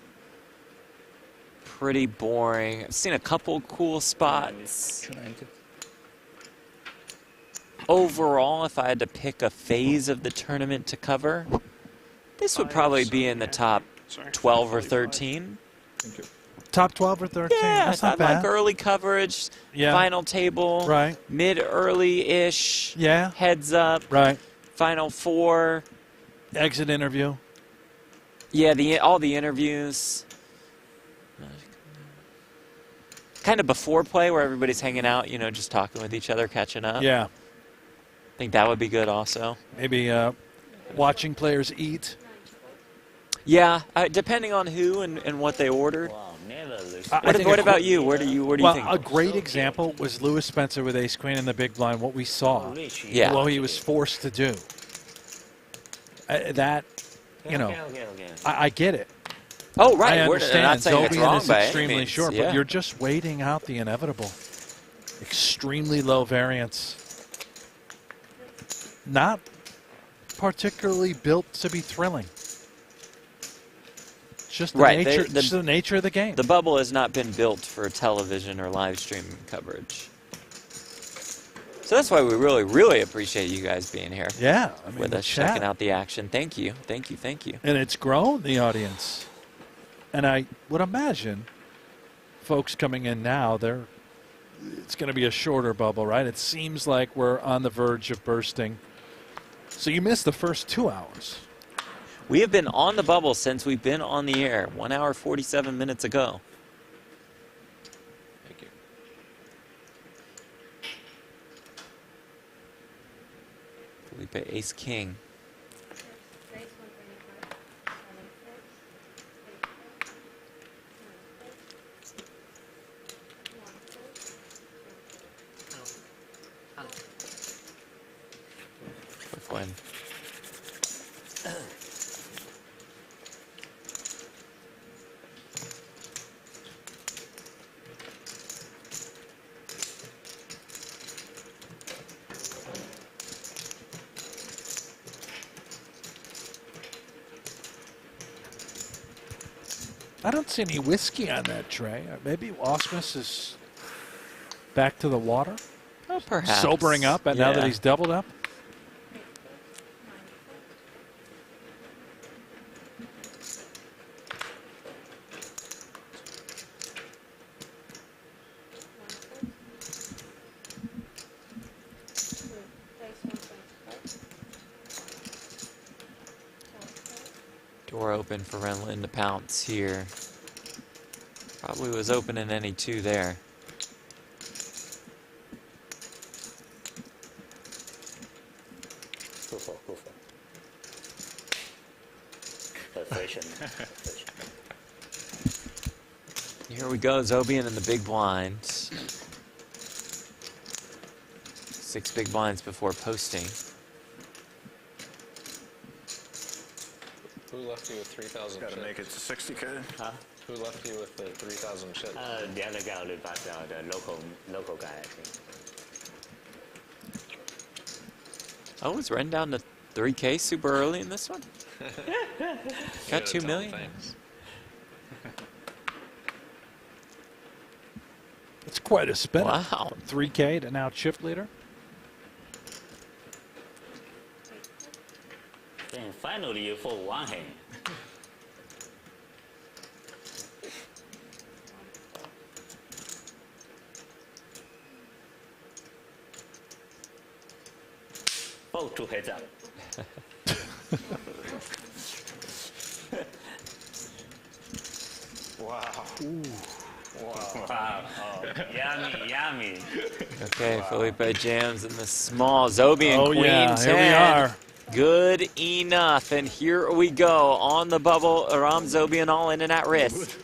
pretty boring. I've seen a couple cool spots. Overall, if I had to pick a phase of the tournament to cover, this would probably be in the top 12 or 13. Top 12 or 13? Yeah, That's I not bad. like early coverage, Yeah. final table, Right. mid-early-ish, Yeah. heads up, Right. final 4. Exit interview. Yeah, all the interviews. Kind of before play where everybody's hanging out, just talking with each other, catching up. Yeah. I think that would be good also. Maybe watching players eat. Yeah, depending on who and what they ordered. Wow, never listen. I think What a about you? Where do you Well, think? a great example was Lewis Spencer with ace queen in the big blind, what we saw. Yeah. What he was forced to do. That, Okay. I get it. Oh, right. I We're understand. not saying it's Zobian wrong is by any extremely means. short, Yeah. but you're just waiting out the inevitable. Extremely low variance. Not particularly built to be thrilling. It's just the Right, nature, they- just the nature of the game. The bubble has not been built for television or live streaming coverage. So that's why we really, really appreciate you guys being here Yeah, I mean, with the us, chat. checking out the action. Thank you, thank you, thank you. And it's grown, the audience. And I would imagine folks coming in now, it's going to be a shorter bubble, right? It seems like we're on the verge of bursting. So you missed the first 2 hours. We have been on the bubble since we've been on the air 1 hour, 47 minutes ago. Thank you. Felipe Ace King. Quick win. I don't see any whiskey on that tray. Maybe Osmus is back to the water, Oh, perhaps. sobering up, and now that Yeah. he's doubled up. Door open for Renlin to pounce here. Probably was open in any two there. Go for. Perfection. Here we go, Zobian in the big blind. 6 big blinds before posting. Who left you with 3,000 Got to chips? make it to 60K. Huh? Who left you with the 3,000 chips? The other guy live back there, the local guy, I think. Oh, is Ren down to 3K super early in this one? Got 2 million. Thanks. It's quite a spin. Wow. 3K to now chip leader. Then finally you fall one hand. Both 2 heads up. Wow. Wow. Oh, yummy. Okay, Felipe jams in the small. Zobian Oh, Queen yeah, 10. here we are. Good enough. And here we go on the bubble. Aram Zobian all in and at risk.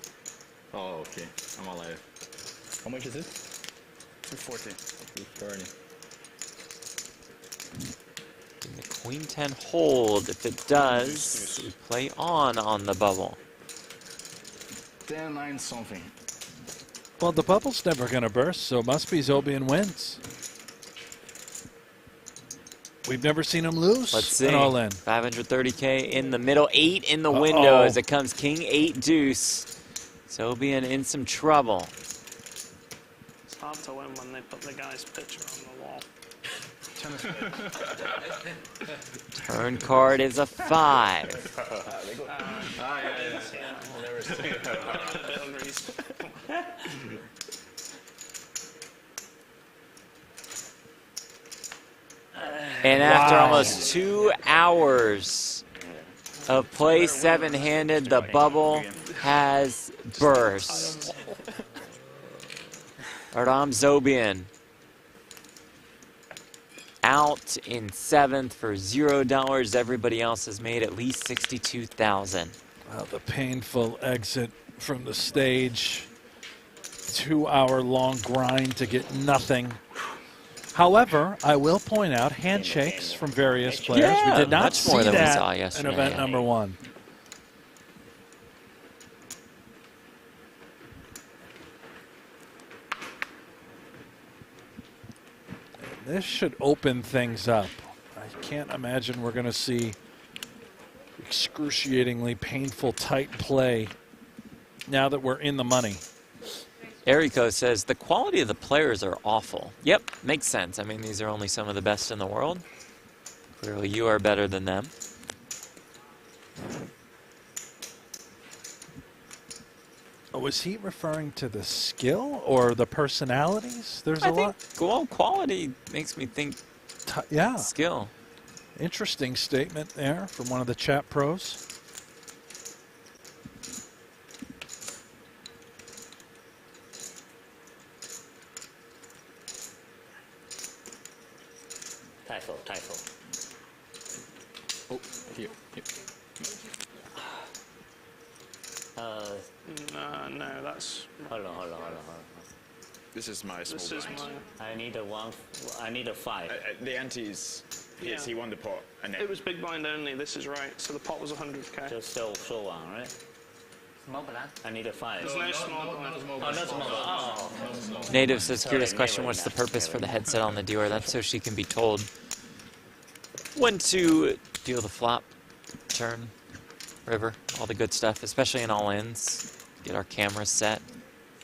Oh, okay. I'm alive. How much is it? 240. 230. Can the Queen 10 hold? If it does, we play on the bubble. 10, 9 something. Well, the bubble's never going to burst, so it must be Zobian wins. We've never seen him lose. Let's see. And all in. 530K in the middle. 8 in the window as it comes King 8 deuce. Zobian in some trouble. It's hard to win when they put the guy's picture on the wall. Turn card is a 5. We'll never see it. A bit unreasonable. And after Wow. almost 2 hours of play 7-handed, the bubble has burst. Aram Zobian out in 7th for $0. Everybody else has made at least 62,000. Well, the painful exit from the stage. 2-hour-long grind to get nothing. However, I will point out handshakes from various players. Yeah, we did not much see more than we that saw in yesterday. event number 1. This should open things up. I can't imagine we're going to see excruciatingly painful tight play now that we're in the money. Eriko says, the quality of the players are awful. Yep, makes sense. I mean, these are only some of the best in the world. Clearly, you are better than them. Oh, was he referring to the skill or the personalities? There's a lot. Well, quality makes me think Yeah. skill. Interesting statement there from one of the chat pros. Typho. Oh, here. No, that's. Hold on. This is my small This is blind. my. I need a 5. The ante is Yeah. he won the pot, and then It was big blind only. This is right. So the pot was 100k. Just show one, right? Small blind. I need a 5. There's no small blind. Oh, not small. Oh. Native says, Sorry, curious never question, what's the enough, purpose never for the enough. headset on the dealer? That's so she can be told when to deal the flop, turn, river, all the good stuff, especially in all ins. Get our cameras set.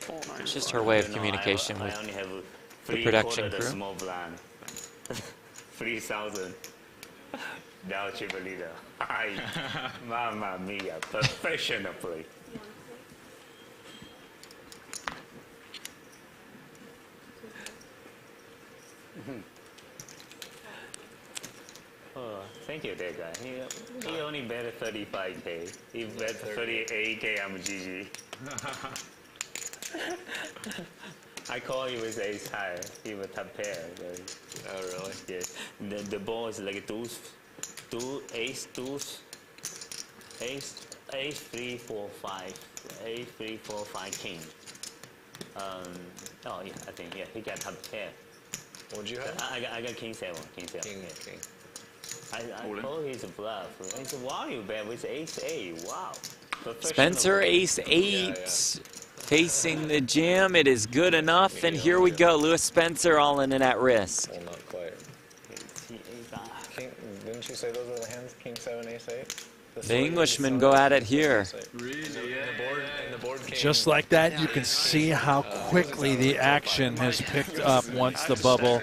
4-9. It's just her way of You know, communication I with only have the production the crew. small blind. 3,000. Now chip leader. Ay, mamma mia, professional play. Oh, thank you, that guy. He only bet 35k. He bet 38k. I'm GG. I call him with ace high. He was top pair. oh really? Yeah. The ball is like ace, ace 3, 4, 5, ace 3, 4, 5 king. Oh yeah, I think he got top pair. What'd you have? I got king 7. King. I All in. told he's a bluff. I said, wow, you bet with ace 8. Wow. Professional Spencer, play. ace 8, yeah. facing the jam. It is good enough, and here we go. Lewis Spencer all in and at risk. Well, not quite. He got- King, didn't you say those are the hands? King 7, ace 8. The Englishmen go at it here. Really? And the board came Just like that, you can see how quickly the action has picked up once the bubble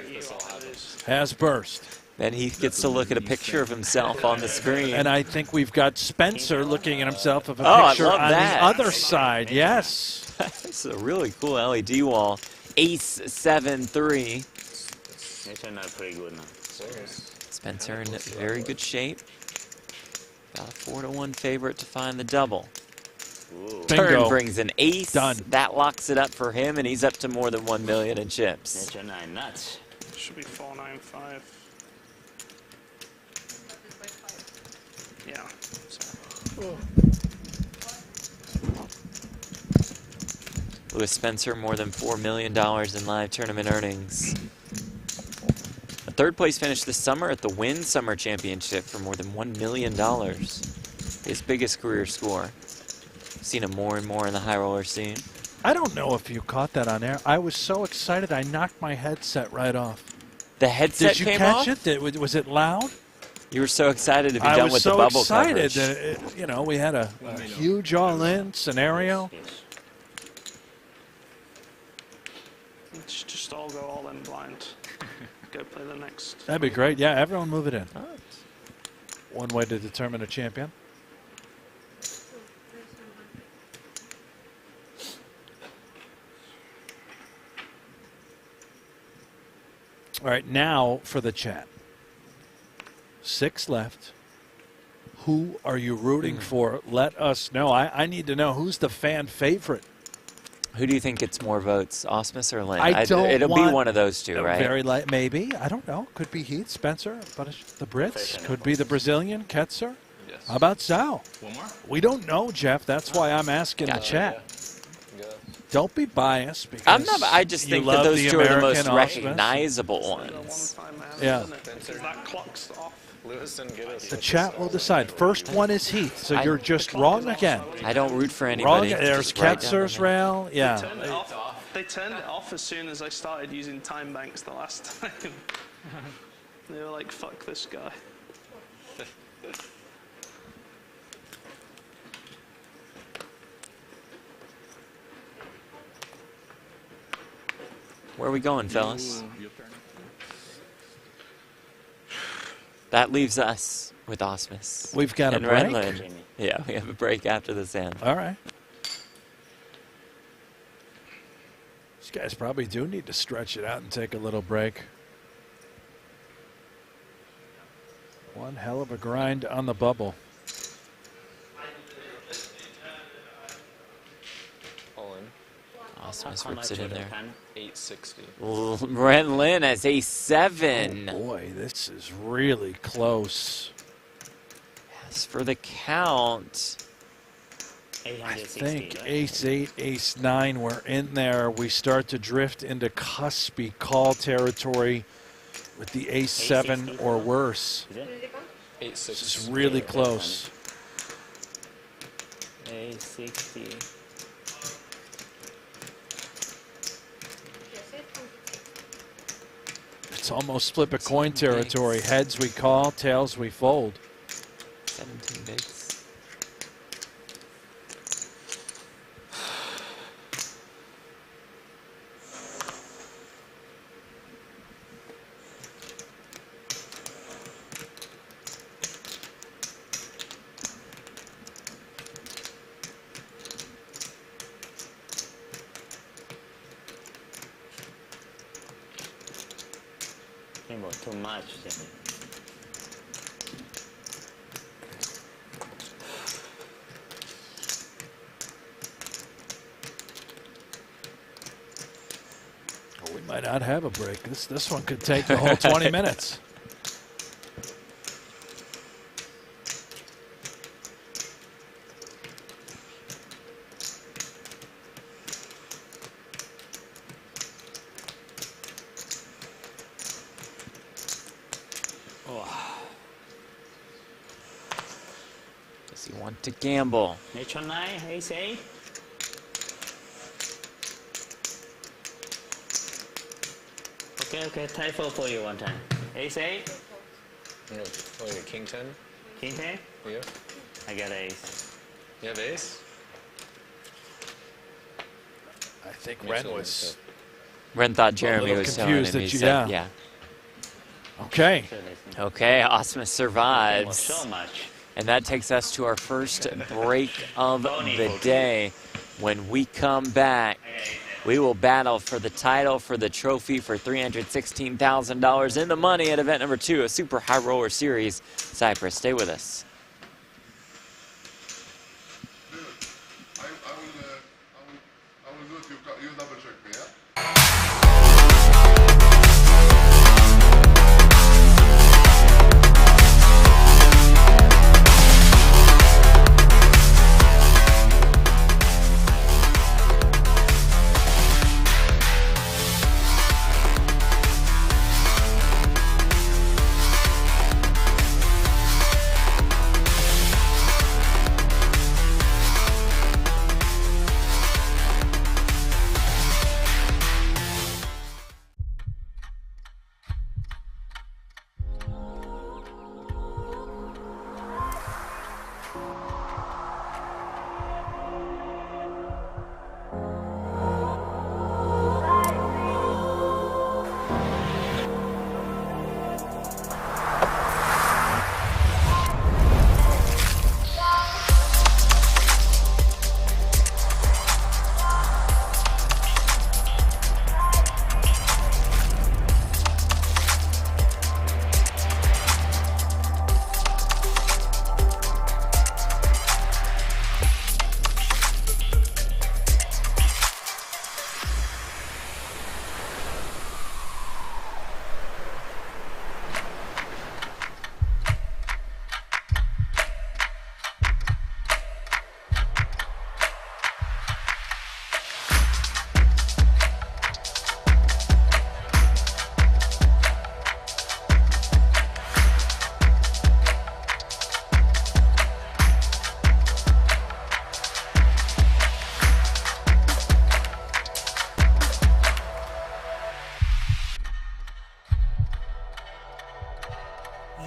has burst. Then Heath gets to look at a picture of himself on the screen. And I think we've got Spencer looking at himself of a Oh, I picture love on that. the other side. Yes. It's a really cool LED wall. Ace 7-3. Actually not pretty good now. Spencer in very good shape. Got a 4-1 favorite to find the double. Ooh. Bingo. Turn brings an ace. Done. That locks it up for him, and he's up to more than 1 million in chips. Actually not nuts. Should be 495. Yeah. So. Lewis Spencer, more than $4 million in live tournament earnings. A third place finish this summer at the Wynn Summer Championship for more than $1 million. His biggest career score. Seen him more and more in the high roller scene. I don't know if you caught that on air. I was so excited I knocked my headset right off. The headset Did you came catch off? it? Was it loud? You were so excited to be I done was with so the bubble excited coverage. that we had a huge all-in scenario. Yes. Let's just all go all in blind. Go play the next. That'd be great. Yeah, everyone move it in. Oh, One way to determine a champion. All right, now for the chat. 6 left. Who are you rooting for? Let us know. I need to know who's the fan favorite. Who do you think gets more votes, Osmus or Lynn? I don't It'll want be one of those two, right? Very light, maybe. I don't know. Could be Heath, Spencer, but the Brits. Could be the Brazilian, Ketzer. Yes. How about Zhao? One more? We don't know, Jeff. That's why I'm asking the Gotcha. chat. Go. Don't be biased because I'm not. I just you think that love those the two are the most American Osmus. recognizable The ones. one-time hand, Yeah. isn't it? Because that clock's off. Lewis didn't get us. The chat will decide. First one is Heath, so I- you're just wrong again. I don't root for Wrong. anybody. There's Just write down Ketzer's the name. rail. Turned Yeah. it off. They turned it off as soon as I started using time banks the last time. They were like, fuck this guy. Where are we going, fellas? That leaves us with Osmus. We've got a and break? Renlin. Yeah, we have a break after this end. All right. These guys probably do need to stretch it out and take a little break. One hell of a grind on the bubble. All in. Osmus How whips much it in of the there. 10? 860. Renlin has a 7. Boy, this is really close. As for the count, I 860. think right? ace-8, ace-9, we're in there. We start to drift into cuspy call territory with the ace-7 or worse. Is it? 860. This is really close. 860. It's almost flip a coin territory. Heads we call, tails we fold. 17 bigs. Rainbow, too much, Jimmy. Oh, we might not have a break. This one could take the whole 20 minutes. Does he want to gamble? Nature 9, ace 8. Okay, tie fold for you one time. Ace 8, No, oh, you got king 10? king 10. Yeah. I got ace. You have ace? I think Me Ren too, was Ren thought Jeremy little was telling him. confused that He you- said, yeah. okay. Okay, Osmus Well, survives. so much. And that takes us to our first break of the day. When we come back, we will battle for the title, for the trophy, for $316,000 in the money at event number 2, a Super High Roller Series. Cypress, stay with us. I will do it. You double check me, yeah?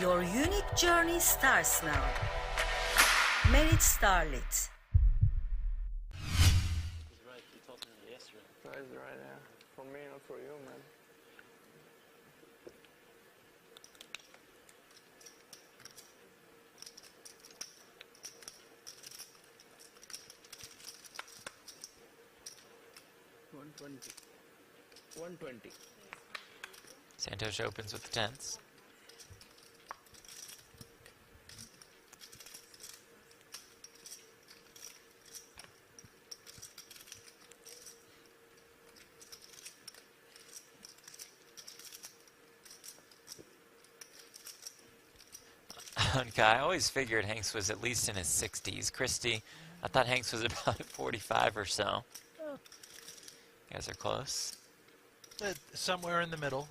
Your unique journey starts now. Merit Starlet. He's right. You told me that yesterday. That is right, yeah. For me, not for you, man. $120. Santos opens with the tens. Okay, I always figured Hanks was at least in his 60s. Christy, I thought Hanks was about 45 or so. You guys are close. Somewhere in the middle.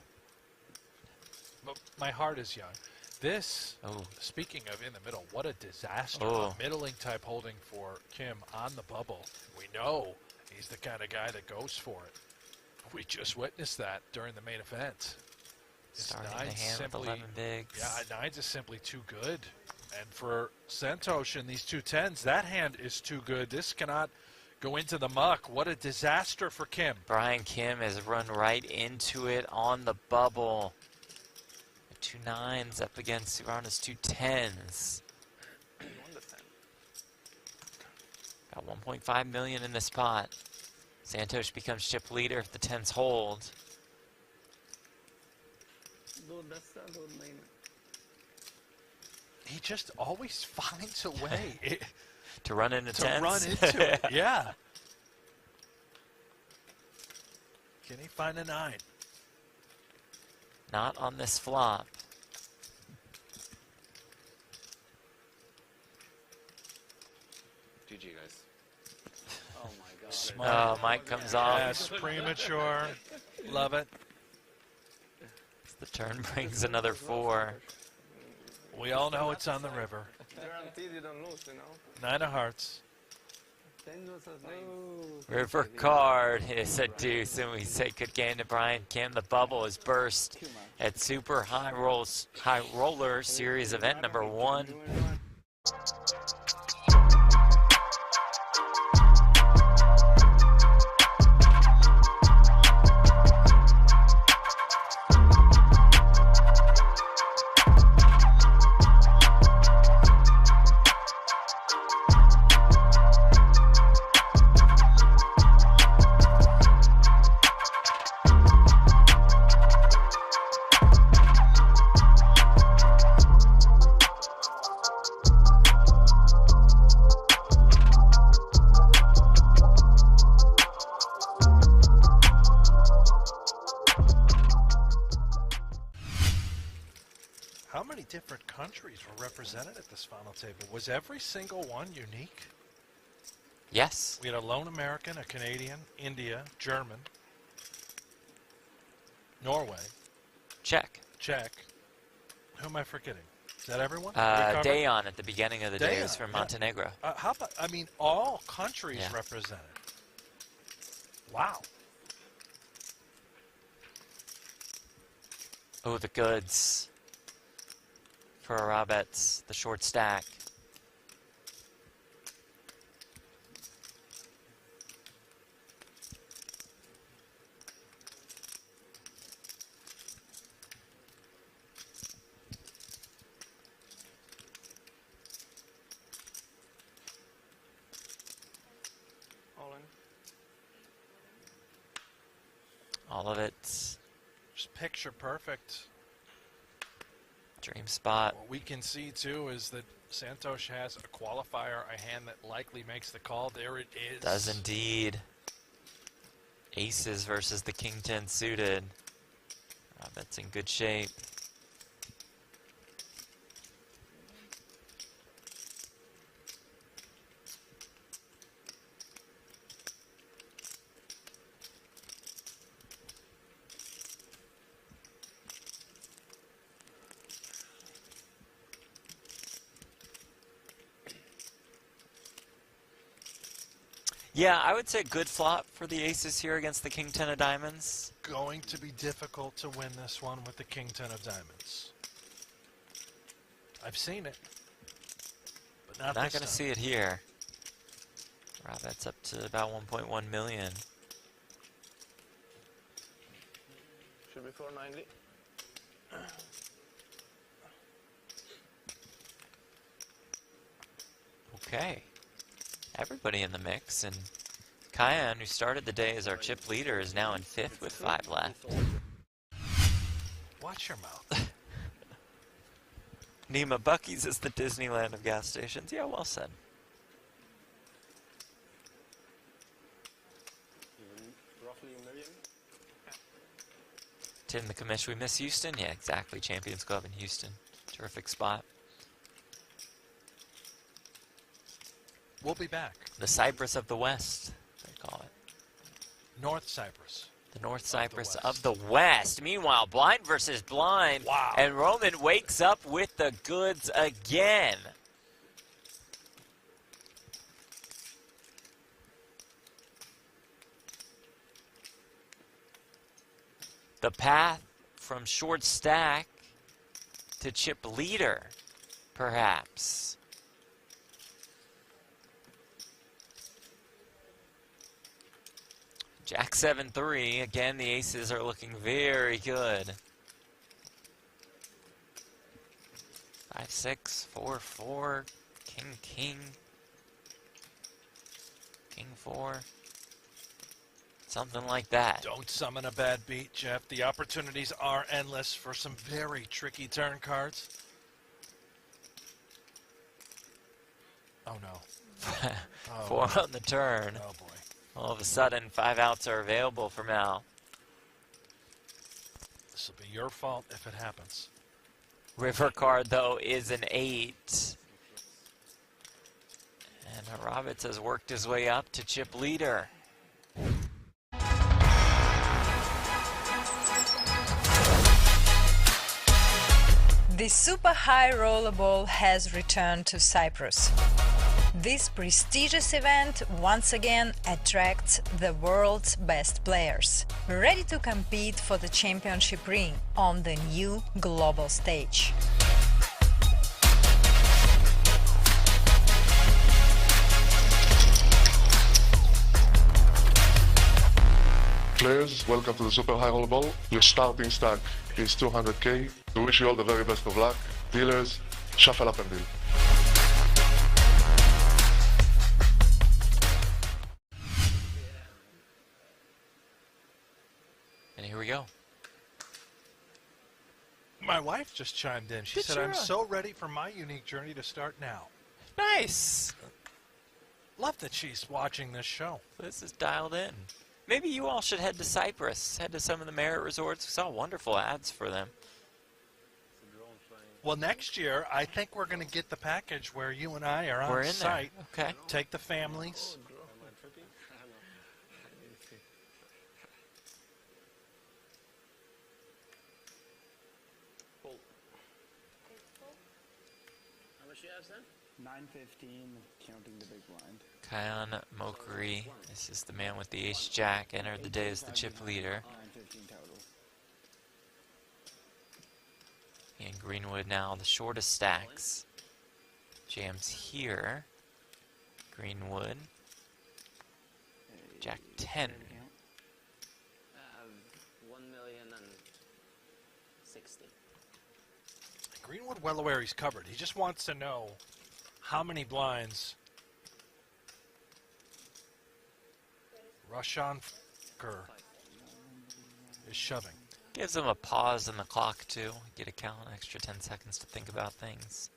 But my heart is young. This, speaking of in the middle, what a disaster. A middling type holding for Kim on the bubble. We know he's the kind of guy that goes for it. We just witnessed that during the main event. Starting the hand with 11 bigs. Yeah, nines is simply too good. And for Santos and these two tens, that hand is too good. This cannot go into the muck. What a disaster for Kim. Brian Kim has run right into it on the bubble. Two nines up against Suvarna's two tens. Got 1.5 million in this pot. Santos becomes chip leader if the tens hold. He just always finds a way to run into tens. To run into it, yeah. Can he find a nine? Not on this flop. GG, guys. Oh my God. Smart. Oh, Mike comes off. Yes, premature. Love it. The turn brings another 4. We all know it's on the river. Guaranteed you don't lose, you know. 9 of hearts. River card is a deuce, and we say good game to Brian Kim. The bubble is burst at Super High Roller Series event number 1. How many different countries were represented at this final table? Was every single one unique? Yes. We had a lone American, a Canadian, India, German, Norway, Czech. Who am I forgetting? Is that everyone? Dayon at the beginning of the day was from yeah. Montenegro. How about, I mean, all countries represented. Wow. Oh, the goods for Arabets, the short stack. All in. All of it. Just picture perfect. Dream spot. What we can see, too, is that Santos has a qualifier, a hand that likely makes the call. There it is. Does indeed. Aces versus the King 10 suited. That's in good shape. Yeah, I would say good flop for the aces here against the King 10 of diamonds. Going to be difficult to win this one with the King 10 of diamonds. I've seen it, but not Not this going to time. see it here. Wow, that's up to about 1.1 million. Should be 490. Okay. Everybody in the mix, and Kyan, who started the day as our chip leader, is now in 5th with 5 left. Watch your mouth. Nima, Buc-ee's is the Disneyland of gas stations. Yeah, well said. Roughly a million. Tim the commish, we miss Houston? Yeah, exactly. Champions Club in Houston. Terrific spot. We'll be back. The Cyprus of the West, they call it. North Cyprus. The North Cyprus of the West. Meanwhile, blind versus blind. Wow. And Roman wakes up with the goods again. The path from short stack to chip leader, perhaps. Jack 7-3. Again, the aces are looking very good. 5-6, 4-4, King, King 4. Something like that. Don't summon a bad beat, Jeff. The opportunities are endless for some very tricky turn cards. Oh no. Oh, 4 on the turn. oh boy. All of a sudden, 5 outs are available for Mal. This will be your fault if it happens. River card, though, is an 8. And Harabitz has worked his way up to chip leader. The super high rollerball has returned to Cyprus. This prestigious event once again attracts the world's best players, ready to compete for the championship ring on the new global stage. Players, welcome to the Super High Roll Ball. Your starting stack is 200k. We wish you all the very best of luck. Dealers, shuffle up and deal. And here we go. My wife just chimed in. She Good said, job. I'm so ready for my unique journey to start now. Nice. Love that she's watching this show. This is dialed in. Maybe you all should head to Cyprus. Head to some of the Marriott resorts. We saw wonderful ads for them. Well, next year, I think we're going to get the package where you and I are We're on in site. there. Okay. Take the families. How much you have, Sam? 915, counting the big blind. Kyan Mokri. This is the man with the ace-jack. Entered the day as the chip leader. 915 total. And Greenwood now the shortest stacks. Jams here. Greenwood. Jack 10. 1,060,000. Greenwood well aware he's covered. He just wants to know how many blinds Roshan Kerr is shoving. Gives him a pause in the clock, too. Get a count, an extra 10 seconds to think about things.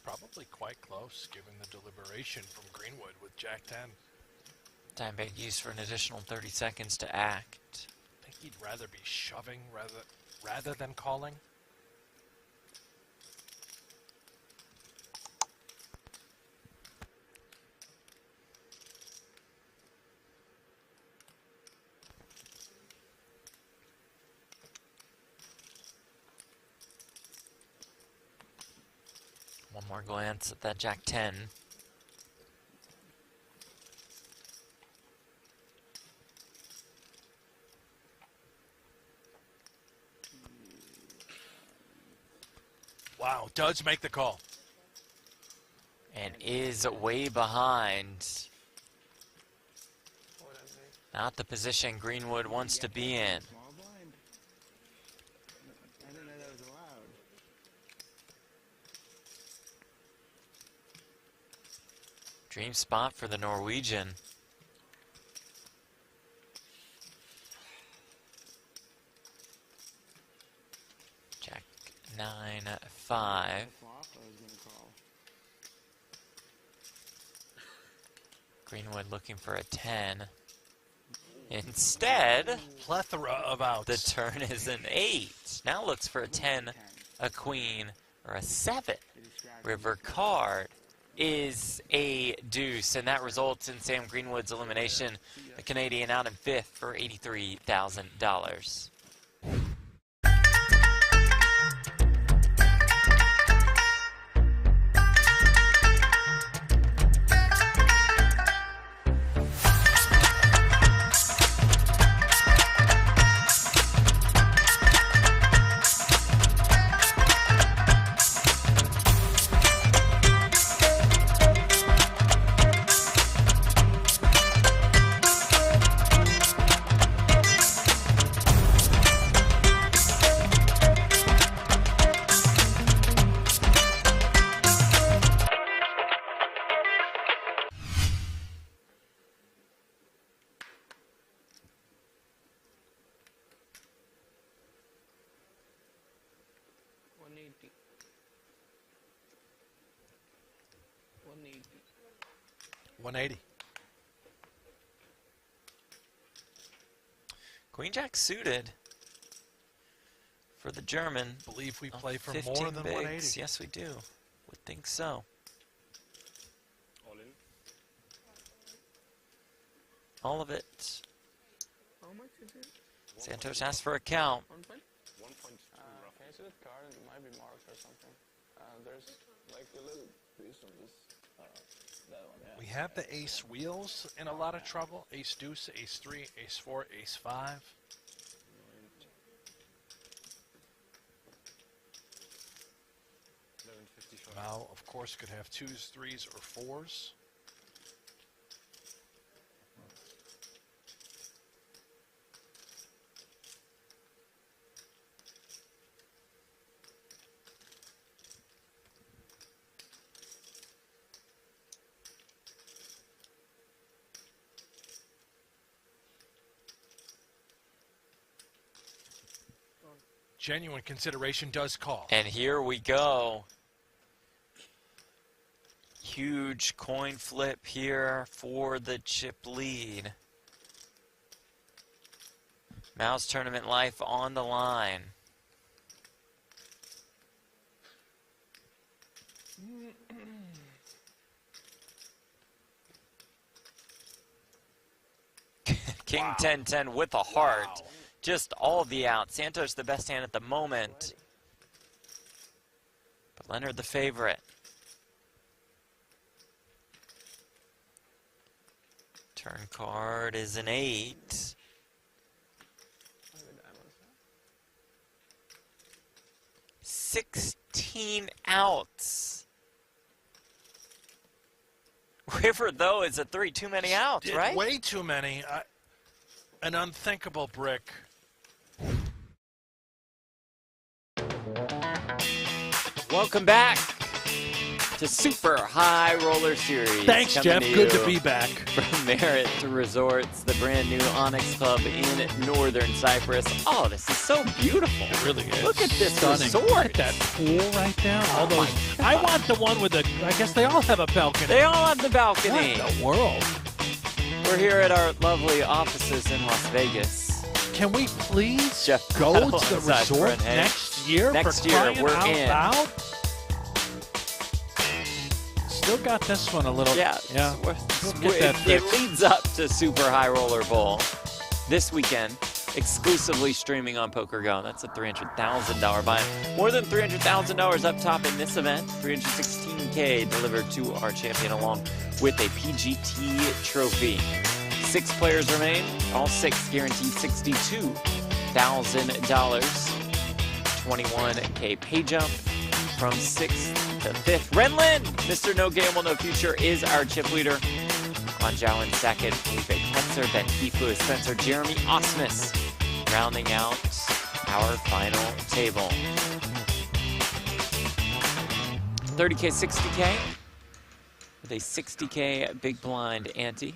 Probably quite close, given the deliberation from Greenwood with Jack 10. Time bank used for an additional 30 seconds to act. I think he'd rather be shoving rather than calling. One more glance at that Jack 10. Wow, does make the call. And is way behind. Not the position Greenwood wants to be in. Small blind. I didn't know that was allowed. Dream spot for the Norwegian. Jack 9-5. Flop, I was gonna call. Greenwood looking for a 10. Instead, Plethora of outs. the turn is an 8. Now looks for a 10, a queen, or a 7. River card is a deuce, and that results in Sam Greenwood's elimination. The Canadian out in 5th for $83,000. $180. Queen Jack suited for the German. Believe we play for 15 more than bigs. 180. Yes, we do. Would think so. All in. All of it. How much is it? Santos asked for a count. 1 point? 1.2 Can roughly. you see that card? It might be marked or something. There's like a little piece of this. That one, yeah. We have the ace wheels in a lot of trouble. Ace deuce, ace 3, ace 4, ace 5. Mal, of course, could have 2s, 3s, or 4s. Genuine consideration does call. And here we go. Huge coin flip here for the chip lead. Mouse tournament life on the line. King 10-10 with a heart. Wow. Just all the outs. Santos the best hand at the moment. But Leonard the favorite. Turn card is an 8. 16 outs. River, though, is a 3. Too many outs, Did right? way too many. An unthinkable brick. Welcome back to Super High Roller Series. Thanks, Coming Jeff. to Good to you be back. From Merit Resorts, the brand new Onyx Club in Northern Cyprus. Oh, this is so beautiful. It really is. Look at this Stunning. resort. Look at that pool right there. All those. I want the one with the. I guess they all have a balcony. They all have the balcony. What in the world? We're here at our lovely offices in Las Vegas. Can we please Jeff go Bell to the alongside resort Brent Hayes. next year? Next for year, crying we're out in. loud? Still got this one a little. Yeah, Yeah. we'll get that it fixed. leads up to Super High Roller Bowl this weekend. exclusively streaming on PokerGo. That's a $300,000 buy. More than $300,000 up top in this event. 316K delivered to our champion along with a PGT trophy. 6 players remain. All 6 guaranteed $62,000. 21K pay jump from 6th to 5th. Renlin, Mr. No Gamble, No Future, is our chip leader. Quan Zhao in second. Felipe Ketzer, Ben Kifu, Spencer, Jeremy Osmus, rounding out our final table. 30K, 60K, with a 60K big blind ante.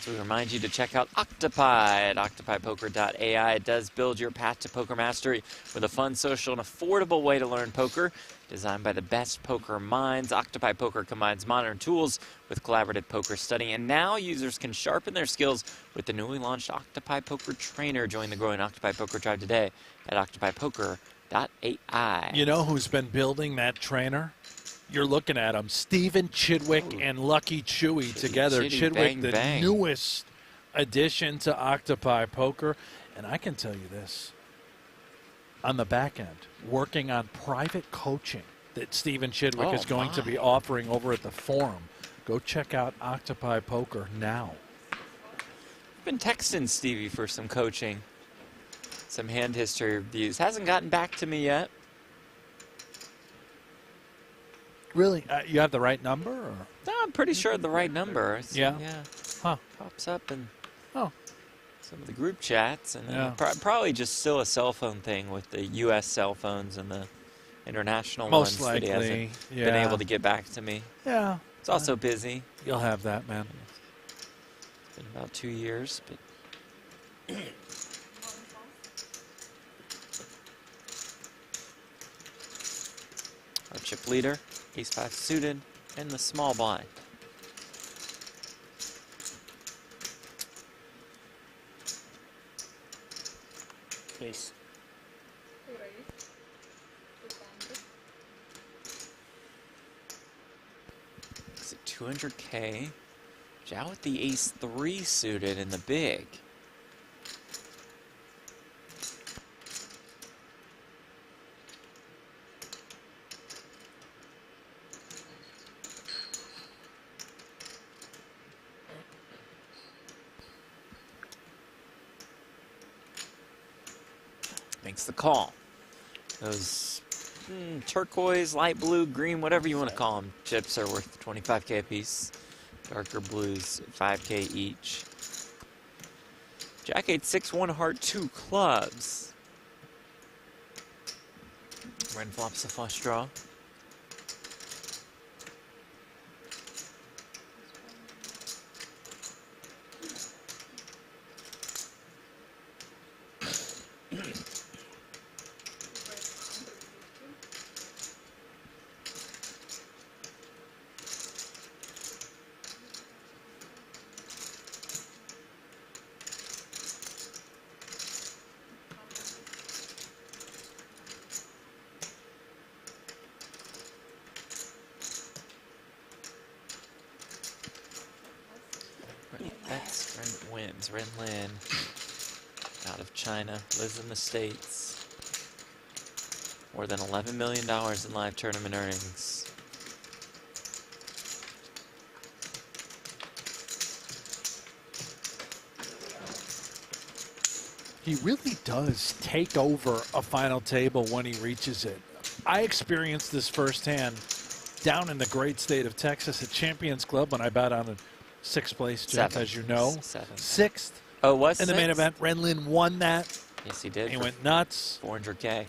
So we remind you to check out Octopi at octopipoker.ai. It does build your path to poker mastery with a fun, social, and affordable way to learn poker. Designed by the best poker minds, Octopi Poker combines modern tools with collaborative poker study. And now users can sharpen their skills with the newly launched Octopi Poker Trainer. Join the growing Octopi Poker tribe today at octopipoker.ai. You know who's been building that trainer? You're looking at them, Stephen Chidwick and Lucky Chewy together. Chidwick, the newest addition to Octopi Poker. And I can tell you this, on the back end, working on private coaching that Stephen Chidwick is going to be offering over at the forum. Go check out Octopi Poker now. I've been texting Stevie for some coaching, some hand history reviews. Hasn't gotten back to me yet. Really? You have the right number? Or? No, I'm pretty sure the right number. Yeah? Yeah. Huh. Pops up in some of the group chats. And probably just still a cell phone thing with the U.S. cell phones and the international Most ones likely, that he hasn't been able to get back to me. Yeah. It's also busy. You'll have that, man. It's been about 2 years, but... Our chip leader, ace-5 suited, and the small blind. Please. It's at 200K. Zhao with the ace-3 suited in the big. Makes the call. Those turquoise, light blue, green, whatever you want to call them, chips are worth 25K a piece. Darker blues, 5K each. Jack 8, 6, 1, heart, 2 clubs. Red flops the flush draw. That's Ren wins. Ren Lin out of China, lives in the States. More than $11 million in live tournament earnings. He really does take over a final table when he reaches it. I experienced this firsthand down in the great state of Texas at Champions Club when I bowed out in 6th place, Jeff, as you know. 6th. Oh, it was in the main event. Renlin won that. Yes, he did. He went nuts. 400K.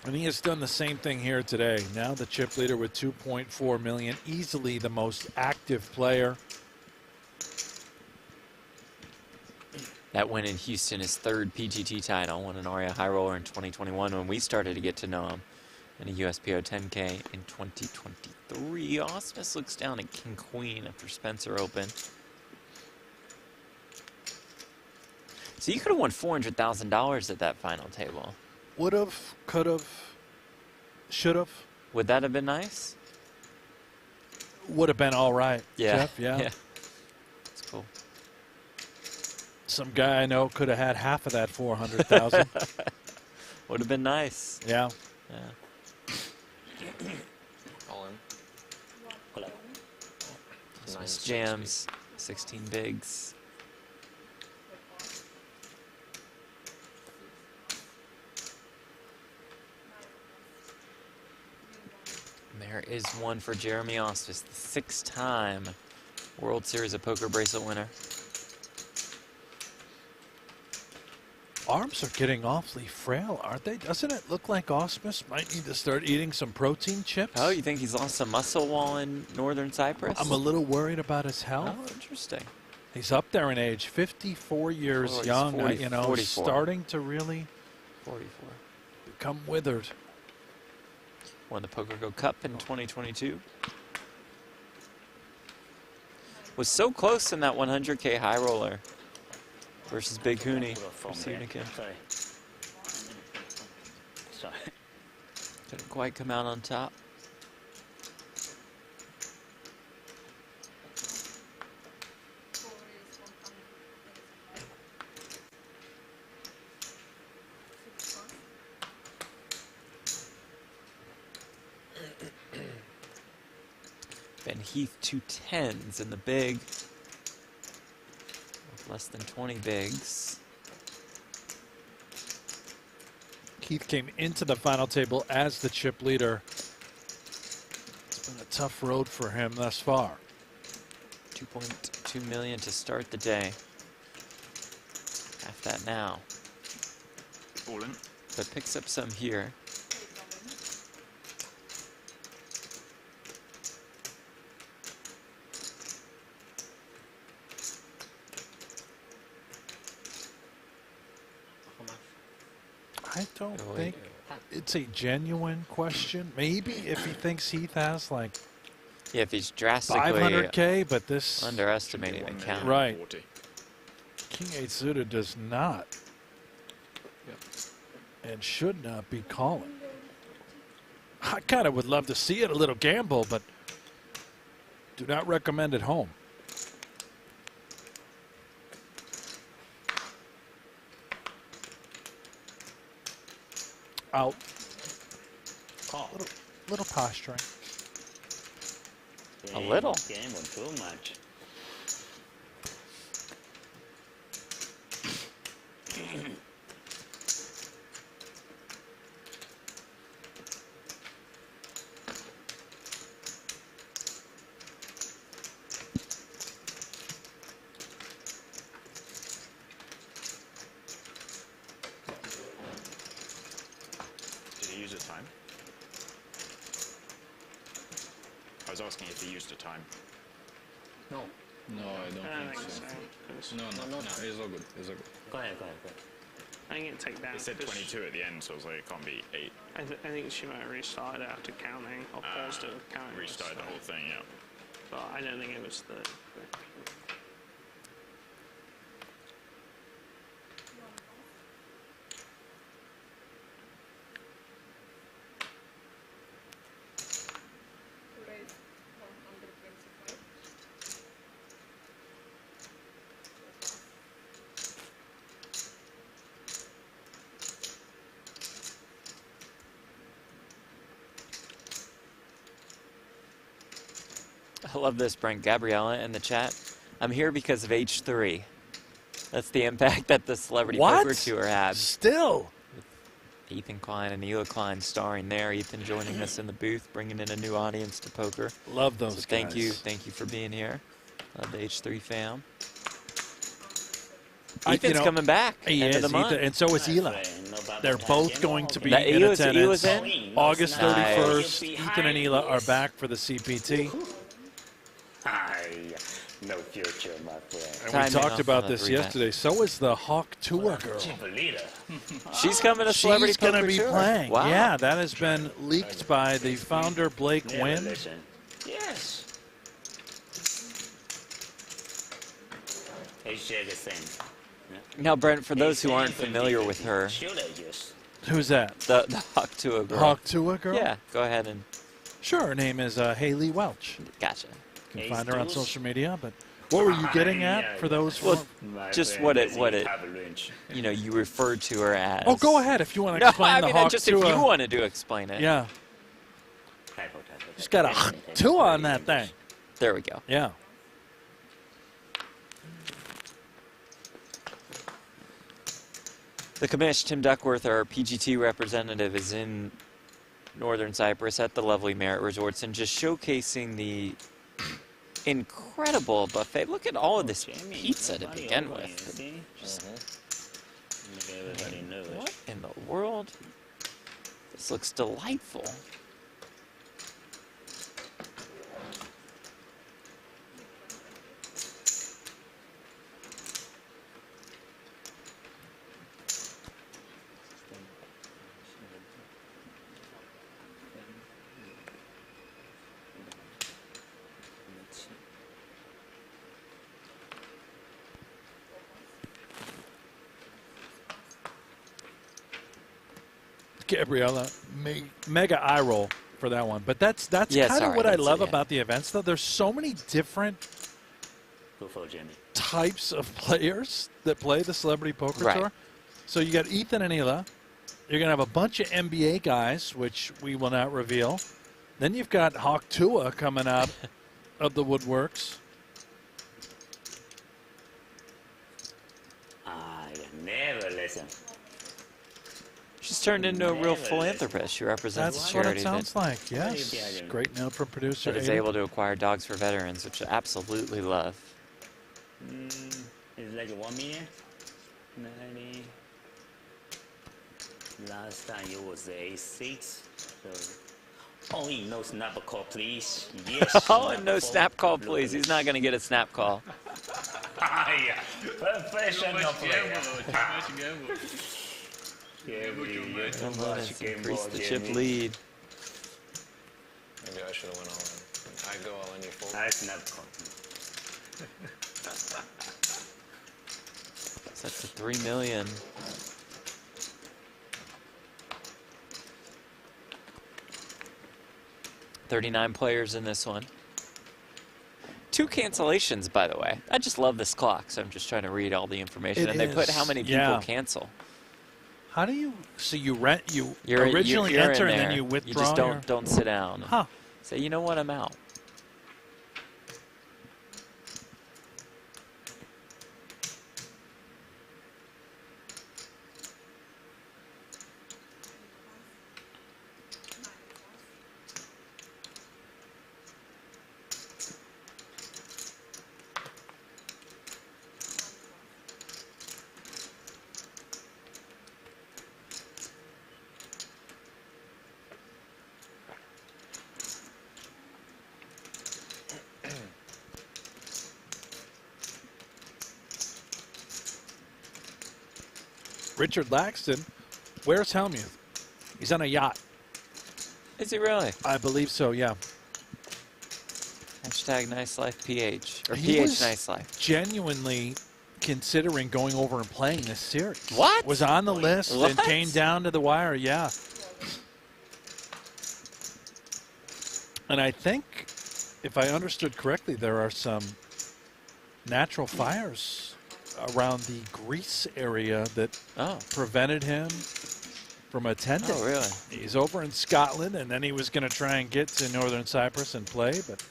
And he has done the same thing here today. Now the chip leader with 2.4 million, easily the most active player. That win in Houston, his 3rd PGT title, won an Aria High Roller in 2021 when we started to get to know him, and a USPO 10K in 2023. Osmus looks down at King Queen after Spencer Open. So you could have won $400,000 at that final table. Would have, could have, should have. Would that have been nice? Would have been all right, Yeah. Jeff. Yeah. That's cool. Some guy I know could have had half of that 400,000. Would have been nice. Yeah. Yeah. All in. Nice jams. 16 bigs. There is one for Jeremy Ostis, the 6-time World Series of Poker bracelet winner. Arms are getting awfully frail, aren't they? Doesn't it look like Osmus might need to start eating some protein chips? Oh, you think he's lost some muscle while in Northern Cyprus? I'm a little worried about his health. Oh, interesting. He's up there in age, 54 years Oh, he's young, 40, you know, 44. starting to really 44. become withered. Won the pokergo Cup in 2022. Was so close in that 100K high roller versus Big Hooney. Sorry. Sorry. Didn't quite come out on top. Ben Heath 2 10s in the big. With less than 20 bigs. Keith came into the final table as the chip leader. It's been a tough road for him thus far. 2.2 million to start the day. Half that now. All in. But picks up some here. I don't think it's a genuine question. Maybe if he thinks Heath has like Yeah, if he's drastically 500K, but this underestimating the count. right. King 8 suited does not and should not be calling. I kind of would love to see it, a little gamble, but do not recommend at home. Out. Call. Little posturing. A little. Gamble too much. Did he use a time? I was asking if he used a time. No. No, I don't think so. No, it's all good. It's all good. Go ahead. I think it take down. It said 22 at the end, so I was like, it can't be 8. I think she might have restarted after counting, or paused it counting. Restarted the whole thing, yeah. But I don't think it was the. I love this, Brent. Gabriella in the chat. I'm here because of H3. That's the impact that the Celebrity Poker Tour had. Still. Ethan Klein and Ela Klein starring there. Ethan joining us in the booth, bringing in a new audience to poker. Love those so thank guys. Thank you for being here. Love the H3 fam. You Ethan's know, coming back. He end is, of the month. Ethan, and so is Ela. They're both going to be That in Ela's- attendance. Ela's in? August Nice. 31st. Ethan and Ela are back for the CPT. No future, my friend. And Time we talked enough about for this that rematch. yesterday. So is the Hawk Tour girl. She's coming to Celebrity She's going to Poker be Tour. Playing. Wow. Yeah, that has been leaked by the founder, Blake Wynn. Yes. It's the same. Now, Brent, for those who aren't familiar with her, Who's that? the Hawk Tour girl. Hawk Tour girl? Yeah, go ahead and Sure, her name is Haley Welch. Gotcha. You can find her on social media. But what were you getting at for those? Just what it you referred to her as. Oh, go ahead if you want to No, explain I the mean, Hawk just if Tua. you wanted to explain it. Yeah. Just got a Tua on that thing. There we go. Yeah. The commish, Tim Duckworth, our PGT representative, is in Northern Cyprus at the lovely Merit Resorts and just showcasing the incredible buffet. Look at all of this pizza to begin with. Just, what in the world? This looks delightful. Gabriella, mega eye roll for that one. But that's kind of what I love about the events, though. There's so many different types of players that play the Celebrity Poker Tour. So you got Ethan and Hila. You're going to have a bunch of NBA guys, which we will not reveal. Then you've got Hawk Tua coming out of the woodworks. I never listen. She's turned into a real philanthropist. She represents That's a charity what it sounds like, yes. Great note from producer that is able to acquire dogs for veterans, which I absolutely love. It's like 1 million? 90. Last time it was A6. So. Oh, no snap call, please. Yes. Oh, no snap call, please. He's not going to get a snap call. Yeah. Professional player. Increase the chip lead. Maybe I should have went all in. I go all in, you fold. I snap call. Set to 3 million. $39 players in this one. 2 cancellations, by the way. I just love this clock, so I'm just trying to read all the information. And they put how many people cancel. How do you? So you originally enter and then you withdraw. You just don't sit down. Huh? Say, you know what? I'm out. Richard Laxton, where's Helmuth? He's on a yacht. Is he really? I believe so, yeah. Hashtag Nice Life PH. Or He PH was Nice Life. genuinely considering going over and playing this series. What? Was on the list and came down to the wire, yeah. And I think, if I understood correctly, there are some natural fires around the Greece area that prevented him from attending. Oh, really? He's over in Scotland, and then he was going to try and get to Northern Cyprus and play, but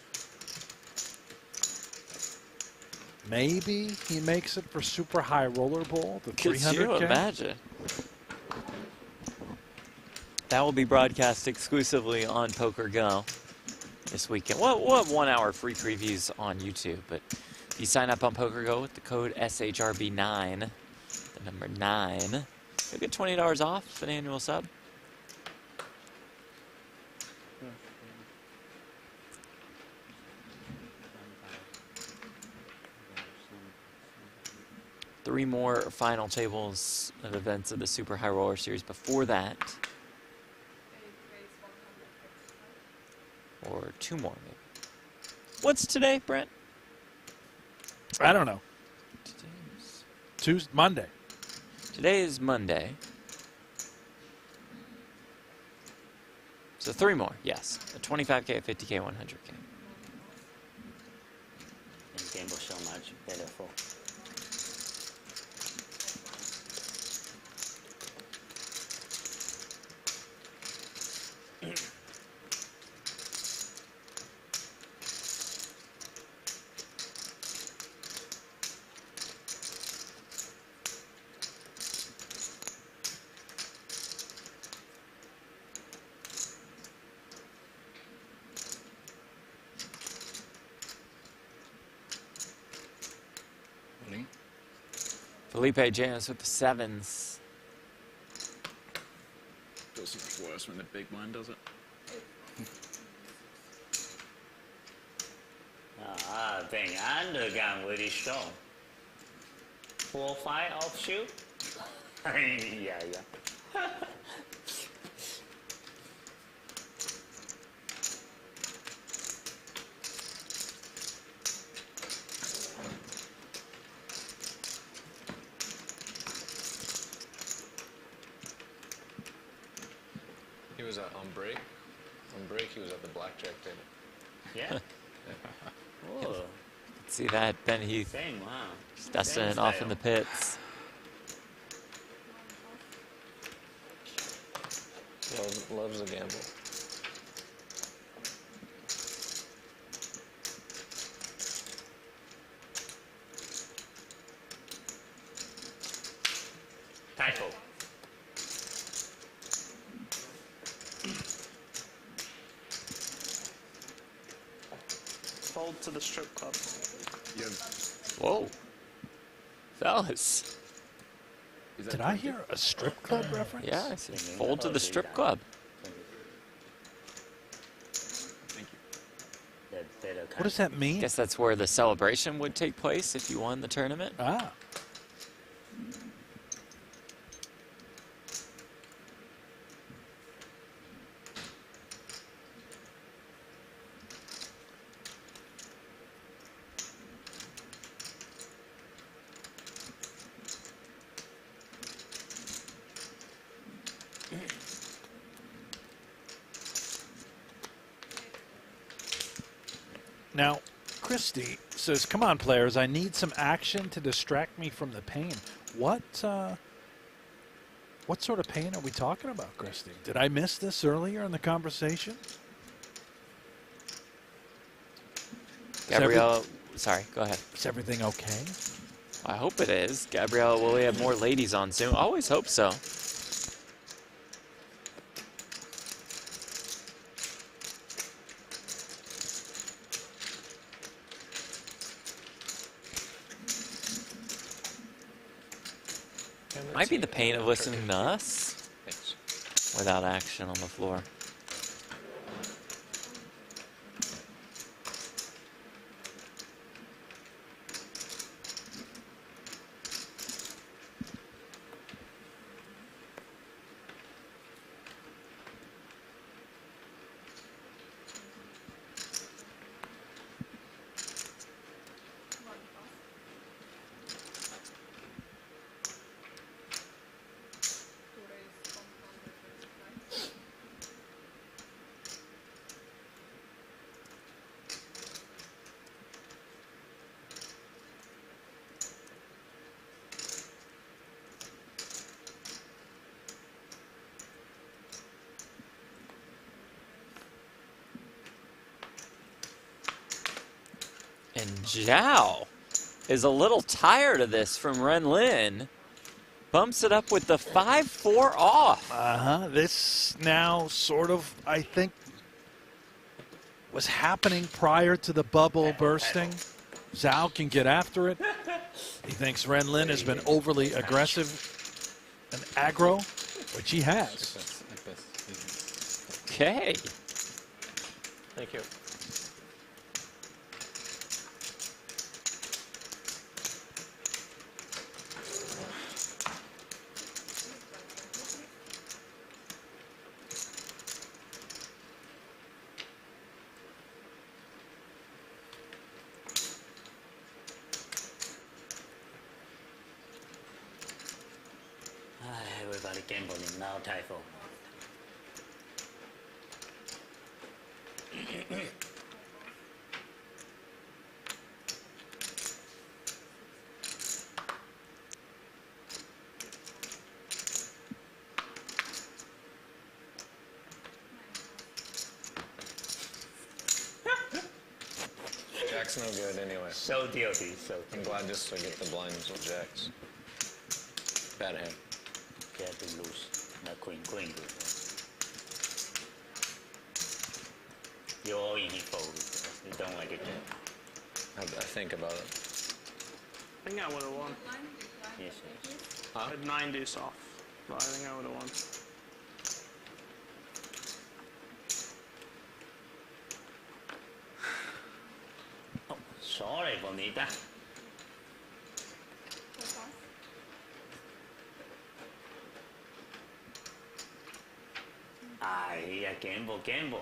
maybe he makes it for Super High Roller Bowl, the 300K. Could you imagine? That will be broadcast exclusively on PokerGo this weekend. We'll have 1 hour free previews on YouTube, but if you sign up on PokerGo with the code SHRB9, the number 9, you'll get $20 off an annual sub. Three more final tables of events of the Super High Roller Series before that. Or 2 more, maybe. What's today, Brent? I don't know. Monday. Today is Monday. So 3 more, yes. A 25K, a 50K, 100K. And gamble so much better for. Felipe jams with the 7s. Feels so much worse when the big blind does it. Then undergun very strong. 4-5 offshoot. Yeah. He was on break. On break, he was at the blackjack table. Yeah. Oh, See that, Ben Heath same, wow. just dusting Same it off style. in the pits. Loves a gamble. Typho. Fold to the strip club. Whoa. Fellas. Did I hear a strip club reference? Yeah, I said fold to the strip club. What does that mean? Guess that's where the celebration would take place if you won the tournament. Ah. Now, Christy says, "Come on, players! I need some action to distract me from the pain." What sort of pain are we talking about, Christy? Did I miss this earlier in the conversation? Gabrielle, sorry, go ahead. Is everything okay? I hope it is. Gabrielle, will we have more ladies on soon? Always hope so. Might be the pain of listening to us without action on the floor. And Zhao is a little tired of this from Ren Lin. Bumps it up with the 5-4 off. This now sort of, I think, was happening prior to the bubble bursting. Zhao can get after it. He thinks Ren Lin has been overly aggressive and aggro, which he has. Okay. Thank you. Everybody gambling now, Typho. Jack's no good anyway. So guilty. So I'm glad just to get the blinds with Jacks. Bad hand. yeah, to lose. Not queen. Queen good. You're all in his fold. You don't like it. I think about it. I think I would have won. Yes, yes. I had 9 deuce off, but I think I would have won. Oh, sorry, bonita. Ay, ya Gamble.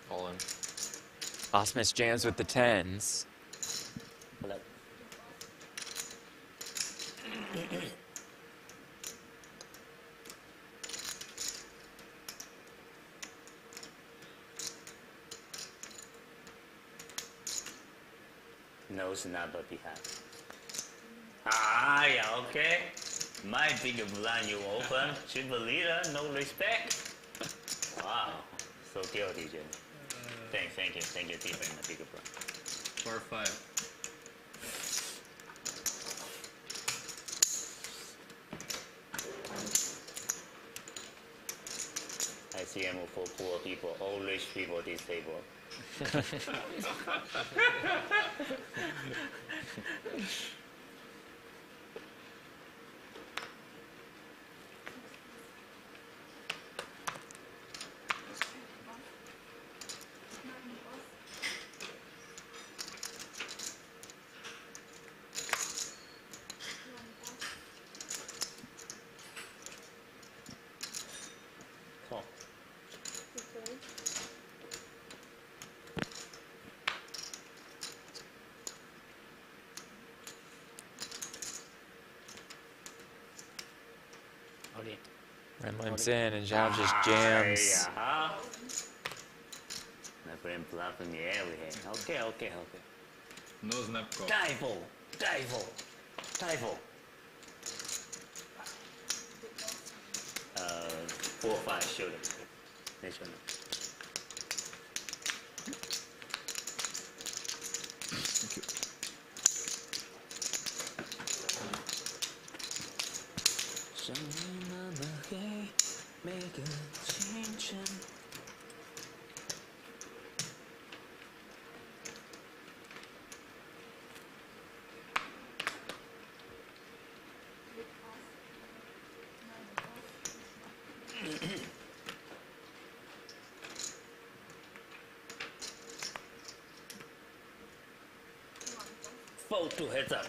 All in. Osmus jams with the 10s. Hello. Knows not but behalf. Ah, yeah, okay. My big blind you open. Triple leader, no respect. Wow, so guilty, Jim. Thank you, Stephen, my bigger blind. 4-5. I see him for poor people, all rich people this table. Cool. Okay. Ren limps in and Zhao just jams. Yeah. My friend bluff in the air with him. Okay. No snap call. Dive. 4-5 shooter. Next one. Make a change. Fold 2 heads up.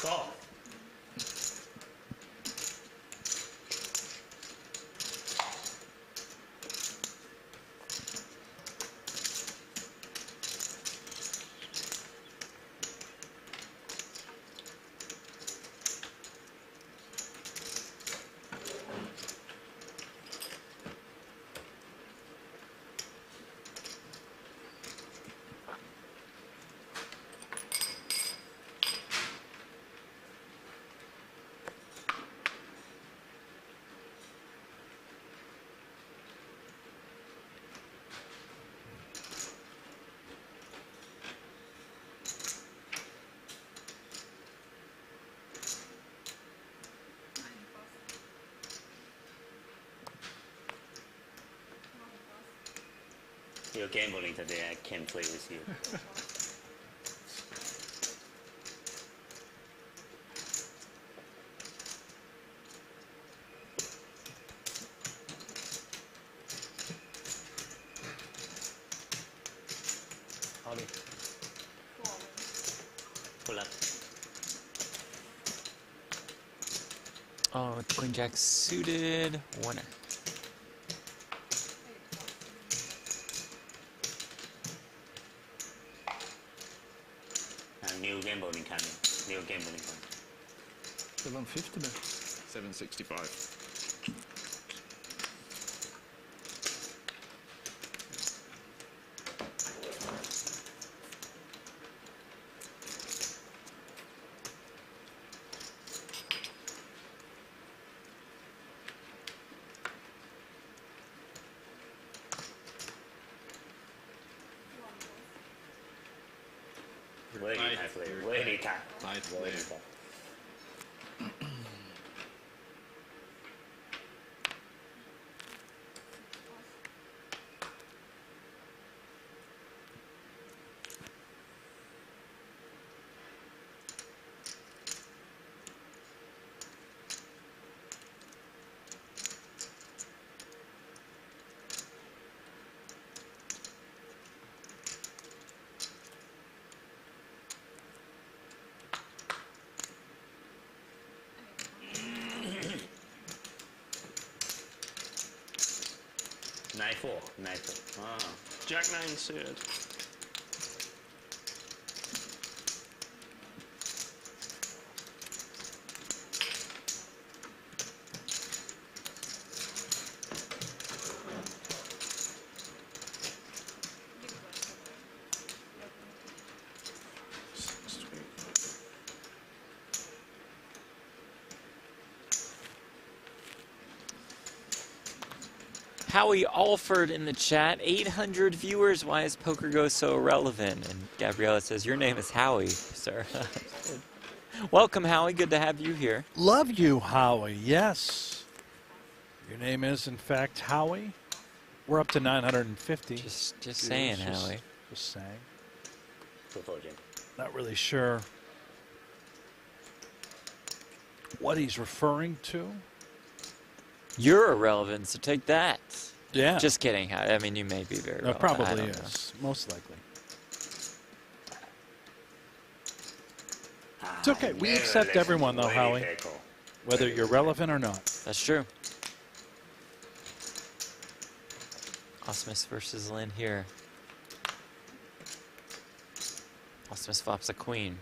Go. You're gambling today, I can't play with you. buddy. Pull up. Oh, Queen Jack suited. Winner. New gambling time. New gambling time. 750 then. 765. Very tight play. Very tight. Tight Very play. tight. Nine four. Ah. Jack 9 suited. Howie Alford in the chat. 800 viewers. Why is pokergo so irrelevant? And Gabriella says, your name is Howie, sir. Welcome, Howie. Good to have you here. Love you, Howie. Yes. Your name is, in fact, Howie. We're up to 950. Just saying, Howie. Just saying. Football game. Not really sure what he's referring to. You're irrelevant, so take that. Yeah. Just kidding. I mean, you may be very relevant. I Probably don't is. Most likely. It's okay. We accept everyone, though, Howie. Whether you're relevant or not. That's true. Osmus versus Lynn here. Osmus flops a queen.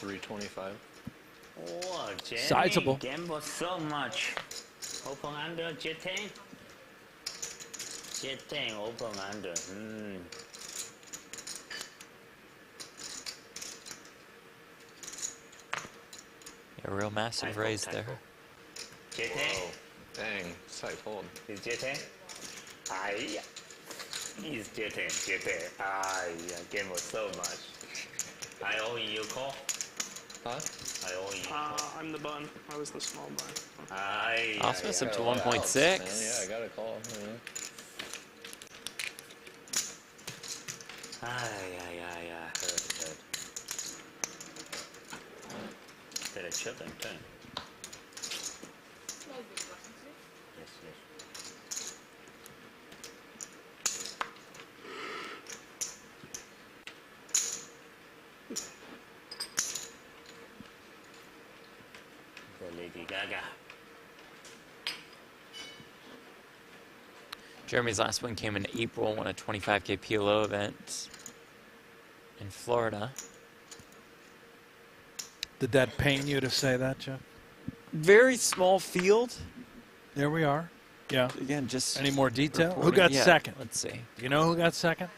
$325. Oh, Jenny. Sizable. Gamble so much. Open under J10. J10 open under. A real massive raise there. J10. Whoa. Dang. Side fold. Is J10? Aye. Is J10. J10. Aye. Gamble so much. I owe you call. Huh? I owe you. I'm the button. I was the small button. Aye. Osmus up to Outs, 1.6. man. Yeah, I got a call. Aye. Heard. Did a chip and turn. Yes. The Lady Gaga. Jeremy's last win came in April, won a 25K PLO event in Florida. Did that pain you to say that, Jeff? Very small field. There we are. Yeah. Again, just any more detail? Who reporting. got Yeah, second? Let's see. You know who got second?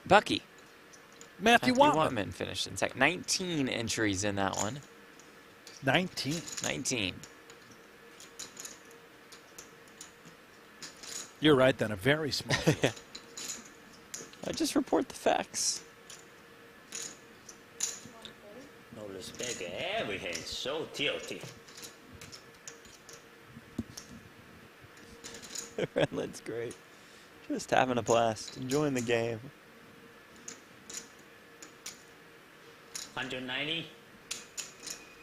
Bucky. Matthew Watman. finished in second. 19 entries in that one. 19. 19. You're right, then. A very small field. I just report the facts. No respect, everything so tilty. Redland's great. Just having a blast, enjoying the game. 190.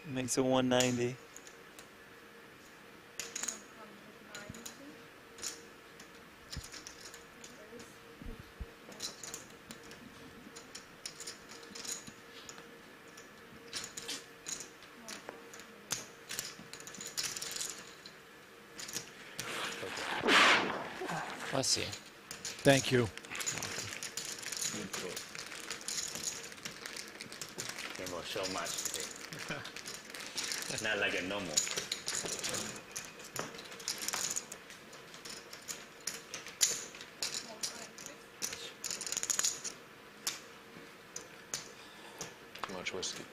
Makes it 190. Bless you. Thank you. Game was so much today. Not like a normal. Too much whiskey.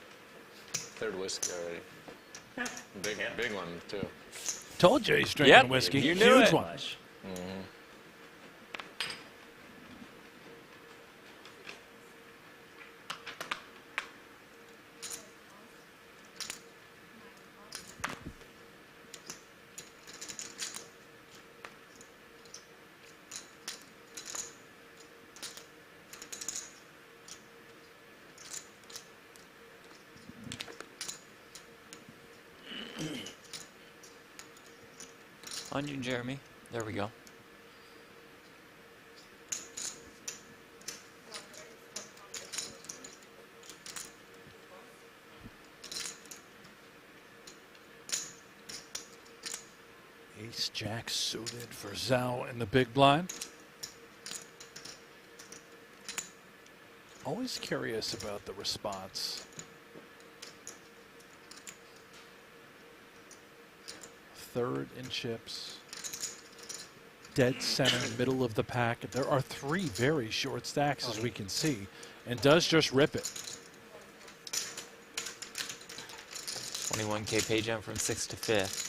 Third whiskey already. Big one too. Told you he's drinking whiskey. You knew Huge it. one. Mm-hmm. On you, Jeremy. There we go. Ace Jack suited for Zhao in the big blind. Always curious about the response. Third in chips. Dead center, middle of the pack. There are three very short stacks, as we can see, and does just rip it. 21K pay jump from 6th to 5th.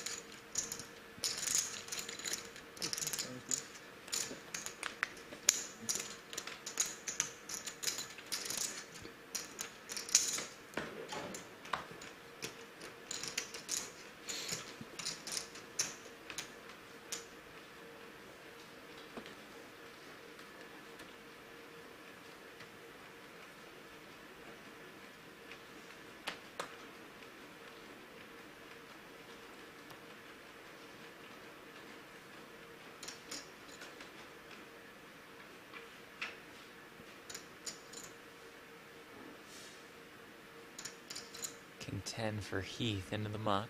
King 10 for Heath into the muck.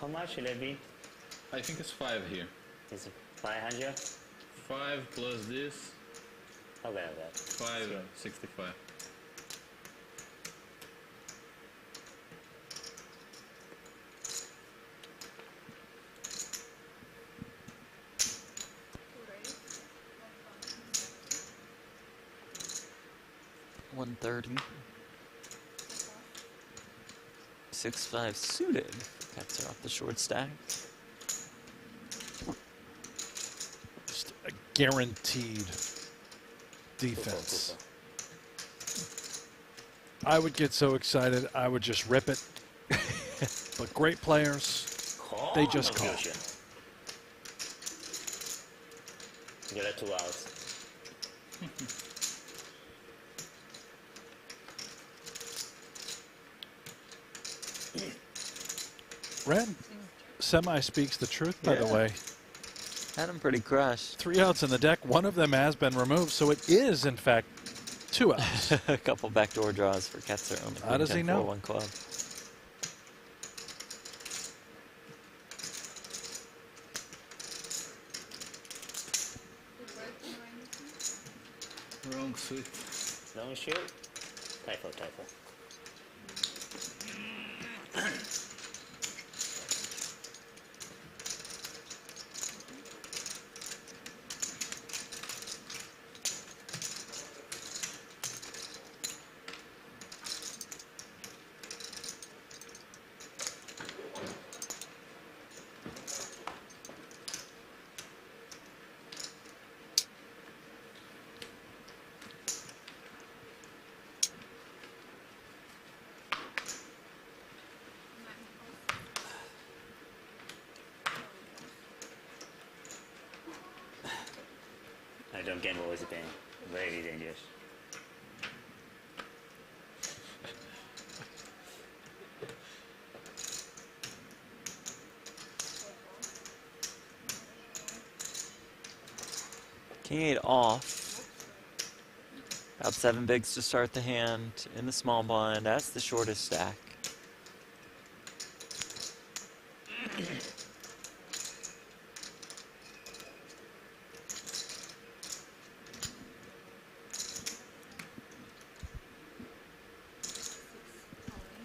How much should it be? I think it's 5 here. Is it 500? 5 plus this. Okay, okay. 565. $130. 6-5 suited. Cuts her off the short stack. Just a guaranteed defense. I would get so excited, I would just rip it. But great players, they just call. Get it 2 hours. Red semi speaks the truth, by the way. Had him pretty crushed. 3 outs in the deck. One of them has been removed, so it is, in fact, 2 outs. A couple backdoor draws for Ketzer on the How does he know? 4-1 club. Wrong suit. Long shoot. Typo, typo. I don't gamble with Ben. Very dangerous. King 8 off. About 7 bigs to start the hand in the small blind. That's the shortest stack.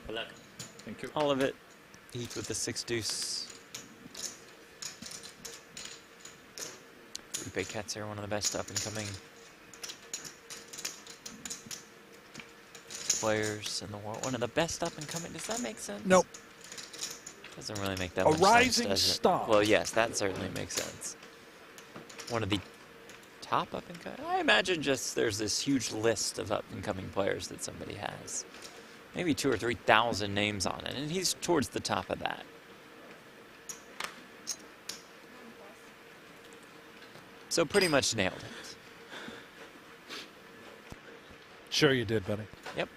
Good luck. Thank you. All of it. Heath with the 6 deuce. Felipe Ketzer, one of the best up and coming players in the world. One of the best up and coming. Does that make sense? Nope. Doesn't really make that A much rising sense, does it? star. Well, yes, that certainly makes sense. One of the top up and coming. I imagine just there's this huge list of up and coming players that somebody has. Maybe 2,000 or 3,000 names on it, and he's towards the top of that. So pretty much nailed it. Sure you did, buddy. Yep.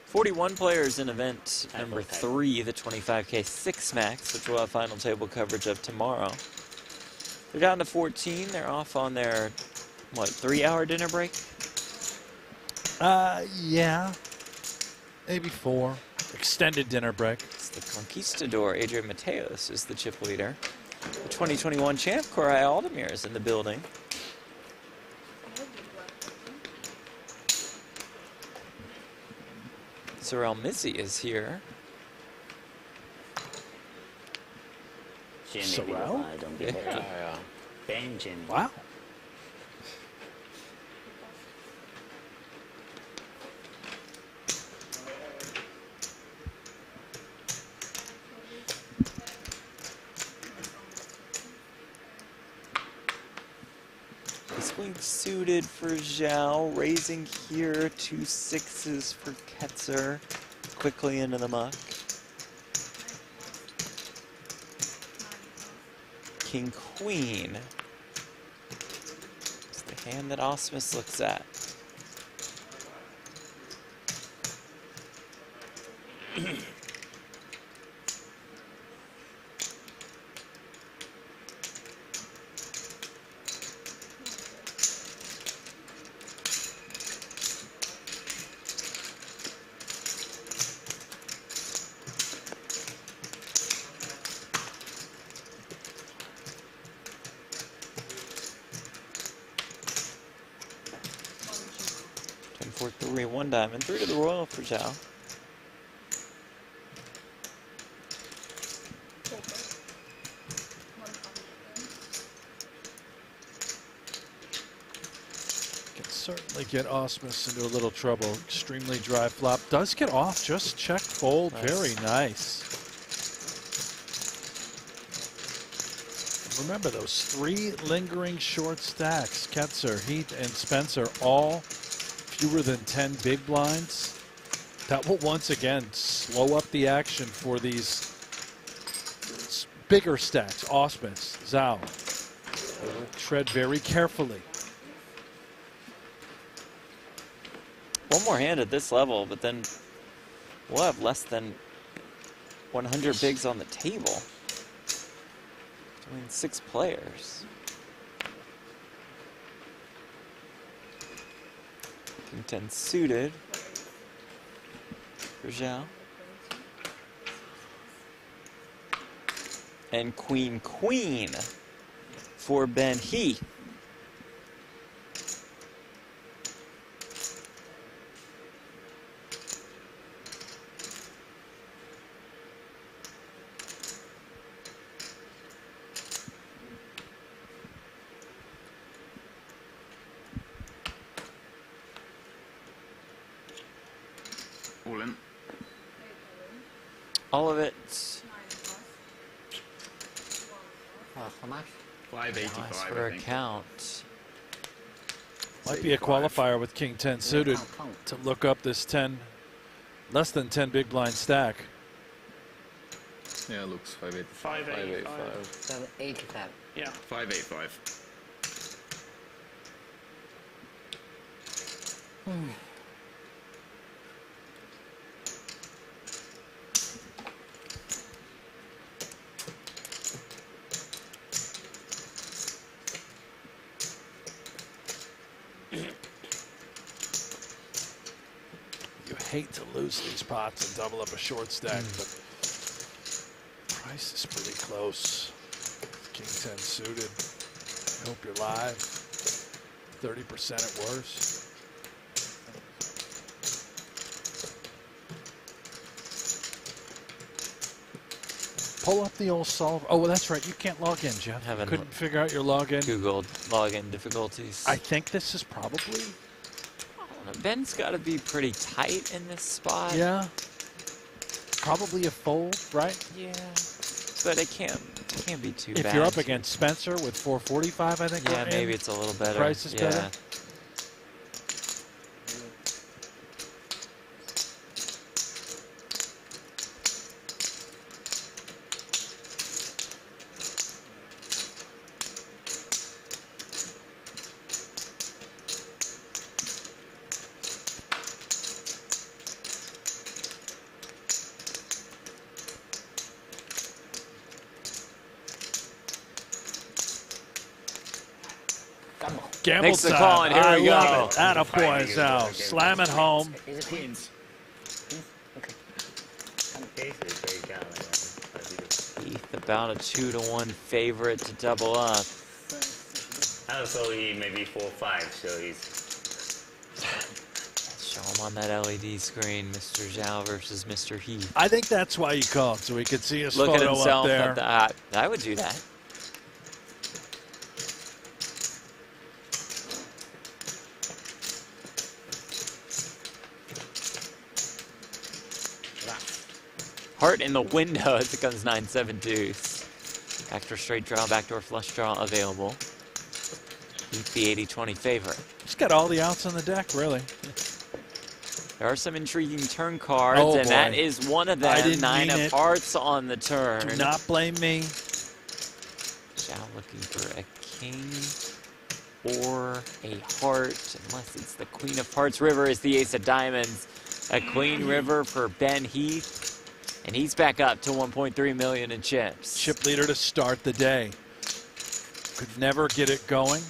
Forty-one players in event number 3, the 25K 6 max, which we'll have final table coverage of tomorrow. They're down to 14. They're off on their, what, 3-hour dinner break? Yeah. Maybe 4. Extended dinner break. It's the Conquistador. Adrian Mateos is the chip leader. The 2021 champ, Koray Aldemir, is in the building. Sorel Mizzi is here. Sorel? I don't give Yeah. up. Benjamin. Wow. He's going suited for Zhao, raising here, 2 6s for Ketzer, quickly into the muck. King Queen. It's the hand that Osmus looks at. For 3, 1 diamond, 3 to the royal for Zhao. Can certainly get Osmus into a little trouble. Extremely dry flop. Does get off. Just check fold. Nice. Very nice. Remember those 3 lingering short stacks. Ketzer, Heath, and Spencer all fewer than 10 big blinds. That will once again slow up the action for these bigger stacks. Osmus, Zhao. They will tread very carefully. One more hand at this level, but then we'll have less than 100 bigs on the table. Between 6 players. King 10 suited for Zhao. And Queen Queen for Ben Heath. All in. All of it. How much? 585, Nice for I a think. count. Might be a qualifier with King 10 suited to look up this 10, less than 10 big blind stack. Yeah, it looks 585. 585. 785. Yeah. 585. You hate to lose these pots and double up a short stack, but price is pretty close. King 10 suited. I hope you're live. 30% at worst. Pull up the old solver. Oh, well, that's right. You can't log in, Jeff. Haven't Couldn't figure out your login. Googled login difficulties. I think this is probably. Ben's got to be pretty tight in this spot. Yeah. Probably a fold, right? Yeah. But it can't be too bad. If you're up against Spencer with 445, I think. Yeah, we're maybe in. it's a little better. Price is yeah. better. Gamble Makes the time. call, and here I we love go. it. Attaboy, Al. Slam it home. Is it Queens. Heath about a 2-1 favorite to double up. Also, he maybe 4-5, so he's. Show him on that LED screen, Mr. Zhao versus Mr. Heath. I think that's why you called, so we could see his Look at photo himself up there. at the, I would do that. Heart in the window as it comes 9-7 deuce. Backdoor straight draw, backdoor flush draw available. Heath the 80-20 favorite. He's got all the outs on the deck, really. There are some intriguing turn cards, Oh, and that boy. is one of I them. didn't 9 mean of it. hearts on the turn. Do not blame me. Zhao looking for a king or a heart, unless it's the Queen of Hearts. River is the ace of diamonds. A Queen River for Ben Heath. And he's back up to 1.3 million in chips. Chip leader to start the day. Could never get it going.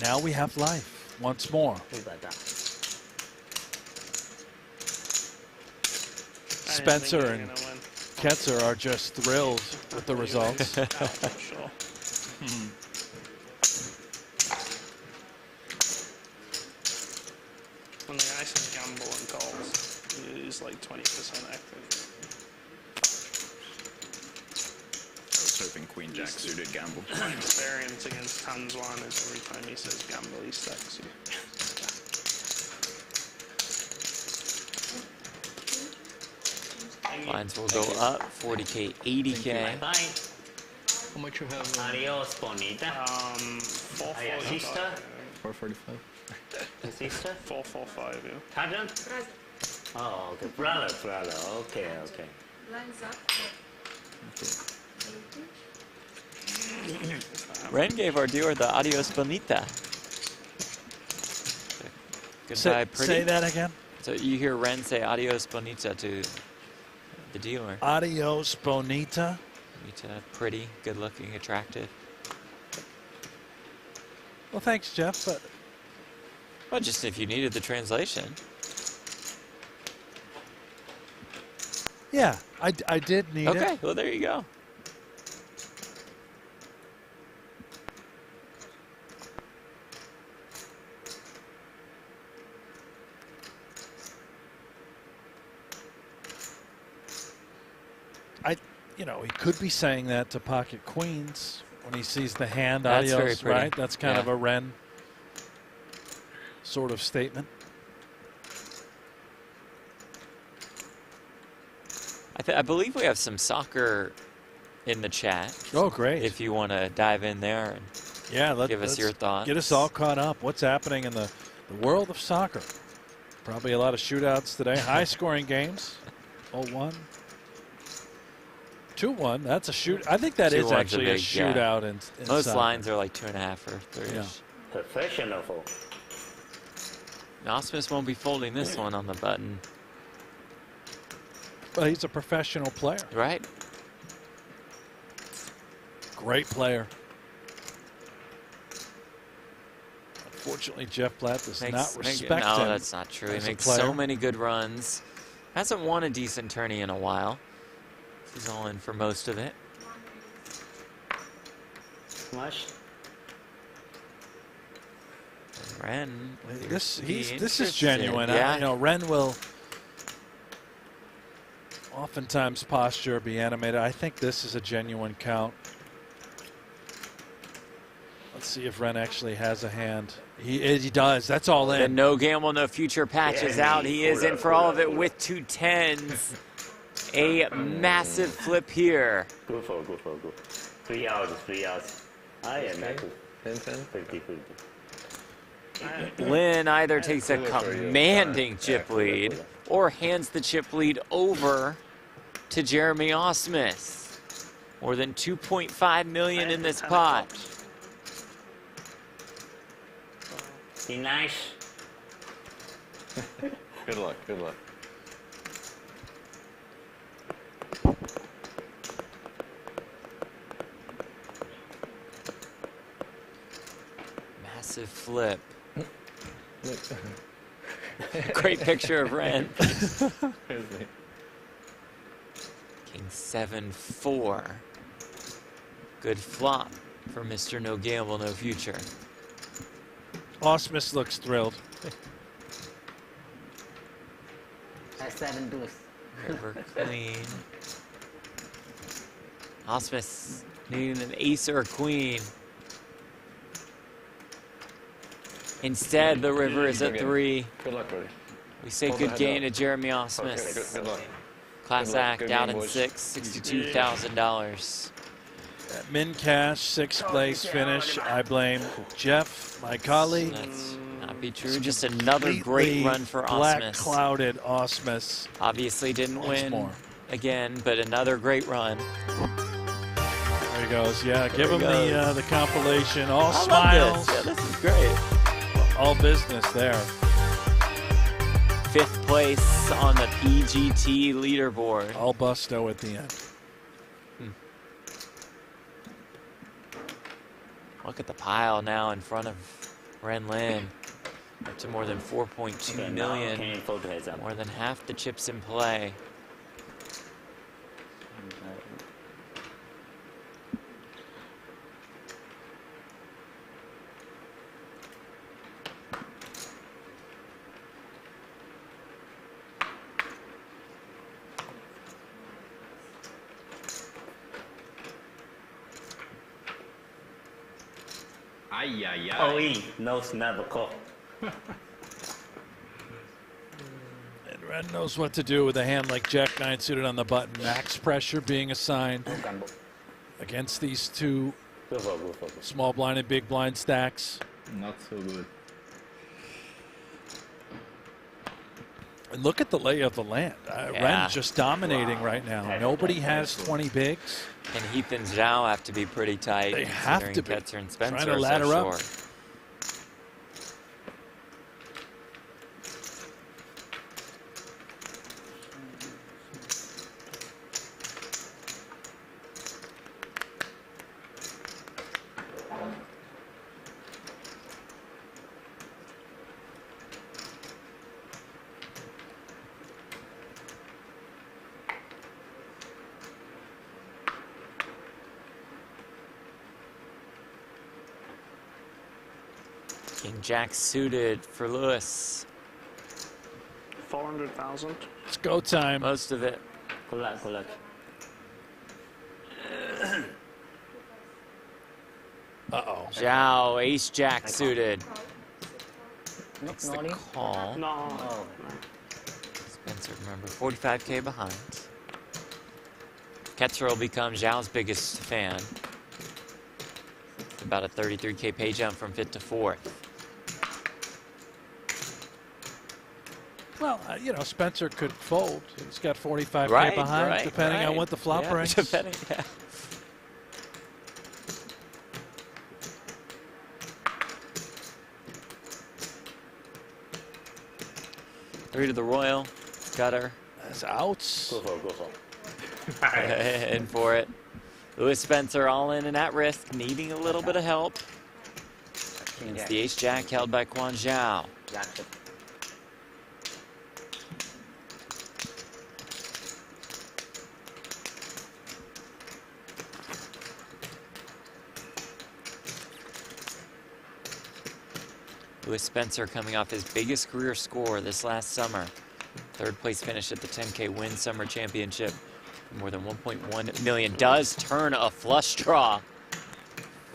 Now we have life once more. Spencer and Ketzer are just thrilled with the results. Sure. When the guy says gamble and calls, he's like 20% active. I was hoping Queen Jack suited gamble. My experience against Tanzwan is every time he says gamble, he stacks you. Lines will go up, 40K, 80K. How much you have? Adios, bonita. 445. Sister? 445. Sister? 445, yeah. Pardon? Oh, okay. Brother. Okay. Ren gave our dealer the adios bonita. Goodbye, pretty. Say that again. So you hear Ren say adios bonita to the dealer. Adios, bonita. Bonita, pretty, good looking, attractive. Well, thanks, Jeff. But Well, just if you needed the translation. yeah, I did need it. Okay, well, there you go. You know, he could be saying that to pocket queens when he sees the hand. That's very Adios, pretty. right? That's kind Yeah. of a Ren sort of statement. I believe we have some soccer in the chat. Oh, great. If you want to dive in there and give us your thoughts. Get us all caught up. What's happening in the world of soccer? Probably a lot of shootouts today. High-scoring games. 0-1. 2-1. That's a shoot. I think that is actually a shootout. In most soccer. lines are like 2.5 or 3. Yeah. Professional. Osmus won't be folding this one on the button. Well, he's a professional player. Right. Great player. Unfortunately, Jeff Platt does not respect him. No, that's not true. He makes so many good runs. Hasn't won a decent tourney in a while. He's all in for most of it. Smash. Ren. This is genuine. Yeah. You know, Ren will oftentimes posture, be animated. I think this is a genuine count. Let's see if Ren actually has a hand. He does. That's all in. The no gamble, no future patches out. He is in for all of it with 2 10s. A massive flip here. Good. 3 outs. I am not good. 50. Lynn either takes a commanding chip lead or hands the chip lead over to Jeremy Osmus. More than $2.5 million in this pot. Be nice. Good luck. Massive flip. Great picture of Ren. King 7-4. Good flop for Mr. No Gamble, No Future. Osmus looks thrilled. 7 deuce. River clean. Osmus needing an ace or a queen. Instead, the river is at 3. Good luck, buddy. We say good game to Jeremy Osmus. Okay, good luck. Class Good luck. act Good out game, in boys. 6, $62,000. Min cash, 6th place finish. I blame Jeff, my colleague. That's not be true. Just another great run for black Osmus. clouded Osmus. Obviously didn't Once win more. again, but another great run. There he goes. Yeah, give him goes. the compilation. All I love smiles. this. Yeah, this is great. All business there. 5th place on the PGT leaderboard. All busto at the end. Look at the pile now in front of Ren Lin. Up to more than 4.2 million. More than half the chips in play. OE, no snap call. And Ren knows what to do with a hand like Jack 9 suited on the button. Max pressure being assigned against these two small blind and big blind stacks. Not so good. And look at the lay of the land. Ren's just dominating right now. Nobody has 20 bigs. And Heath and Zhao have to be pretty tight. They have to be. Ketzer and Spencer Trying to are ladder so up. short. King Jack suited for Lewis. 400,000. It's go time. Most of it. Good luck. Uh-oh. Zhao, ace jack suited. Not Makes the naughty. call. No. Oh. Spencer, remember, 45K behind. Ketzer will become Zhao's biggest fan. About a 33K pay jump from 5th to 4th. Well, you know, Spencer could fold. He's got 45K Right, behind, right, depending on right. what the flop Yeah, brings. depending, yeah. Three to the Royal. Gutter. That's outs. Go for. In for it. Lewis Spencer all in and at risk, needing a little bit of help. It's the ace-jack held by Quan Zhao. Lewis Spencer coming off his biggest career score this last summer. Third place finish at the 10K Win Summer Championship. More than 1.1 million. Does turn a flush draw.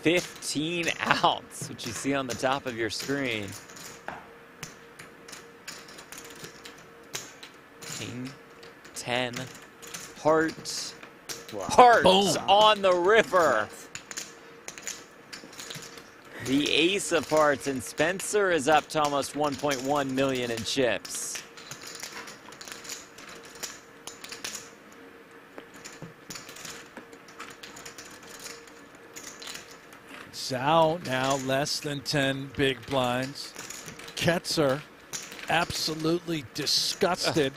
15 outs, which you see on the top of your screen. King, 10, hearts, hearts Boom. on the river. The ace of hearts, and Spencer is up to almost 1.1 million in chips. Zhao now less than 10 big blinds. Ketzer absolutely disgusted.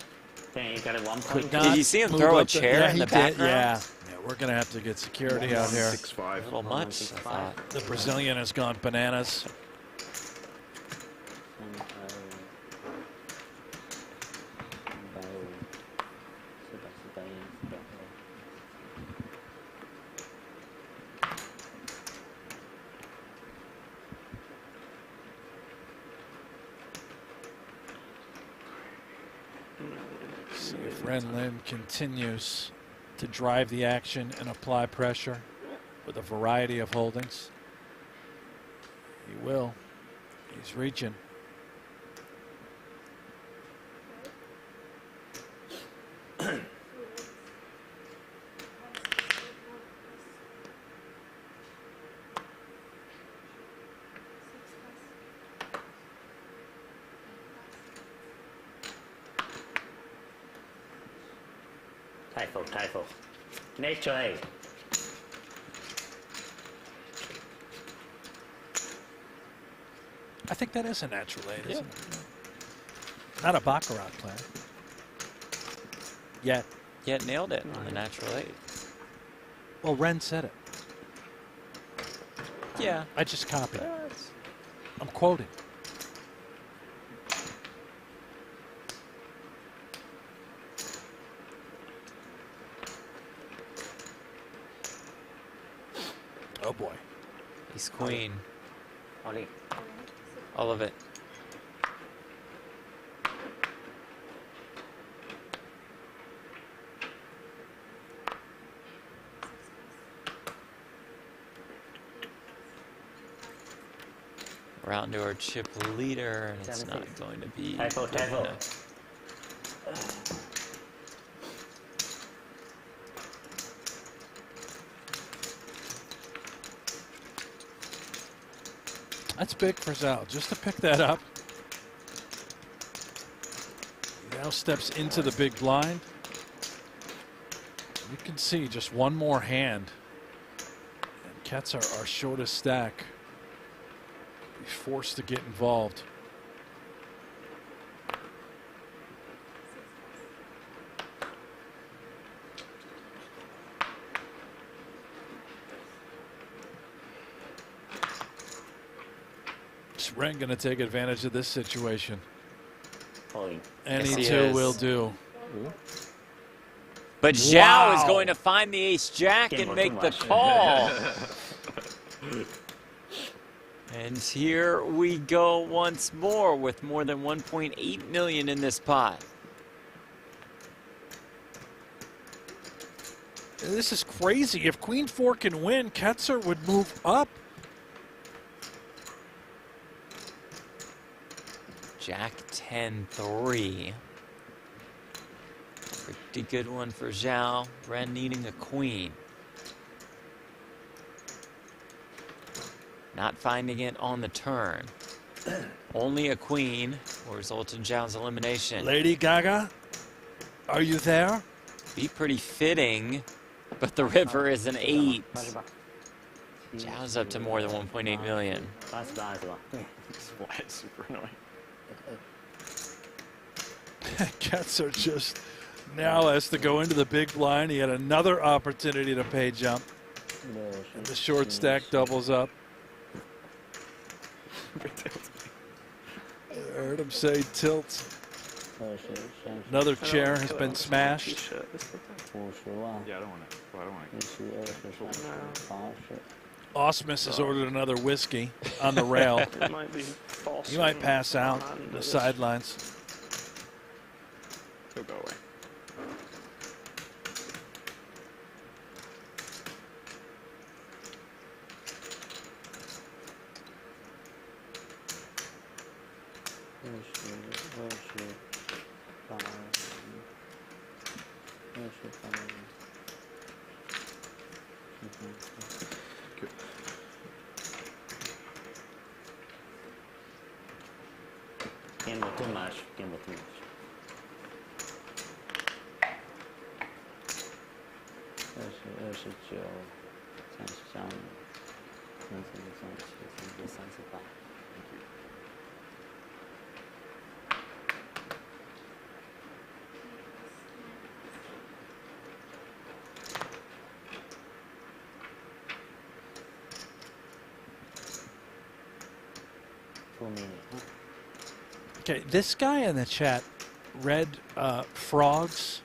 Okay, you got it 1 Could point. not Did you see him move throw a up chair yeah, in he the did, background? Yeah, we're going to have to get security out here. 6-5. A little much, I thought. The Brazilian has gone bananas. See if Ren Lim continues to drive the action and apply pressure with a variety of holdings. He will. He's reaching. Typho. Nature A. I think that is a natural eight, isn't it? Not a Baccarat player. Yet. Yet nailed it on the natural 8. Well, Ren said it. Yeah. I just copied. I'm quoting. Oh boy. He's queen. Ollie. All of it. We're out into our chip leader, and it's not going to be Typho. good enough. That's big for Zhao. Just to pick that up. Now steps into the big blind. You can see just one more hand. And Ketzer, our shortest stack, be forced to get involved. Is Ren going to take advantage of this situation? And Yes, he he too is. will do. But Zhao is going to find the ace-jack and make the call. And here we go once more with more than 1.8 million in this pot. This is crazy. If Queen 4 can win, Ketzer would move up. Jack 10-3. Pretty good one for Zhao. Ren needing a queen. Not finding it on the turn. Only a queen will result in Zhao's elimination. Lady Gaga, are you there? Be pretty fitting, but the river is an 8. Zhao's up to more than 1.8 million. 88是吧？ It's wide, super annoying. Ketzer just now has to go into the big blind. He had another opportunity to pay jump. And the short stack doubles up. I heard him say tilt. Another chair has been smashed. Yeah, I don't want it. I don't want it. Osmus has ordered another whiskey on the rail. It might be false. He might pass out on the sidelines. He'll go away. Gamble too much. Gamble too much. 29、29、33、34、35、36。Okay, this guy in the chat, Red Frogs,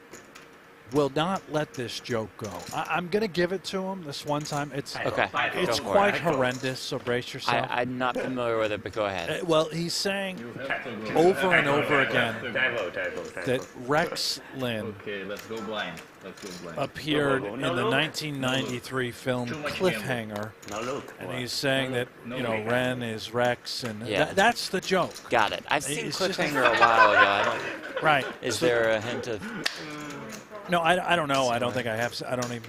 will not let this joke go. I'm going to give it to him this one time. It's Okay. It's quite horrendous, so brace yourself. I'm not familiar with it, but go ahead. Well, he's saying over and over again Devil. that Rex Lynn Okay, let's go blind. Let's go blind. appeared in the 1993 film Cliffhanger, and he's saying that, you know, Ren is Rex, and Yeah. that's the joke. Got it. I've seen It's just- Cliffhanger a while ago. I don't. Right. Is there a hint of? No, I don't know. I don't think I have. I don't even.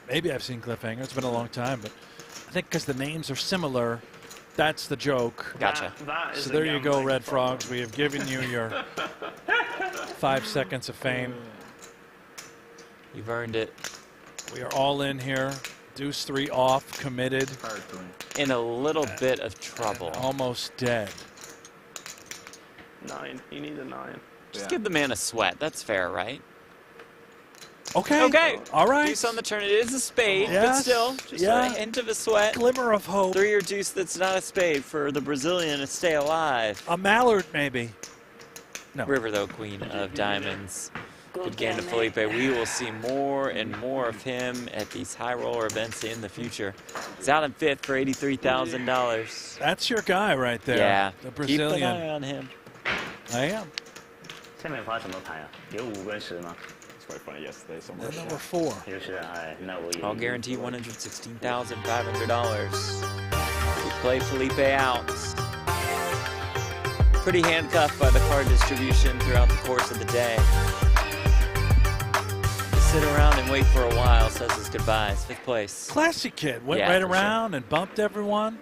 Maybe I've seen Cliffhanger. It's been a long time, but I think because the names are similar, that's the joke. Gotcha. That is So a there you go, gambling Red problem. Frogs. We have given you your 5 seconds of fame. You've earned it. We are all in here. Deuce 3 off, committed, In a little bit of trouble. almost dead. 9. You need a 9. Just give the man a sweat. That's fair, right? Okay. Okay. All right. Deuce on the turn. It is a spade, but Yes. still, just Yeah. a hint of a sweat. Glimmer of hope. 3 or deuce that's not a spade for the Brazilian to stay alive. A mallard, maybe. No. River, though, queen of diamonds. Good game to Felipe. We will see more and more of him at these high roller events in the future. He's out in 5th for $83,000. That's your guy right there. Yeah. The Keep Brazilian. an eye on him. I am. 下面发什么牌啊？有5跟10吗？ It's quite funny yesterday. Somewhere. And number 4. 有10啊，哎，那我也。 I'll guarantee $116,500. We play Felipe out. Pretty handcuffed by the card distribution throughout the course of the day. Sit around and wait for a while, says his goodbyes. 5th place. Classy kid. Went Yeah, right for around and bumped everyone.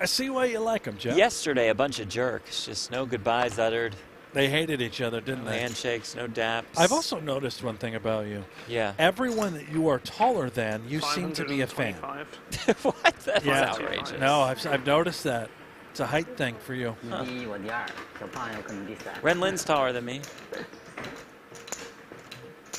I see why you like him, Jeff. Yesterday, a bunch of jerks. Just no goodbyes uttered. They hated each other, didn't No they? handshakes, no daps. I've also noticed one thing about you. Yeah. Everyone that you are taller than, you seem to be a fan. 525. What? That's Yeah. outrageous. No, I've noticed that. It's a height thing for you. 你第一，我第二，小胖有可能第三。 Ren Lynn's taller than me.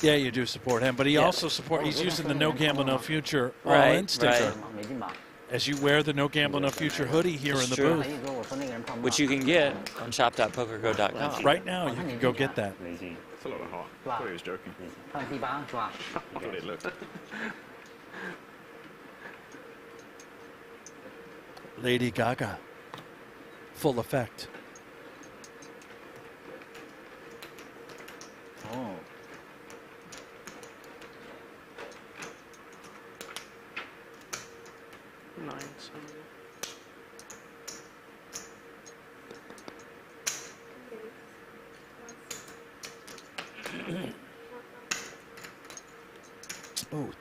Yeah, you do support him, but he Yeah. also he's using the No Gamble No Future All Right, In sticker right. 没进吧？ as you wear the No Gamble No Future hoodie here in the true. booth. 还有一个我说那个人胖不胖？ Which you can get on shop.pokergo.com. Right now, you can go get that. 没进。 It's a lot of heart. I thought he was joking. 放第8是吧？ I thought it looked. Lady Gaga. Full effect. Oh. Nine, seven.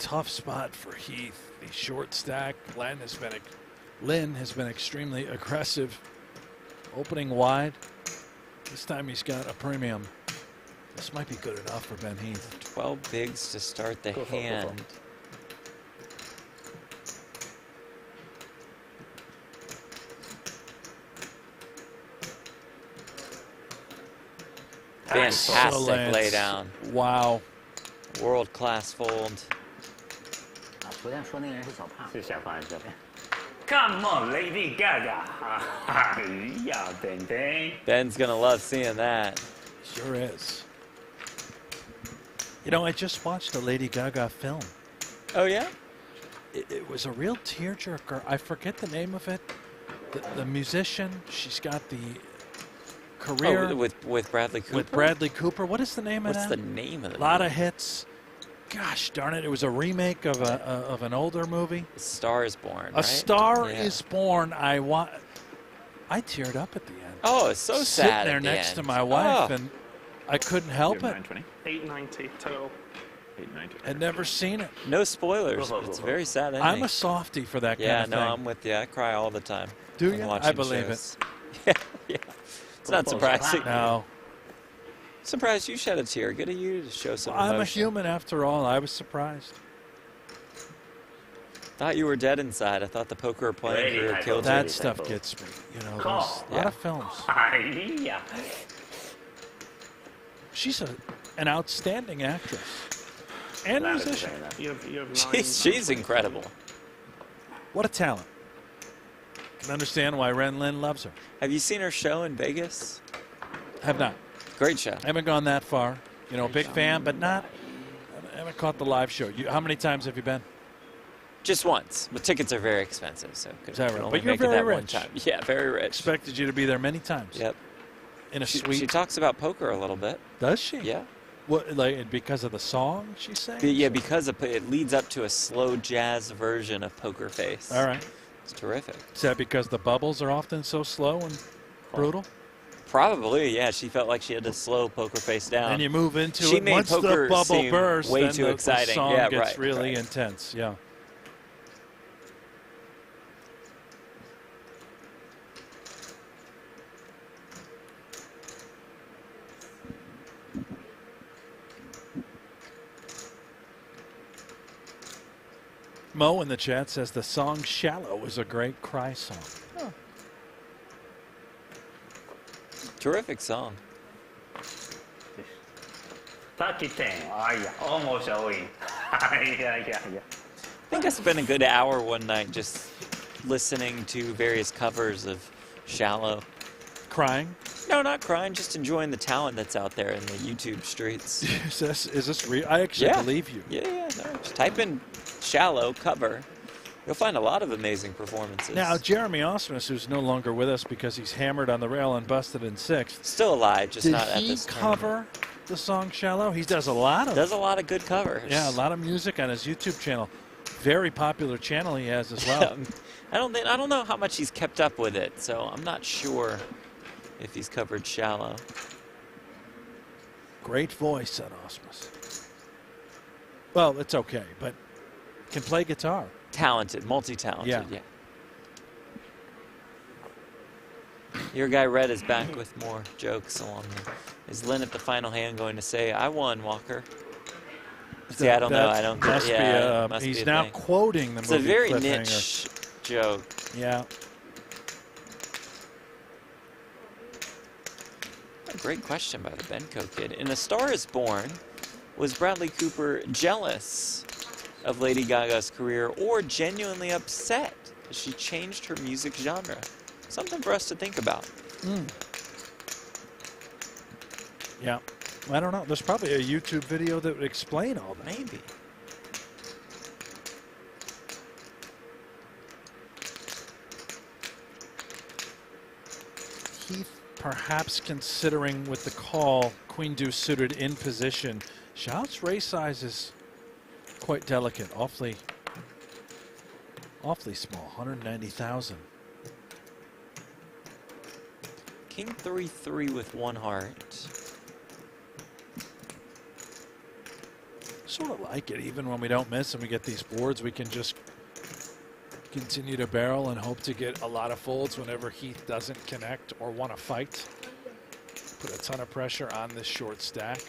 tough spot for Heath. The short stack. Lynn has been extremely aggressive, opening wide. This time he's got a premium. This might be good enough for Ben Heath. 12 bigs to start the hand. Fantastic laydown. Wow. World-class fold. 昨天说那个人是小胖。是小胖，小胖。Come on, Lady Gaga. 哎呀，Ben. Ben's gonna love seeing that. Sure is. You know, I just watched a Lady Gaga film. Oh, yeah? It was a real tearjerker. I forget the name of it. The musician, she's got the career. Oh, with Bradley Cooper? With Bradley Cooper. What is the name of that? What's the name of it? A lot of hits. Gosh darn it. It was a remake of an older movie. A Star is Born, A right? Star Yeah. is Born. I teared up at the end. Oh, it's so sad. Sitting there at the next end. to my wife, Oh. and I couldn't help it. 920. 890 total. 890. I'd never seen it. No spoilers. But it's a very sad ending. I'm a softie for that kind of thing. Yeah, no, I'm with you. I cry all the time. Do when you? watching I believe shows. Yeah. It's not surprising. No. Surprised you shed a tear. Good of you to show some I'm a emotion. human after all. I was surprised. Thought you were dead inside. I thought the poker playing career killed you. That stuff gets me. You know, there's a lot of films. 哎呀， She's an outstanding actress and musician. You have 9. She's incredible. What a talent. Can understand why Ren Lin loves her. Have you seen her show in Vegas? Have not. Great show. I haven't gone that far. You know, big fan, but I haven't caught the live show. How many times have you been? Just once. But tickets are very expensive, so Is that can right? only But you're make it very that one rich. time. Yeah, very rich. Expected you to be there many times. Yep. In a She suite. talks about poker a little bit. Does she? Yeah. What, like because of the song she sang? Yeah, because it leads up to a slow jazz version of Poker Face. All right. It's terrific. Is that because the bubbles are often so slow and brutal? Probably, yeah. She felt like she had to slow Poker Face down. And you move into She it. made Once the poker bubble seem bursts, way then too the exciting. song Yeah, gets right, really right. intense. Yeah. Mo in the chat says the song "Shallow" is a great cry song. Terrific song. 30点，哎呀，almost all in。哎呀呀呀。 I think I spent a good hour one night just listening to various covers of Shallow. Crying? No, not crying, just enjoying the talent that's out there in the YouTube streets. Is this real? I actually believe you. Yeah, no, just type in Shallow cover. You'll find a lot of amazing performances. Now, Jeremy Osmus, who's no longer with us because he's hammered on the rail and busted in sixth. Still alive, just Did not at he this cover the song "Shallow"? He does a lot of. Does a lot of good covers. Yeah, a lot of music on his YouTube channel. Very popular channel he has as well. I don't know how much he's kept up with it, so I'm not sure if he's covered Shallow. Great voice, said Osmus. Well, it's okay, but can play guitar. Talented, multi-talented, Yeah. Your guy Red is back with more jokes along there. Is Lynn at the final hand going to say, "I won, Walker"? See, I don't know. I don't must get be yeah, a, it must he's be a now thing. quoting the It's movie a very Cliffhanger. niche joke. Yeah. A great question by the Benko kid. In A Star is Born, was Bradley Cooper jealous of Lady Gaga's career or genuinely upset that she changed her music genre? Something for us to think about. Yeah. I don't know. There's probably a YouTube video that would explain all that. Maybe. Heath perhaps considering with the call, Queen Deuce suited in position. Shout's race size is quite delicate, awfully small, 190,000. King 3-3 with one heart. Sort of like it. Even when we don't miss and we get these boards, we can just continue to barrel and hope to get a lot of folds whenever Heath doesn't connect or want to fight. Put a ton of pressure on this short stack.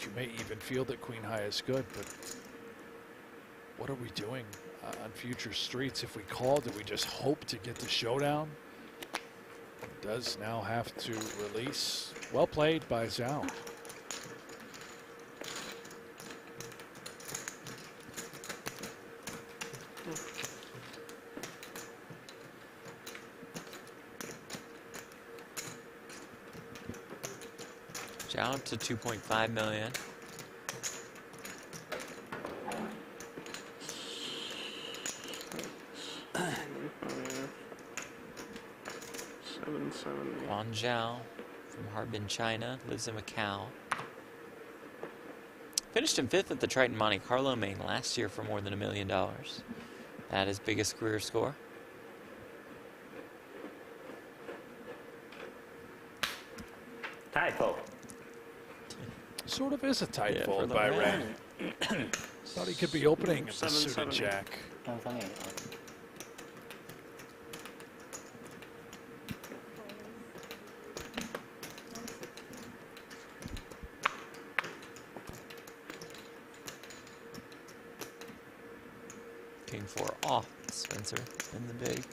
You may even feel that Queen High is good, but what are we doing on future streets? If we call, do we just hope to get the showdown? Does now have to release. Well played by Zhao. Zhao to 2.5 million. Guan Zhao from Harbin, China, lives in Macau. Finished in 5th at the Triton Monte Carlo main last year for more than $1 million. That is biggest career score. Typo. Sort of is a tight fold by Ray. Thought he could be opening the suited jack. King 4 off, Spencer in the big.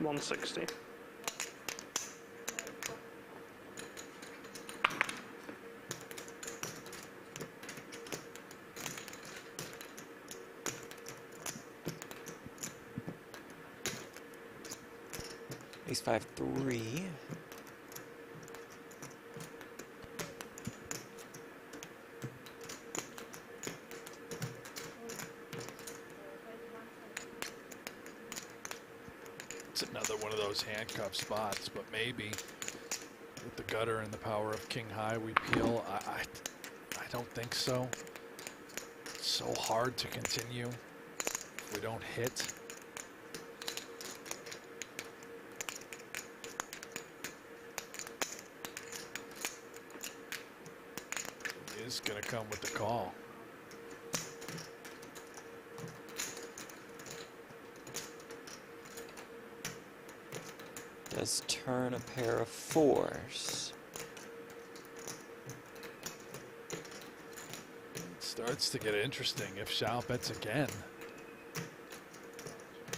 $160. Ace 5-3. It's another one of those handcuff spots, but maybe with the gutter and the power of King High, we peel. I don't think so. It's so hard to continue if we don't hit. He is going to come with the call. Does turn a pair of 4s. It starts to get interesting if Zhao bets again,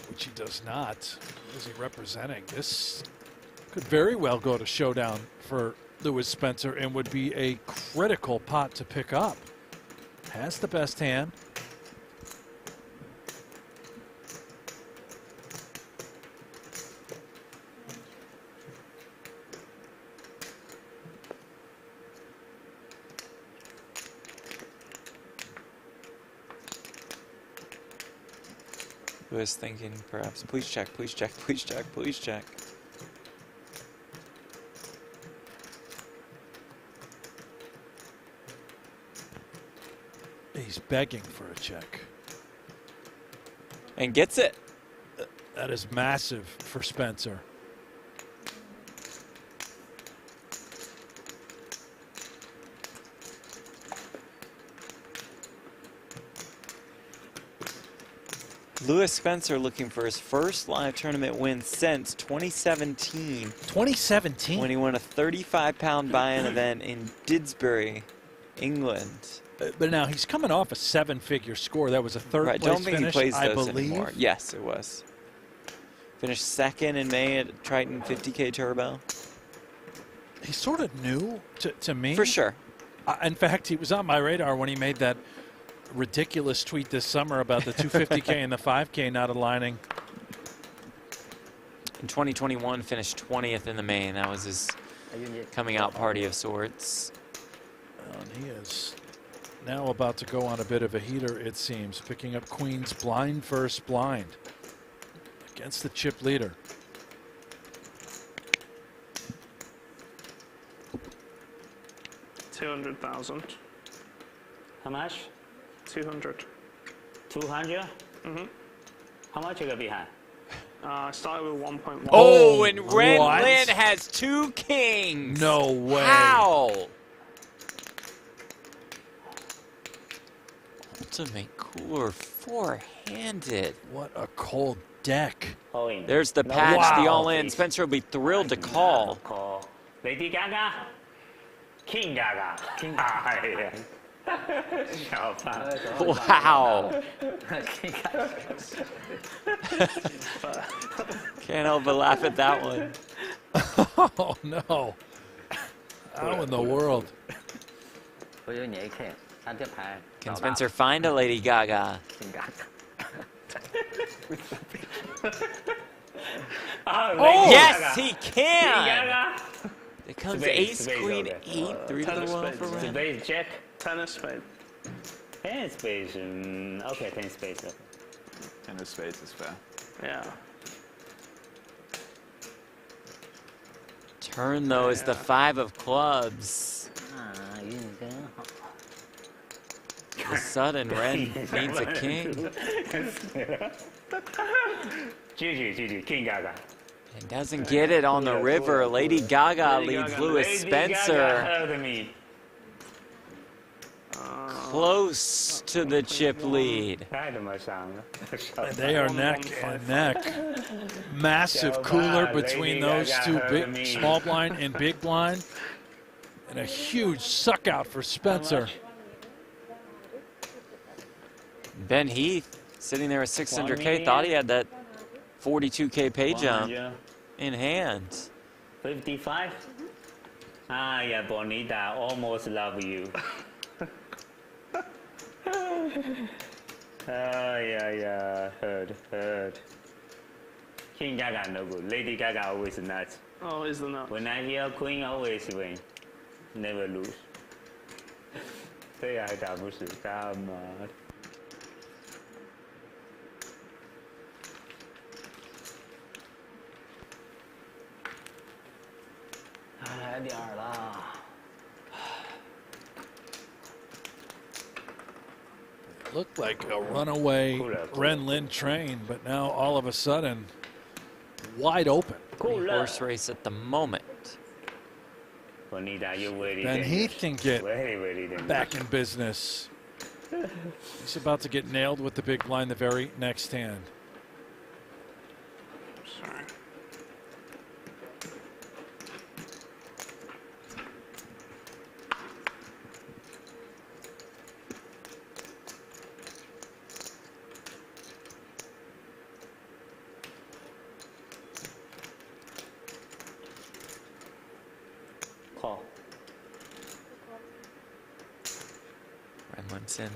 which he does not. What is he representing? This could very well go to showdown for Lewis Spencer and would be a critical pot to pick up. Has the best hand. Was thinking perhaps, please check, please check, please check, please check. He's begging for a check. And gets it. That is massive for Spencer. Lewis Spencer looking for his first live tournament win since 2017. 2017? When he won a 35-pound buy-in event in Didsbury, England. But now he's coming off a 7-figure score. That was a third place Don't think finish, he plays I those believe. anymore. Yes, it was. Finished 2nd in May at Triton 50K Turbo. He's sort of new to me. For sure. In fact, he was on my radar when he made that ridiculous tweet this summer about the 250K and the 5K not aligning. In 2021, finished 20th in the main. That was his coming out party of sorts. And he is now about to go on a bit of a heater, it seems, picking up Queen's blind first blind against the chip leader. $200,000. How much? 200. 200? Mm-hmm. How much you got behind? I started with 1.1. Oh, and Ren what? Lin has 2 kings. No way. How? Ultimate Cooler 4-handed. What a cold deck. All in. There's the No patch, the wow. all-in. Spencer will be thrilled to call. Call. Lady Gaga? King Gaga. King Gaga. 小胖 Wow. Can't help but laugh at that one. Oh, no. How in the world? 我有你 AK， 他这牌 Can Spencer find a Lady Gaga? 挺尬的。 Oh, Yes, he can. Gaga. It comes Space, ace, space, queen, okay. 8, 3 to the well for Ren. Space check. 10 of spade. 10 space. Okay, 10 space. Okay. 10 of spades is fair. Yeah. Turn, though, is the 5 of clubs. 啊，运真好。 The sudden Ren needs a king. GG, King Gaga. And doesn't get it on the river. Lady Gaga Lady leads Gaga. Lewis Lady Spencer Gaga heard me. close to the chip lead. 太他妈伤了。 And they are neck and neck. Massive cooler between those two big, small blind and big blind. And a huge suck out for Spencer. Ben Heath sitting there at 600K, thought he had that 42K pay jump in hand. 55? Ah, yeah, Bonita, almost love you. Yeah, heard. King Gaga no good. Lady Gaga always nuts. Oh, is the nut? When I hear Queen, always win. Never lose. 这还打不死，他妈的。 来点儿了。 Looked like a runaway Ren Lin train, but now all of a sudden, wide open. Horse race at the moment. Bonita, you're very Ben Heath can get very dangerous. back in business. He's about to get nailed with the big blind the very next hand. Sorry. Call. Ren Lin's in.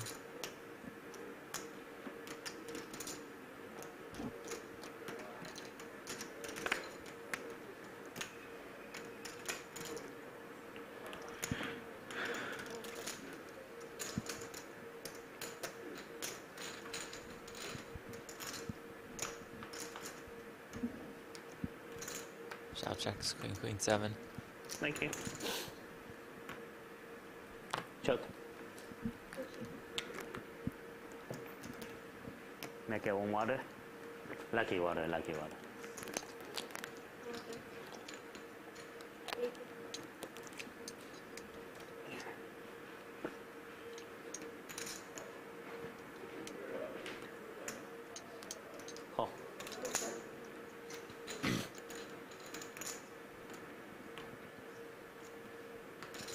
Shot checks, queen, 7. Thank you. Choke. Make it one water. Lucky water. Call.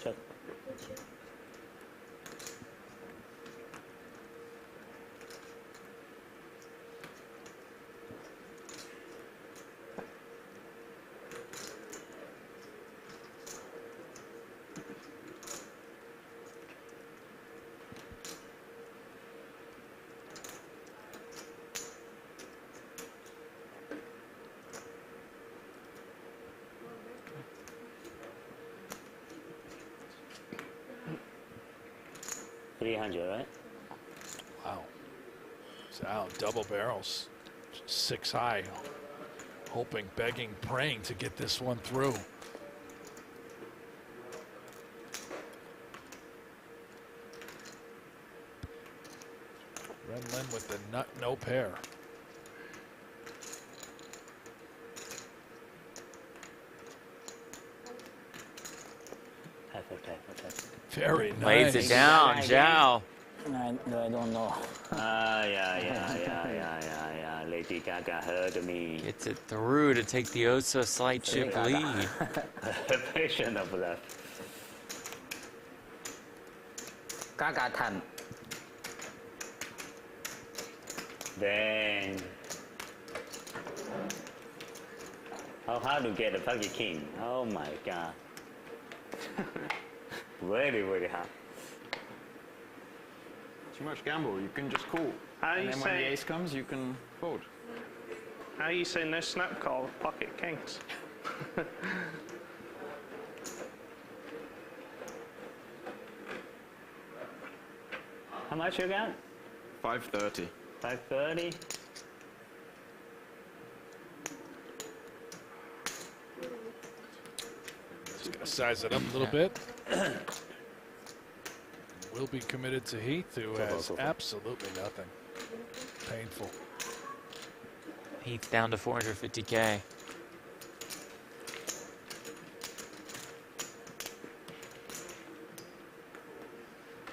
Choke. $300, right? Wow. It's out, double barrels. 6 high. Hoping, begging, praying to get this one through. Renlin with the nut no pair. Very nice. Lays it down, Zhao. I don't know. Yeah. Lady Gaga heard me. Gets it through to take the oh so slight chip lead. Patient of that. Gaga time. Then. How hard to get a pocket king? Oh my god. Very, very hard. Too much gamble. You can just call. How And you then when the say? ace comes, you can fold. How you say no snap call with pocket kings? How much you got? 530. 530. Just gonna size it up a little bit. Will be committed to Heath, who has absolutely nothing. Painful. Heath down to 450K.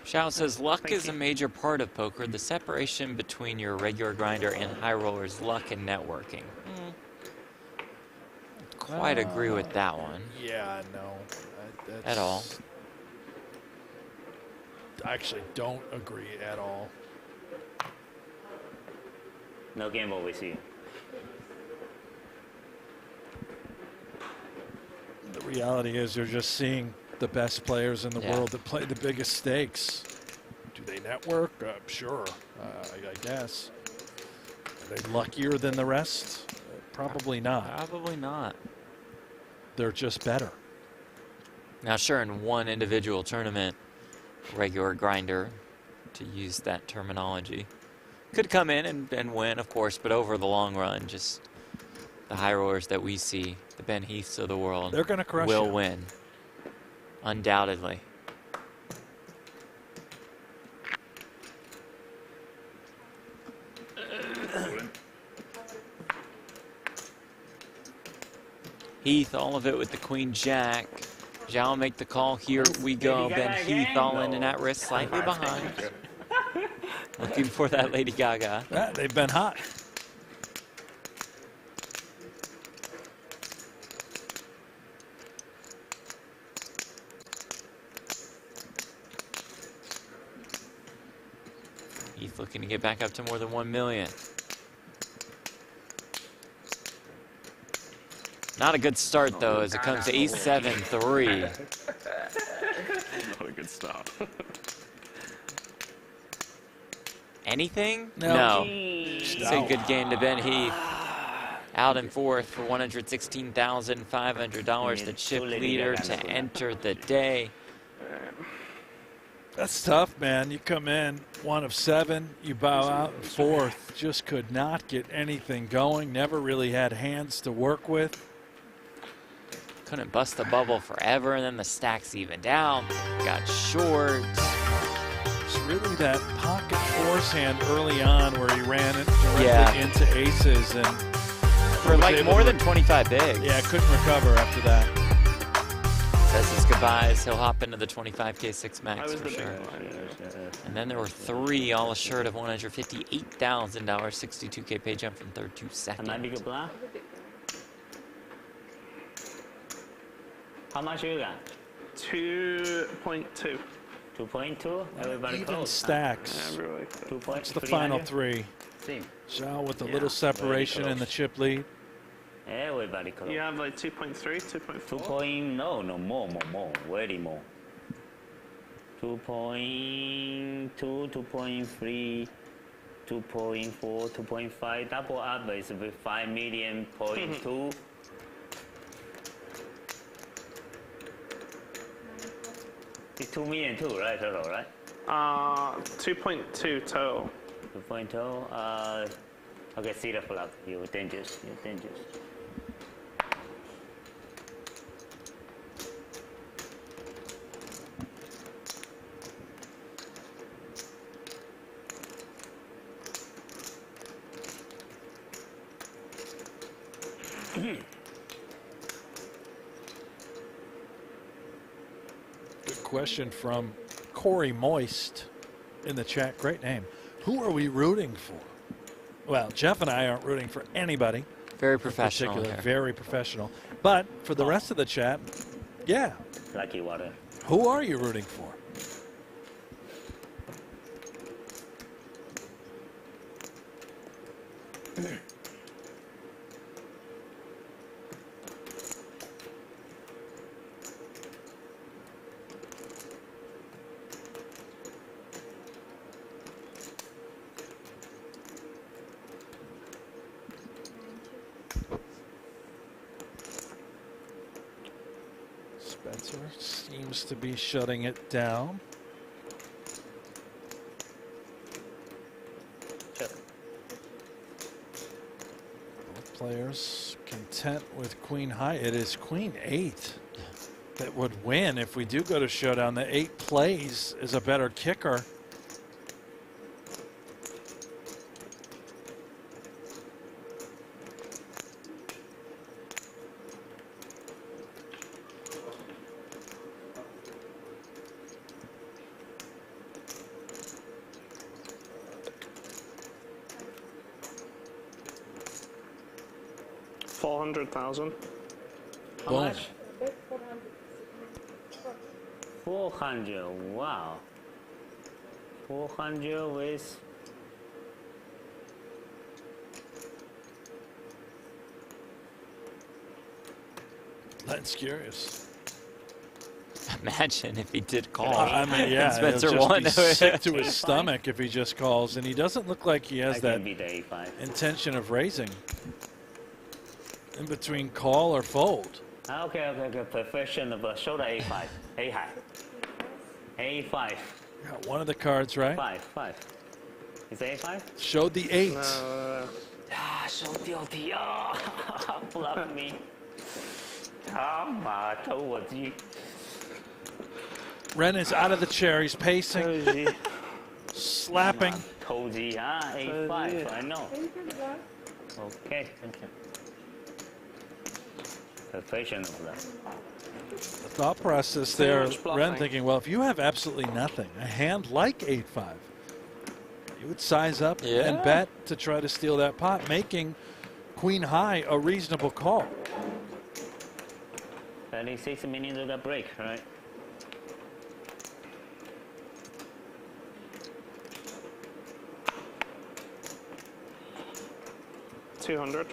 Shao says, luck is a major part of poker. The separation between your regular grinder and high rollers, luck and networking. Quite agree with that one. Yeah, no. That's, At all. I actually don't agree at all. No gamble with you. The reality is you're just seeing the best players in the world that play the biggest stakes. Do they network? Sure, I guess. Are they luckier than the rest? Probably not. Probably not. They're just better. Now, sure, in one individual tournament, regular grinder, to use that terminology, could come in and win, of course, but over the long run, just the high rollers that we see, the Ben Heaths of the world, they're going to crush will you. win. Undoubtedly. Heath, all of it with the Queen Jack. Zhao make the call. Here we go. Ben Heath all in and at risk, slightly behind. Looking for that Lady Gaga. Yeah, they've been hot. Heath looking to get back up to more than 1 million. Not a good start, though, as it comes to ace 7-3. Not a good start. Anything? No. Say good game to Ben Heath. Out in fourth for $116,500. The chip leader to enter the day. That's tough, man. You come in 1 of 7, you bow out in fourth. Just could not get anything going. Never really had hands to work with. Couldn't bust the bubble forever, and then the stacks evened out. Got short. It's really that pocket force hand early on where he ran it directly into aces and for like more than 25 bigs. Yeah, couldn't recover after that. Says his goodbyes. He'll hop into the 25K 6 max for sure. And then there were 3 all assured of $158,000. 62K pay jump from third to second. How much you got? 2.2. 2.2. Everybody Even close. stacks. That's the final 3. Zhao with a little separation in the chip lead. Everybody close. You have like 2.3, 2.4. 2. No, more, very more. 2.2, 2.3, 2.4, 2.5. Double up is with 5 million point 2. It's 2 million too, right? Total, right? 2.2 total. 2.2. Okay, see the flop. You're dangerous. question from Corey Moist in the chat. Great name. Who are we rooting for? Well, Jeff and I aren't rooting for anybody. Very professional. In particular, Here. very professional. But for the rest of the chat, yeah. Lucky water. Who are you rooting for? Spencer seems to be shutting it down. Both players content with queen high. It is queen 8 that would win if we do go to showdown. The 8 plays is a better kicker. $400,000. How much? 400. Wow. 400 with. That's curious. Imagine if he did call. I mean, yeah, Spencer he'll won. just be sick to his stomach if he just calls, and he doesn't look like he has that intention of raising. In between call or fold. Okay. Professional, but show the A5. A high. A5. Got one of the cards right. 5. Is it A5? Showed the 8. show guilty. Block me. 马偷我鸡. Ren is out of the chair. He's pacing. Slapping. 偷鸡 A5, I know. Okay, thank you. Professional. The thought process there, Ren thinking, well, if you have absolutely nothing, a hand like 8-5, you would size up and bet to try to steal that pot, making queen high a reasonable call. 36 minutes of a break, right? $200.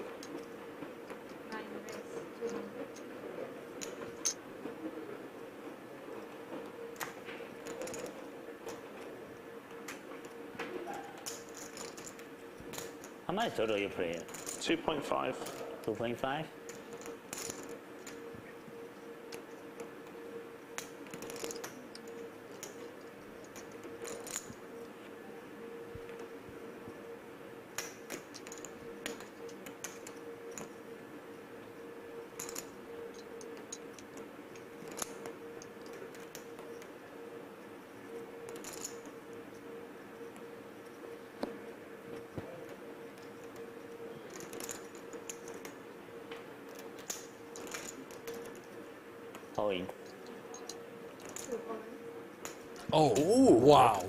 How much total you play? 2.5. 2.5? Oh, wow.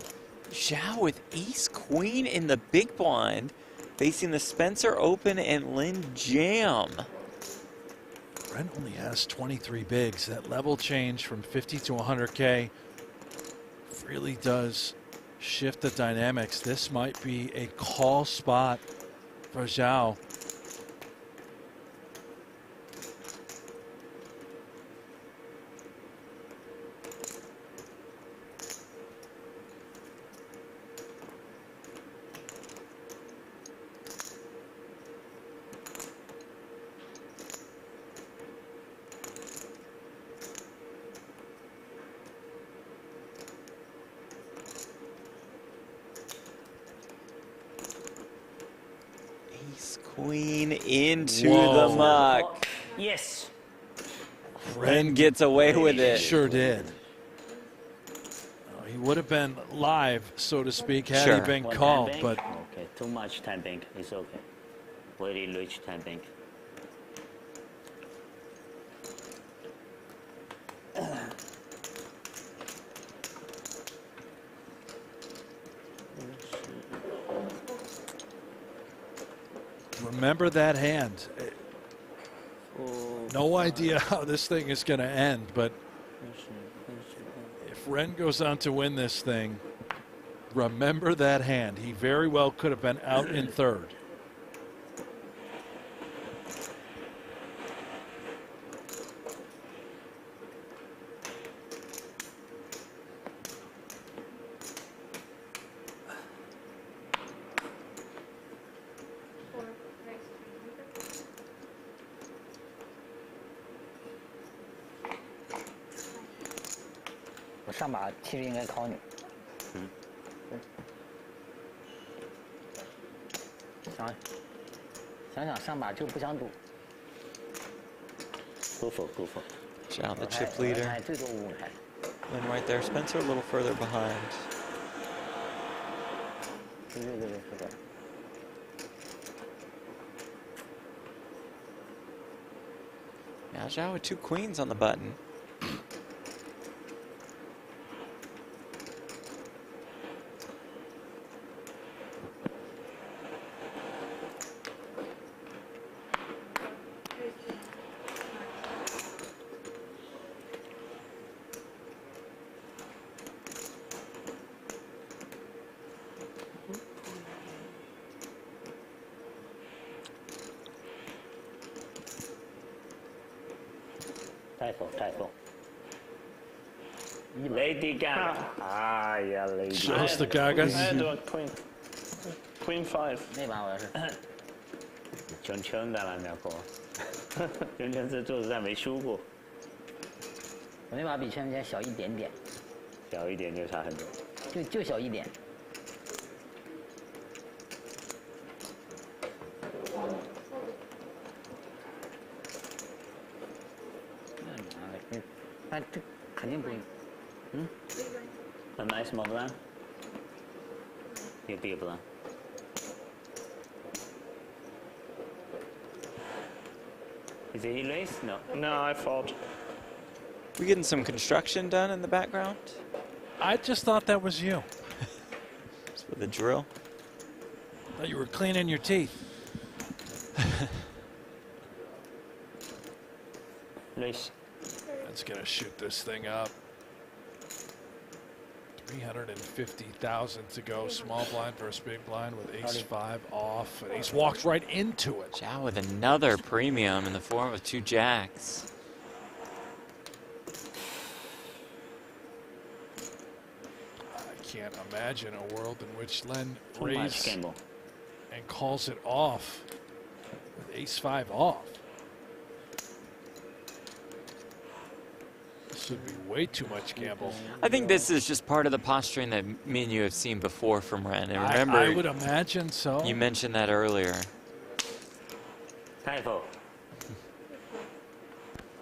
Zhao with ace queen in the big blind, facing the Spencer Open and Lynn Jam. Ren only has 23 bigs. That level change from 50 to 100K really does shift the dynamics. This might be a call spot for Zhao. Queen into the muck. Yes. Ren gets away with it. Sure did. He would have been live, so to speak, had he been called, but okay, too much time bank. It's okay. Very rich time bank. Remember that hand. No idea how this thing is going to end, but if Ren goes on to win this thing, remember that hand. He very well could have been out in third.我上把其实应该考你。想上把就不想赌。Go for. Zhao, the chip leader. 最多5开。 Lin right there. Spencer a little further behind. 对。 Now Zhao with 2 queens on the button. Typho. Lady Gaga. Yeah, Lady Shows the Gagas. I had a queen 5. 那把我要是。圈的了，苗哥。圈是做实战没输过。我那把比圈小一点点。小一点就差很多。就小一点。 那这肯定不赢。A nice small blind. You big blind. Is it he raised? No. No, I fault. We getting some construction done in the background? I just thought that was you. Just with a drill. Thought you were cleaning your teeth. Raise. That's going to shoot this thing up. 350,000 to go. Small blind versus big blind with ace-5 off. And he's walked right into it. Zhao with another premium in the form of 2 jacks. I can't imagine a world in which Len raises and calls it off with ace-5 off. This would be way too much gamble. I think this is just part of the posturing that me and you have seen before from Ren. And remember, I would imagine so. You mentioned that earlier. Typho.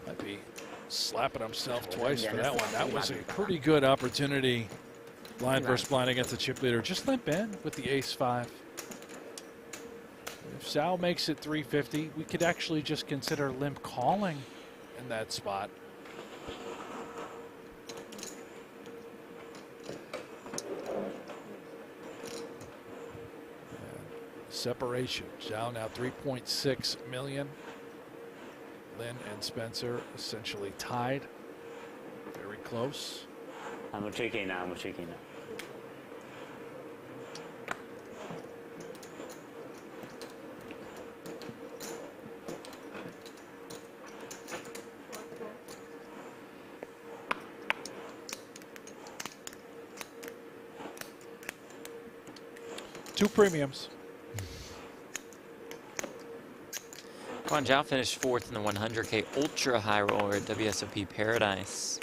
Might be slapping himself twice for that one. That was a pretty good opportunity. Blind versus blind against the chip leader. Just limp in with the ace-5. If Zhao makes it 350, we could actually just consider limp calling in that spot. Separation. Zhao now 3.6 million. Lin and Spencer essentially tied. Very close. I'm tricky now. Two premiums. Guan Zhao finished 4th in the 100K Ultra High Roller at WSOP Paradise.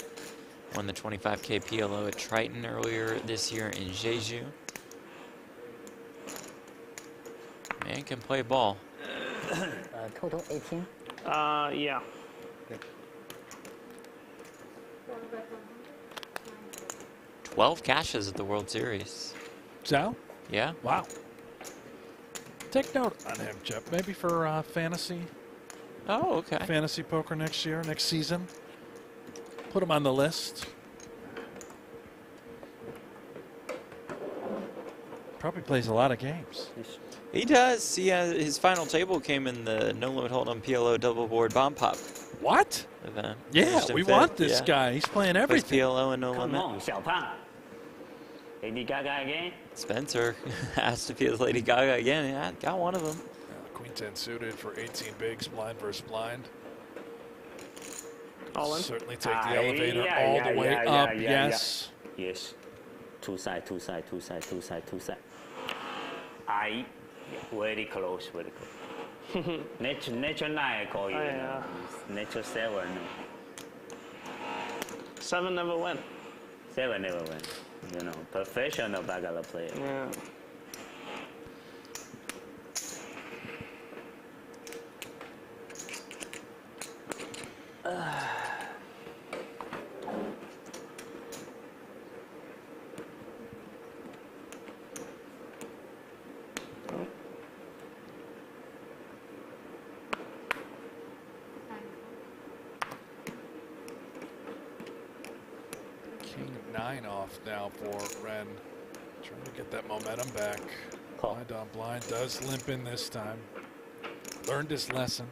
Won the 25K PLO at Triton earlier this year in Jeju. Man can play ball. Total 18? Yeah. 12 cashes at the World Series. Zhao? Yeah. Wow. Take note on him, Jeff. Maybe for fantasy. Oh, okay. Fantasy poker next year, next season. Put him on the list. Probably plays a lot of games. He does. His final table came in the No Limit Hold'em PLO double board bomb pop What? event. Yeah, Finished in we fifth, want this yeah. guy. He's playing Plays everything. PLO and No Come Limit. on, 小胖. Lady Gaga again? Spencer asked if he has Lady Gaga again. Yeah, got one of them. Queen 10 suited for 18 bigs, blind versus blind. All in. Certainly take the elevator all the way up. Yes. Yes. Two side, two side, two side, two side, two side. Very close, very close. Nature 9 I call you. Yeah. Nature 7. 7 never win. 7 never win. You know, professional baccalaureate player. Yeah. King 9 off now for Ren. Trying to get that momentum back. Blind on blind does limp in this time. Learned his lesson.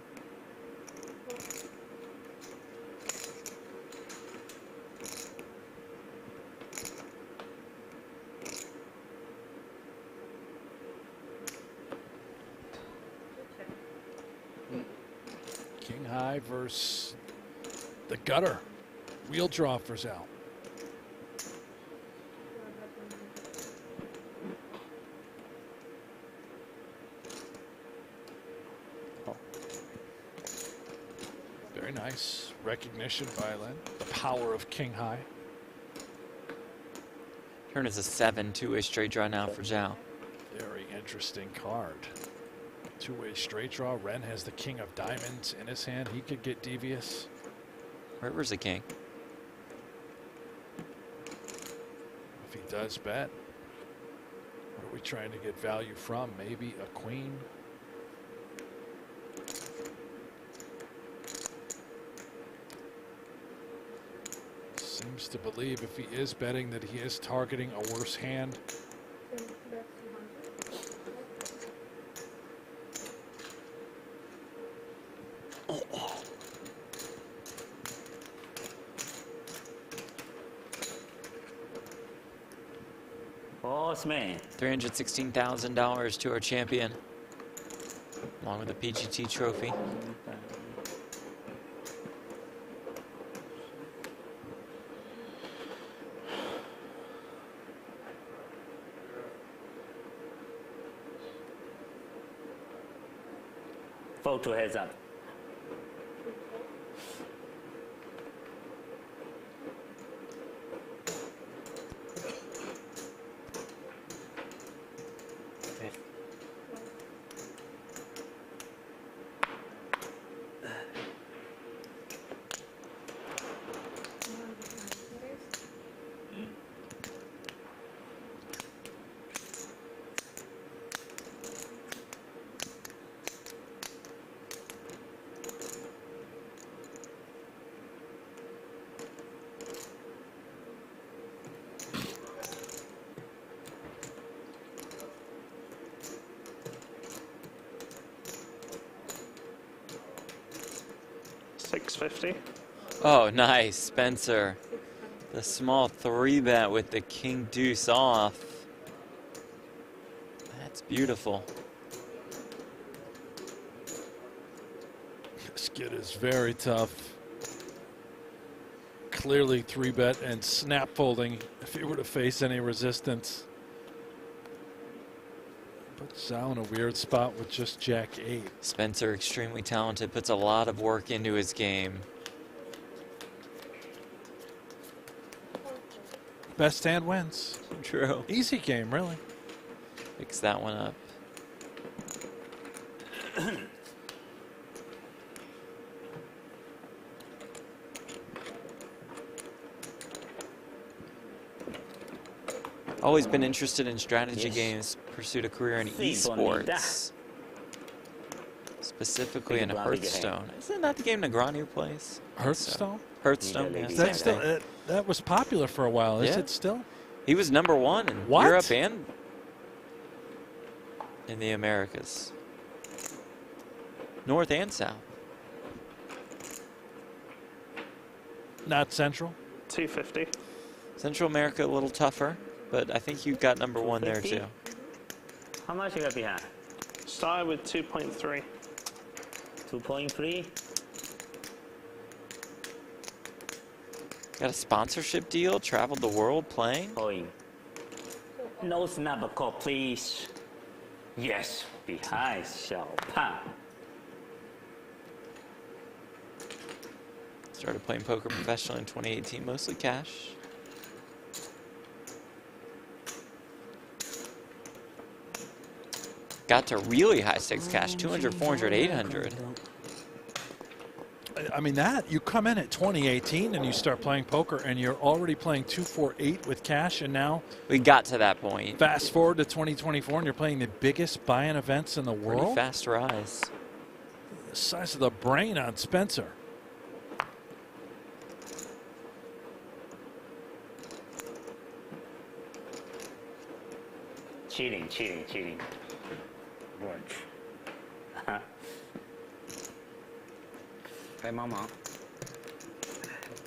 King high versus the gutter. Wheel draw for Zal. Very nice recognition by Len. The power of King high. Turn is a 7, two-way straight draw now for Zhao. Very interesting card. Two-way straight draw. Ren has the king of diamonds in his hand. He could get devious. River's a king. If he does bet, what are we trying to get value from? Maybe a queen. Seems to believe if he is betting that he is targeting a worse hand. Boss man. $316,000 to our champion, along with a PGT trophy. Photo heads up. $650. Oh, nice, Spencer. The small 3-bet with the king deuce off. That's beautiful. This kid is very tough. Clearly 3-bet and snap folding if he were to face any resistance. Puts Zhao in a weird spot with just Jack 8. Spencer, extremely talented, puts a lot of work into his game. Best hand wins. True. Easy game, really. Fix that one up. Always been interested in strategy games, pursued a career in esports. Specifically in Hearthstone. Isn't that the game Negrani plays? Hearthstone? Hearthstone, yeah. That's still, that was popular for a while. Is Yeah. it still? He was #1 in What? Europe and in the Americas. North and South. Not Central? 250. Central America a little tougher, but I think you've got number one there 250? too. How much you got behind? Started with 2.3. 2.3? Got a sponsorship deal, traveled the world playing. Going. No snap call, please. Yes, behind Xiao Pan. Started playing poker professionally in 2018, mostly cash. Got to really high stakes cash, 200, 400, 800. I mean, that you come in at 2018 and you start playing poker and you're already playing 248 with cash, and now we got to that point. Fast forward to 2024 and you're playing the biggest buy-in events in the world. Pretty fast rise. The size of the brain on Spencer. Cheating. What? 该帮忙。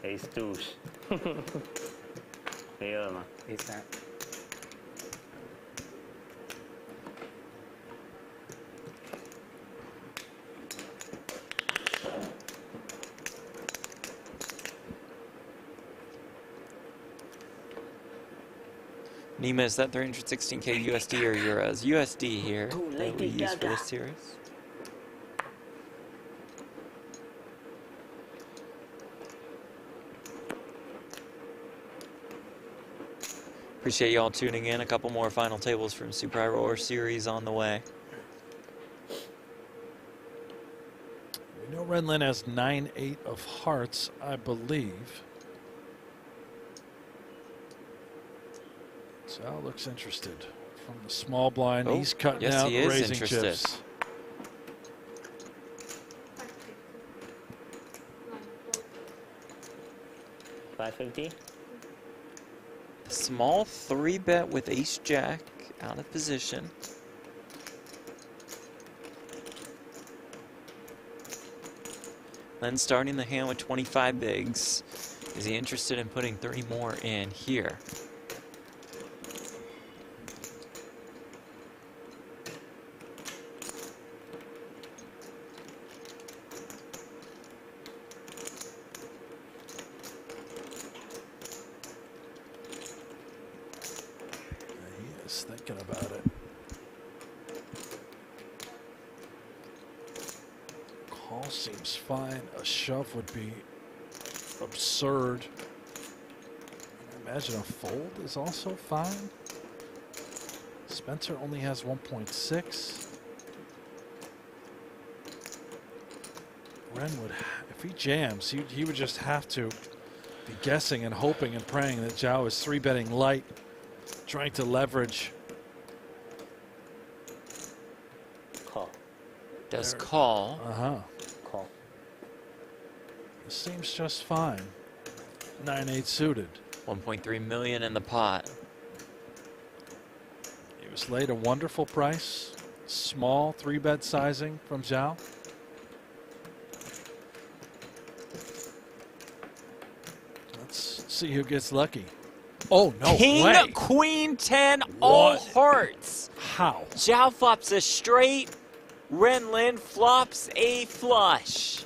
Ace deuce。黑二吗？ A3。Nima, is that 316K USD or euros? USD here that we use for this series. Appreciate y'all tuning in. A couple more final tables from Super High Roller Series on the way. We know Renlin has 9-8 of hearts, I believe. Sal looks interested from the small blind. Oh, he's cutting yes, out he is raising interested. chips. $550. Small 3-bet with ace jack out of position. Then starting the hand with 25 bigs. Is he interested in putting 30 more in here? He is thinking about it. Call seems fine. A shove would be absurd. I imagine a fold is also fine. Spencer only has 1.6. Ren would, if he jams, he would just have to be guessing and hoping and praying that Zhao is 3-betting light, trying to leverage. Call. Does call. Uh-huh. Call. This seems just fine. 9-8 suited. 1.3 million in the pot. He was laid a wonderful price. Small 3-bet sizing from Zhao. Let's see who gets lucky. Oh, no King, way. Queen, 10, all What? hearts. How? Zhao flops a straight. Renlin flops a flush.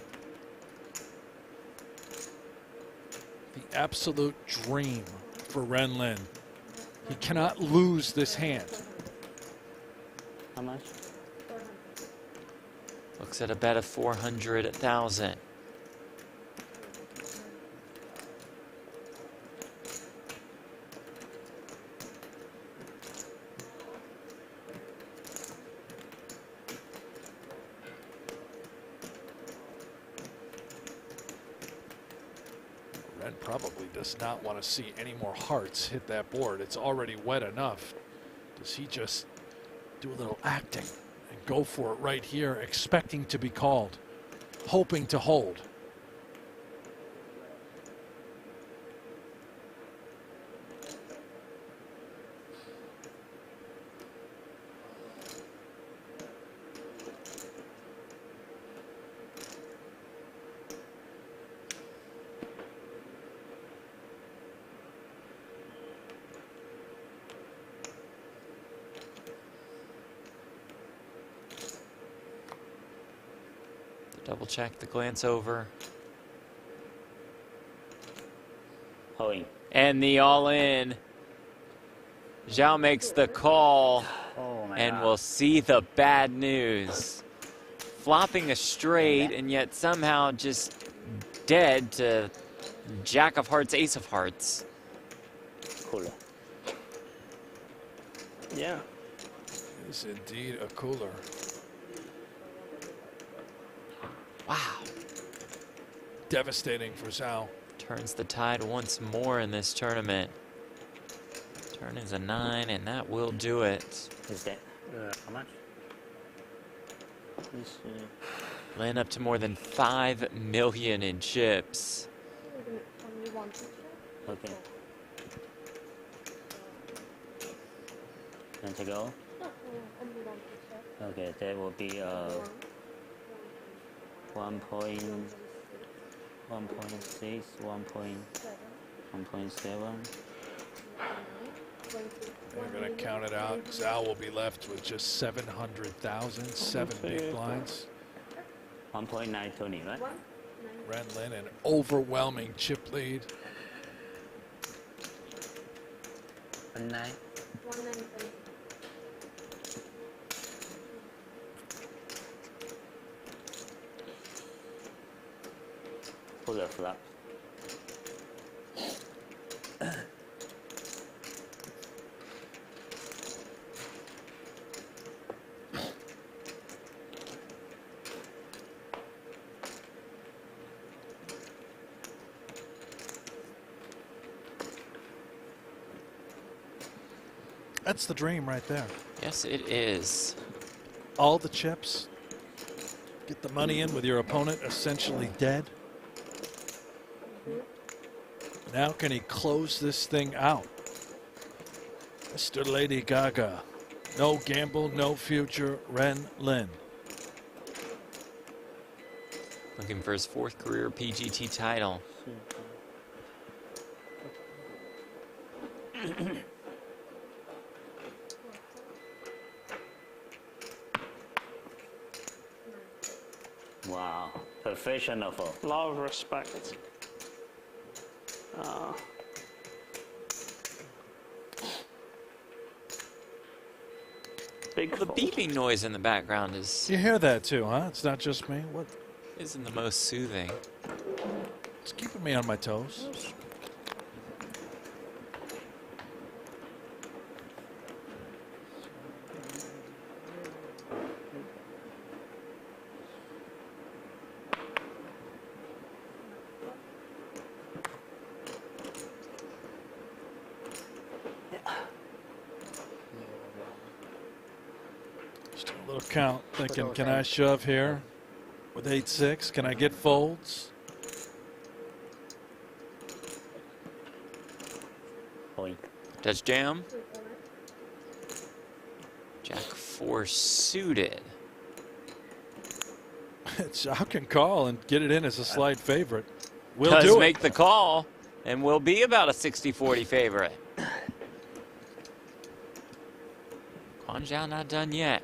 The absolute dream for Renlin. He cannot lose this hand. How much? Looks at a bet of 400,000. Ren probably does not want to see any more hearts hit that board. It's already wet enough. Does he just do a little acting and go for it right here, expecting to be called, hoping to hold? Double check the glance over. All in. And the all-in. Zhao makes the call, Oh my and God. we'll see the bad news. Flopping a straight, and yet somehow just dead to Jack of Hearts, Ace of Hearts. Cooler. Yeah. Is indeed a cooler. Wow. Devastating for Zhao. Turns the tide once more in this tournament. Turn is a 9, and that will do it. Is that how much? This, Land up to more than 5 million in chips. okay. Can I take it all? Okay, that will be 1.6, 1.7. They're going to count it out. Zhao will be left with just 700,000, 7 big blinds. 1.9 Tony, right? Ren Lin, an overwhelming chip lead. 1.9. For the flop. That's the dream right there. Yes, it is. All the chips. Get the money in with your opponent essentially dead. Now can he close this thing out? Mr. Lady Gaga. No gamble, no future, Ren Lin. Looking for his 4th career PGT title. Wow, professional. A lot of respect. Big The beeping noise in the background is You hear that too, huh? It's not just me. What? isn't the most soothing. It's keeping me on my toes. Just a little count, thinking, can I shove here with 8-6? Can I get folds? Point. Does jam. Jack 4 suited. Zhao can call and get it in as a slight favorite. We'll Does do make it. the call and will be about a 60-40 favorite. Guan Zhao not done yet.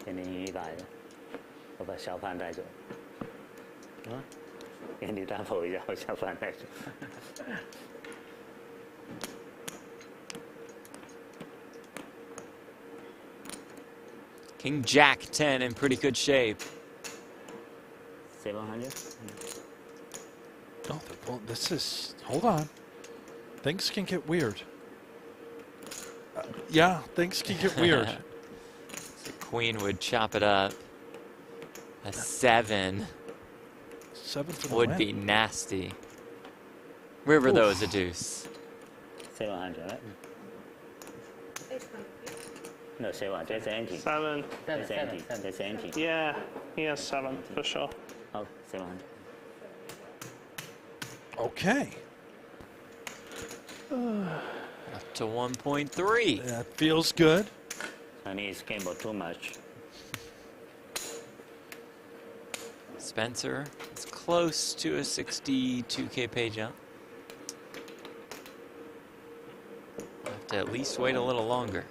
给你100的，我把小盘带走。嗯，给你担保一下，我小盘带走。King Jack 10 in pretty good shape. 700. Oh, well, this is. Hold on. Things can get weird. Yeah, things can get weird. The queen would chop it up. A 7 7 for the would win. be nasty. River, Oof. though, is a deuce. 700, right? No, 7. That's empty. 7. That's empty. That's empty. Yeah, he has 7 for sure. Oh, 700. Okay. Up to 1.3. That feels good. Chinese gamble too much. Spencer is close to a 62K pay jump. Have to at least wait a little longer.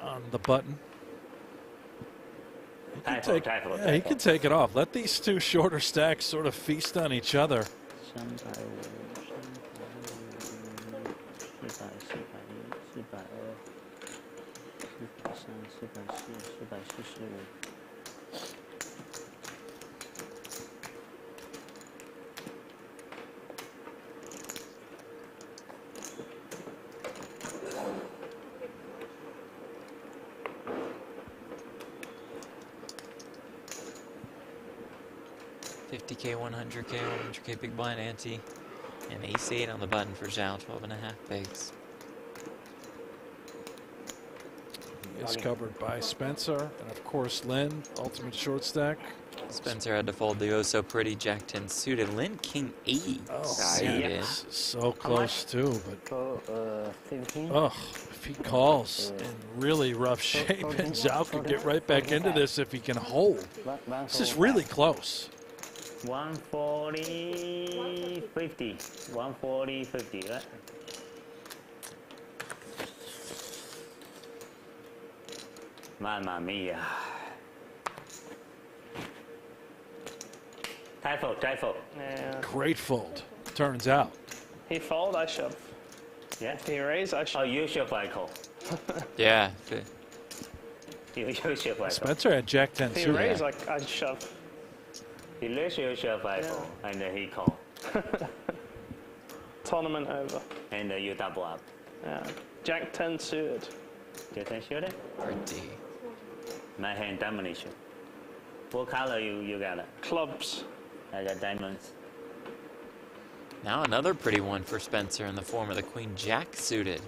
on the button. He can Typho, take, typho, yeah, he typho. can take it off. Let these two shorter stacks sort of feast on each other. 50K, 100K, 100K big blind ante, and ace-8 on the button for Zhao, 12.5 bigs. He is covered by Spencer, and of course Lynn, ultimate short stack. Spencer had to fold the oh so pretty Jack 10 suited. Lynn King 8 suited. Yes, so close too, but 15. ugh, if he calls in really rough shape, and Zhao could get right back into this if he can hold. This is really close. 140, 50. 140, 50, right? Mamma mia. Typho, typho. Yeah. Great fold, turns out. He fold, I shove. Yeah. If he raise, I shove. Oh, you shove, I call. Yeah. You shove, I call. Spencer had Jack 10 If he suited. raise, I shove. He lets you shove, I call, and then he call. Tournament over. And you double up. Yeah. Jack 10 suited. Jack 10 suited? Pretty. My hand domination. What color you got? Clubs. I got diamonds. Now another pretty one for Spencer in the form of the Queen Jack suited.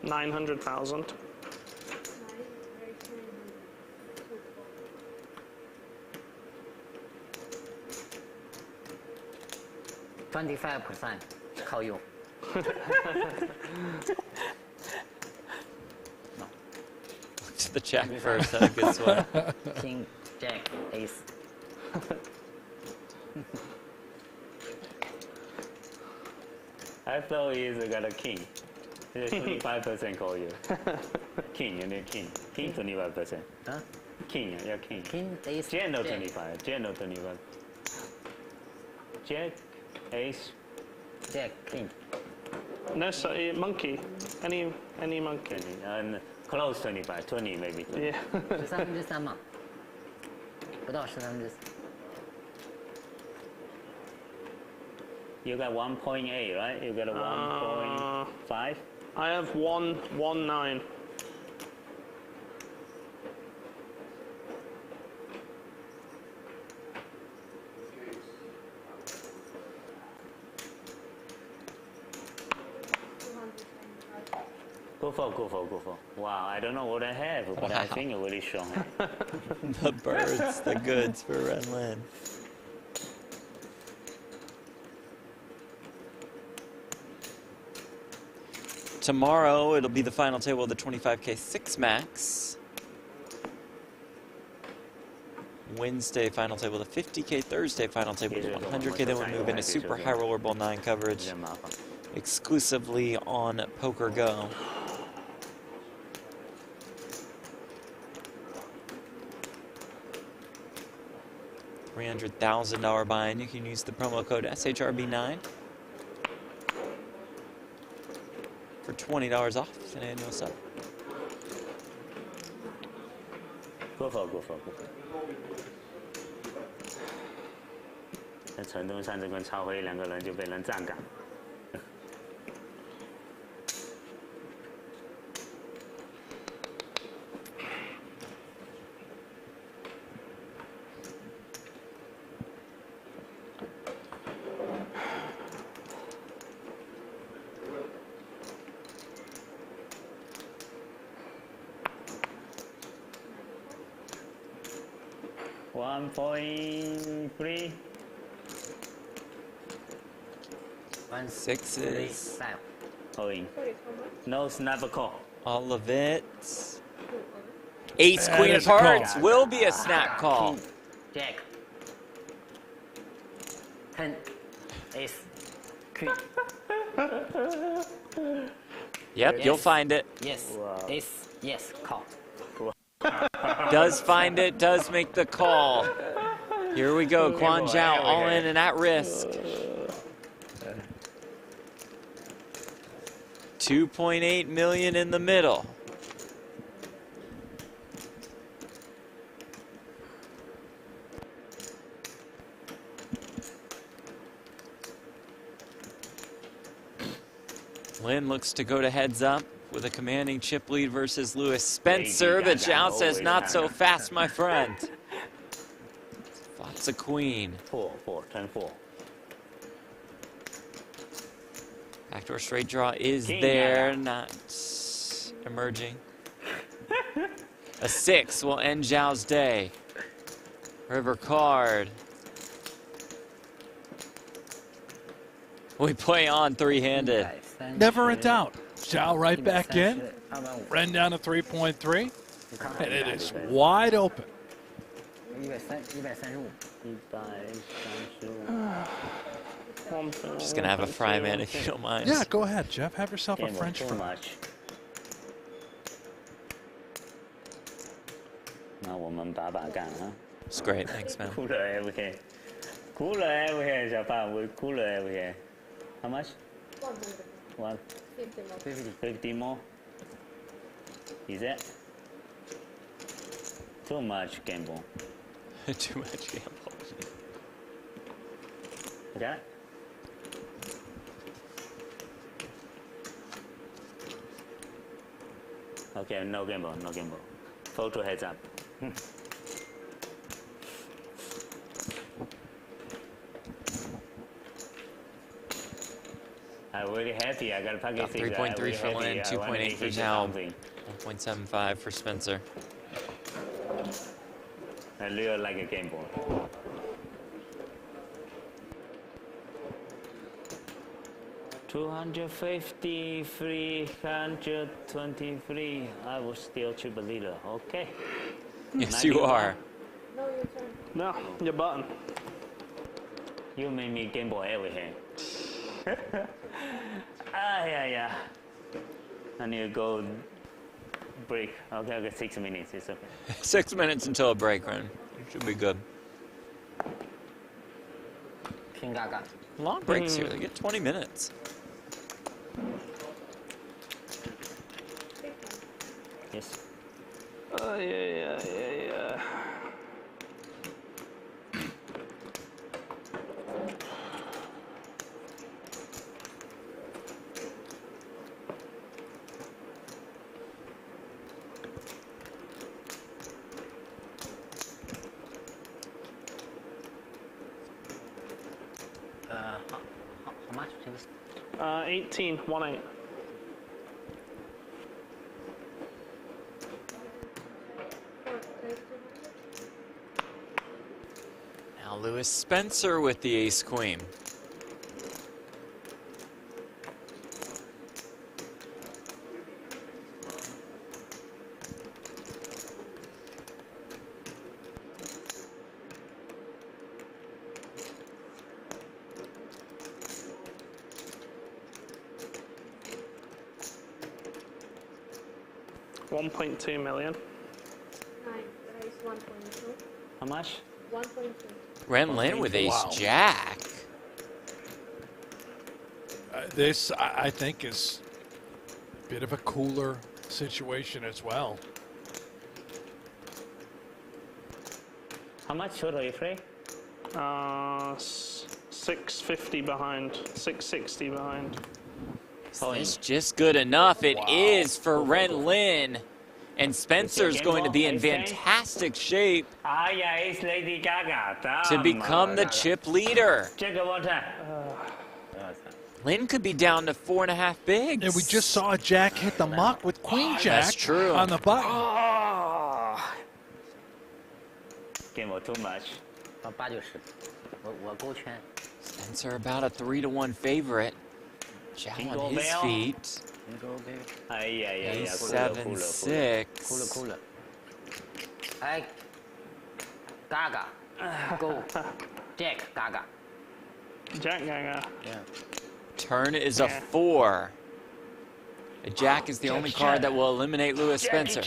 $900,000. $25%靠用。 To the Jack first, had a good swing. King, Jack, Ace. I thought he's got a king. He's 25% call you. King and then king. King 25%. Huh? King, yeah, king. King, Ace, General Jack. 25. General 25. Jack, ace. Jack, King. No, so monkey. Any monkey. And close 25. 20 maybe. Yeah. 13%嘛，不到13%。 You got 1.8, right? You got a 1.5? I have 119. Go for, go for, go for. Wow, I don't know what I have, but I think it's really strong. The birds, the goods for Red Lynn. Tomorrow, it'll be the final table of the 25K 6 max. Wednesday, final table of the 50K. Thursday, final table of the 100K. Then we'll move into Super High Roller Bowl 9 coverage exclusively on pokergo. $300,000 buy-in. You can use the promo code SHRB9 for $20 off an annual sub. Go for, go for, go for. 在程度上，就跟超辉两个人就被人站岗。1.3. 6s. All in. No snap call. All of it. Ace, That Queen of is a call. Hearts will be a snap call. Jack. 10, ace, queen. Yep, Yes. you'll find it. Yes, ace, yes, call. Does find it, does make the call. Here we go, Quan Zhao all in and at risk. 2.8 million in the middle. Lin looks to go to heads up with a commanding chip lead versus Lewis Spencer, but Zhao says not so fast, my friend. Lots of queen. 4, 10-4. Backdoor straight draw is King there, Gaga. not emerging. A 6 will end Zhao's day. River card. We play on three-handed. Never in doubt. Zhao right back in. Ren down to 3.3. And it is wide open. 135. Just gonna have a fry man if you don't mind. Yeah, go ahead, Jeff. Have yourself a Game French too fry. much. 那我们把干啊。 It's great, thanks, man. Cooler everything. Cooler everything, Japan. We cooler everything. How much? 100. 50 more. Is it? Too much gamble. Too much gamble. Okay. Okay, no gamble, no gamble. Photo heads up. I'm really happy. I got a pocket About 6. 3.3 for Lin, 2.8 for Zhao, 1.75 for Spencer. I really like a gamble. $250, 323. I was still chip leader. Okay. Yes, you are. No, your turn. No, your button. You made me gamble everything. Yeah. I need to go break. Okay, 6 minutes. It's okay. 6 minutes until a break, Ren. Should be good. King Gaga. Long breaks here. They get 20 minutes. Yes. Yeah. How much? 18, 1-8. Now Lewis Spencer with the ace queen. $1.2 million. 9, raise 1.2. How much? 1.2. Ren Lin with ace Wow. jack. This, I think, is a bit of a cooler situation as well. How much total you play? 650 behind, 660 behind. It's just good enough. It is for Ren Lin. And Spencer's going to be in fantastic shape Yeah, it's Lady Gaga. to become the chip leader. Check it one time. Lin could be down to 4.5 bigs. And we just saw Jack hit the muck with Queen Jack That's true. on the button. Game too much. 到8、90，我勾圈。 Spencer about a 3-1 favorite. Zhao on his feet. Yeah. Ace 7, 6. Cooler. Hey, Gaga, go, Jack, Gaga. Jack Gaga. Yeah. Turn is a 4. A jack is the only card that will eliminate Lewis Spencer.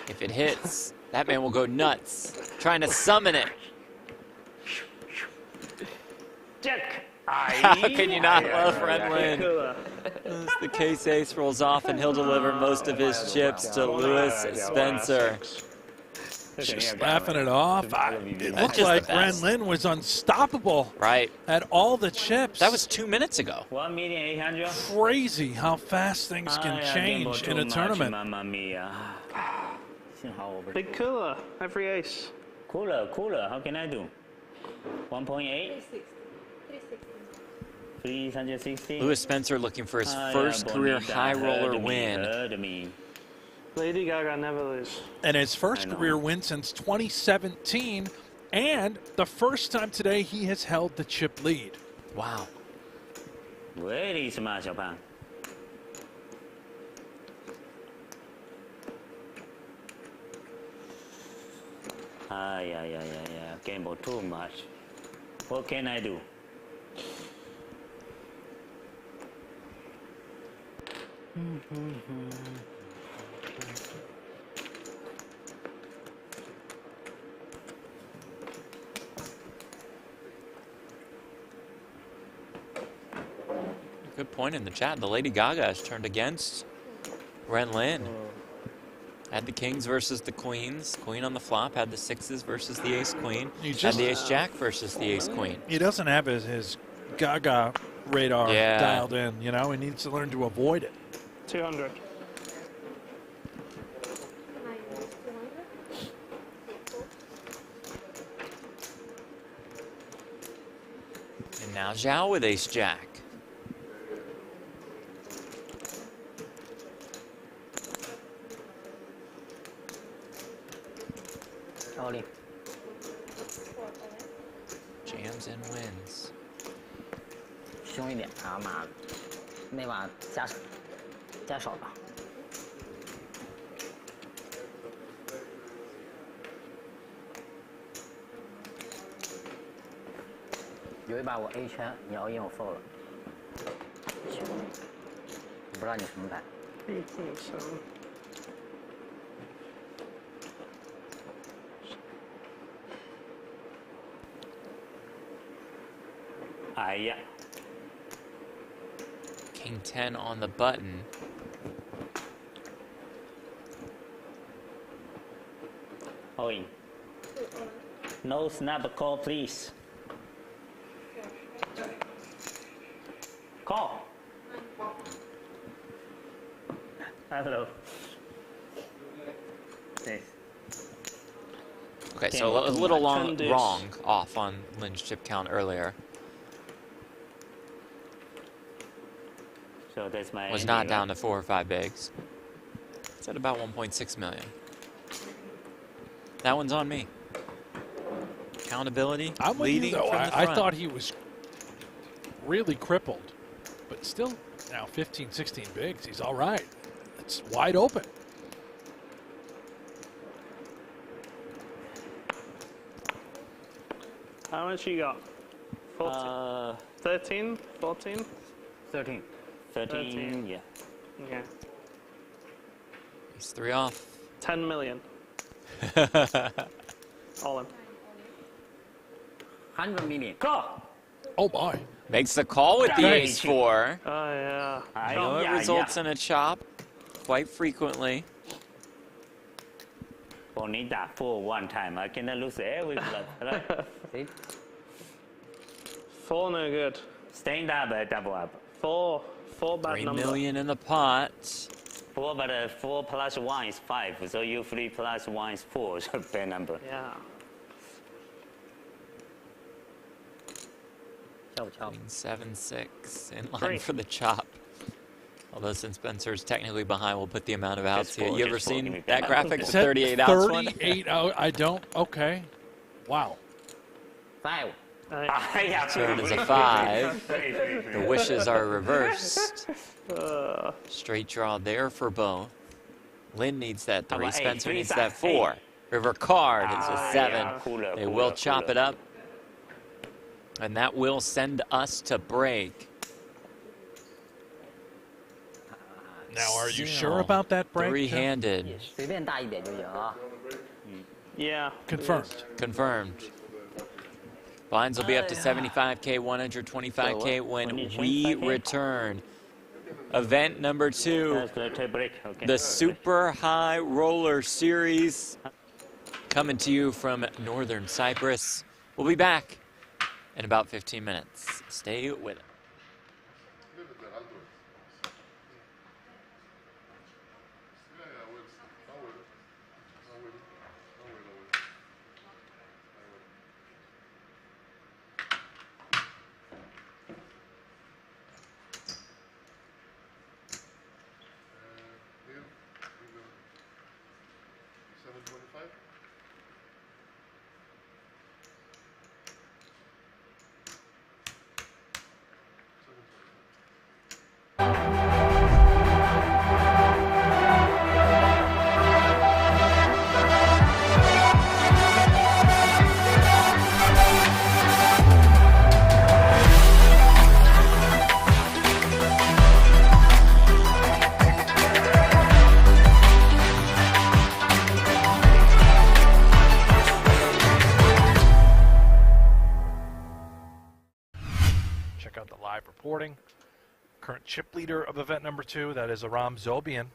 If it hits, that man will go nuts, trying to summon it. Jack. How can you not love Ren Lin? As the case ace rolls off, and he'll deliver most of his chips to Lewis Spencer. Just laughing it off. It looked just like the best. Ren Lin was unstoppable. Right. Had all the chips. That was 2 minutes ago. 1,800,000. Crazy how fast things can change in a tournament. Mamma mia. Big cooler. Every ace. Cooler. How can I do? 1.8? 360. Lewis Spencer looking for his first career high roller win. Lady Gaga never lose. And his first career win since 2017, and the first time today he has held the chip lead. Wow. Very smart, 小胖。Yeah. Gamble too much. What can I do? Good point in the chat. The Lady Gaga has turned against Ren Lin. Had the kings versus the queens. Queen on the flop. Had the sixes versus the ace queen. Had the ace jack versus the ace queen. He doesn't have his Gaga radar Yeah. dialed in, you know? He needs to learn to avoid it. 200. And now Zhao with ace jack. All in. Jams and wins. 凶一点啊，马那把加少吧。有一把我 A 圈，你要赢我 fold 了。不知道你什么牌？ 18, 哎呀。 King 10 on the button. All in. No snap call, please. Call. Hello. Nice. Okay, so a little wrong off on Lin's chip count earlier. So that's my Was not down to 4 or 5 bigs. It's at about 1.6 million. That one's on me. Accountability. I'm with you, leading though. from the I front. thought he was really crippled, but still now 15, 16 bigs. He's all right. It's wide open. How much you got? 14? 13? 14? 13. 13, yeah. Okay. He's 3 off. 10 million. All in. 100 million. Call. Oh, my. Makes the call with the Nice. ace 4. Oh, yeah. I know it results in a chop quite frequently. Only that for one time. I cannot lose every blood. Right? See? 4 no good. Stand up, double up. 4 bad 3 number. million in the pot. 4, but 4 plus 1 is 5. So you 3 plus 1 is 4. So bad number. Yeah. Queen 7-6 in line 3. for the chop. Although since Spencer's technically behind, we'll put the amount of outs here. You ever seen that graphic, the 38 outs one? 38 out. I don't. Okay. Wow. 5. Turn is a 5. The wishes are reversed. Straight draw there for both. Lin needs that 3. Spencer needs that 4. River card is a 7. They will chop it up. And that will send us to break. Now, are you Still sure about that break? Jeff? Three-handed. 随便大一点就行啊。 Yeah. Confirmed. Confirmed. Blinds will be up to 75K, 125K when we return. Event number 2, the Super High Roller Series, coming to you from Northern Cyprus. We'll be back in about 15 minutes. Stay with it. Check out the live reporting. Current chip leader of event number 2, that is Aram Zobian.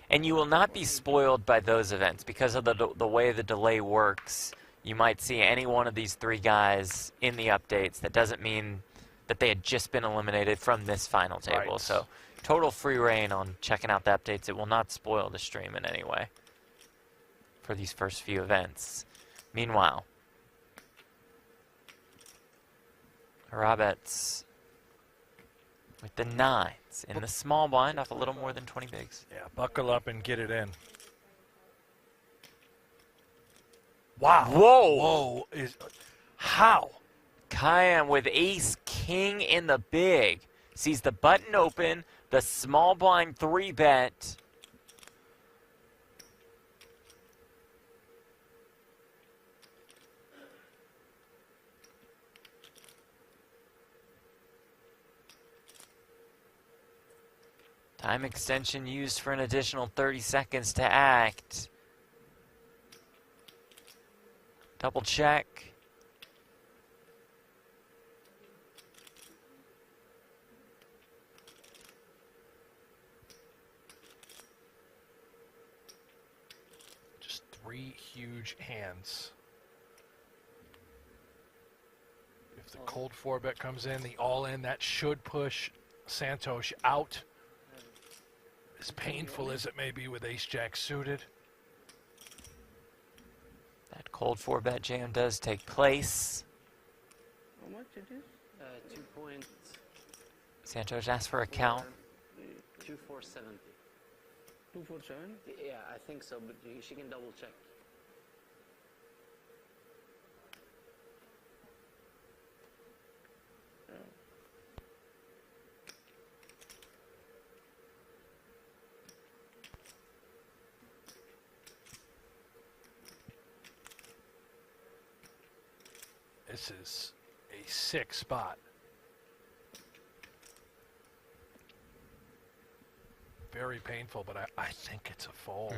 And you will not be spoiled by those events because of the way the delay works. You might see any one of these 3 guys in the updates. That doesn't mean that they had just been eliminated from this final table. Right. So total free reign on checking out the updates. It will not spoil the stream in any way for these first few events. Meanwhile, Roberts with the 9s in the small blind off a little more than 20 bigs. Yeah, buckle up and get it in. Wow. Whoa. Whoa. How? Kyan with ace king in the big. Sees the button open, the small blind 3-bet. Time extension used for an additional 30 seconds to act. Double check. Just 3 huge hands. If the cold 4-bet comes in, the all-in, that should push Santosh out. As painful as it may be with ace-jack suited. That cold 4-bet jam does take place. How much it is? 2 point. Santos asks for a count. 2470. 247? Yeah, I think so, but she can double check. This is a 6 spot. Very painful, but I think it's a fold.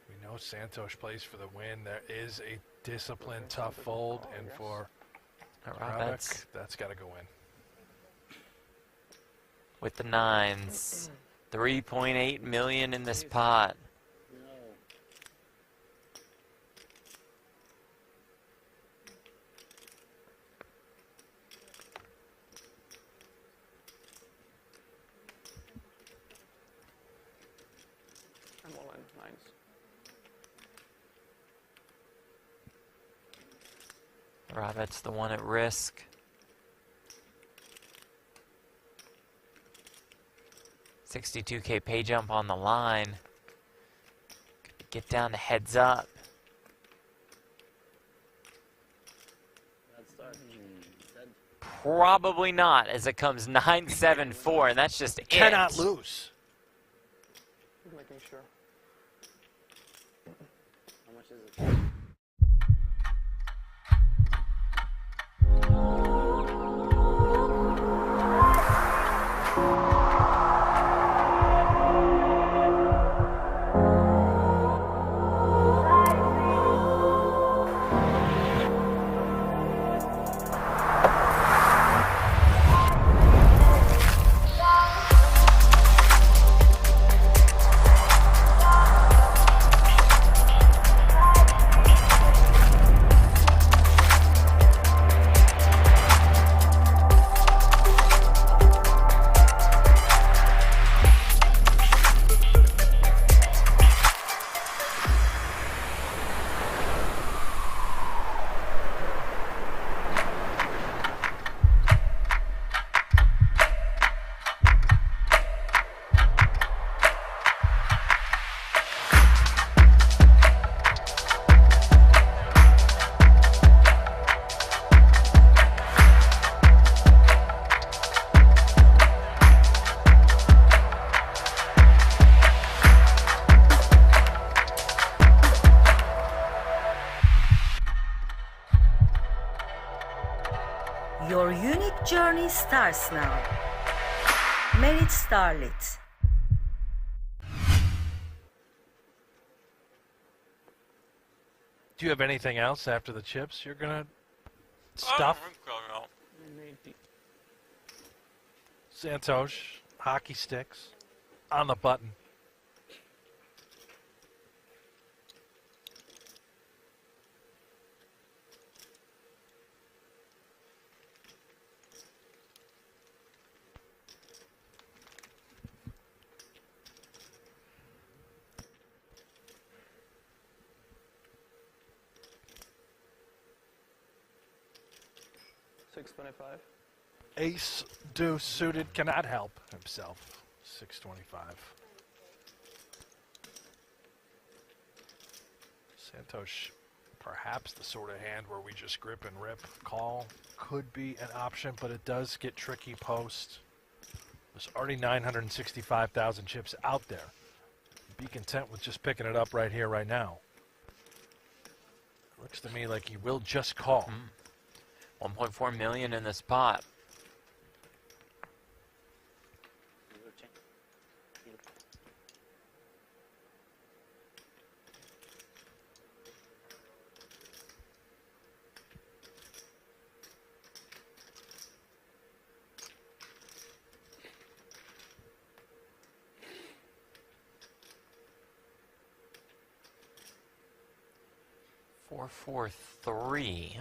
We know Santosh plays for the win. There is a disciplined, tough fold, and for Rabeck, that's got to go in. With the 9s. 3.8 million in this pot. I'm all in, 9s. Robert's the one at risk. $62K pay jump on the line. Get down to heads up. Probably not, as it comes 9-7-4, and that's just it. Cannot lose. Making sure. How much is it? journey starts now. Merit Starlet. Do you have anything else after the chips you're going to stuff? Santosh, hockey sticks, on the button. $6.25. Ace deuce suited cannot help himself. 625. Santosh, perhaps the sort of hand where we just grip and rip. Call could be an option, but it does get tricky post. There's already 965,000 chips out there. Be content with just picking it up right here, right now. Looks to me like he will just call. 1.4 million in this pot. Four, 4, 3.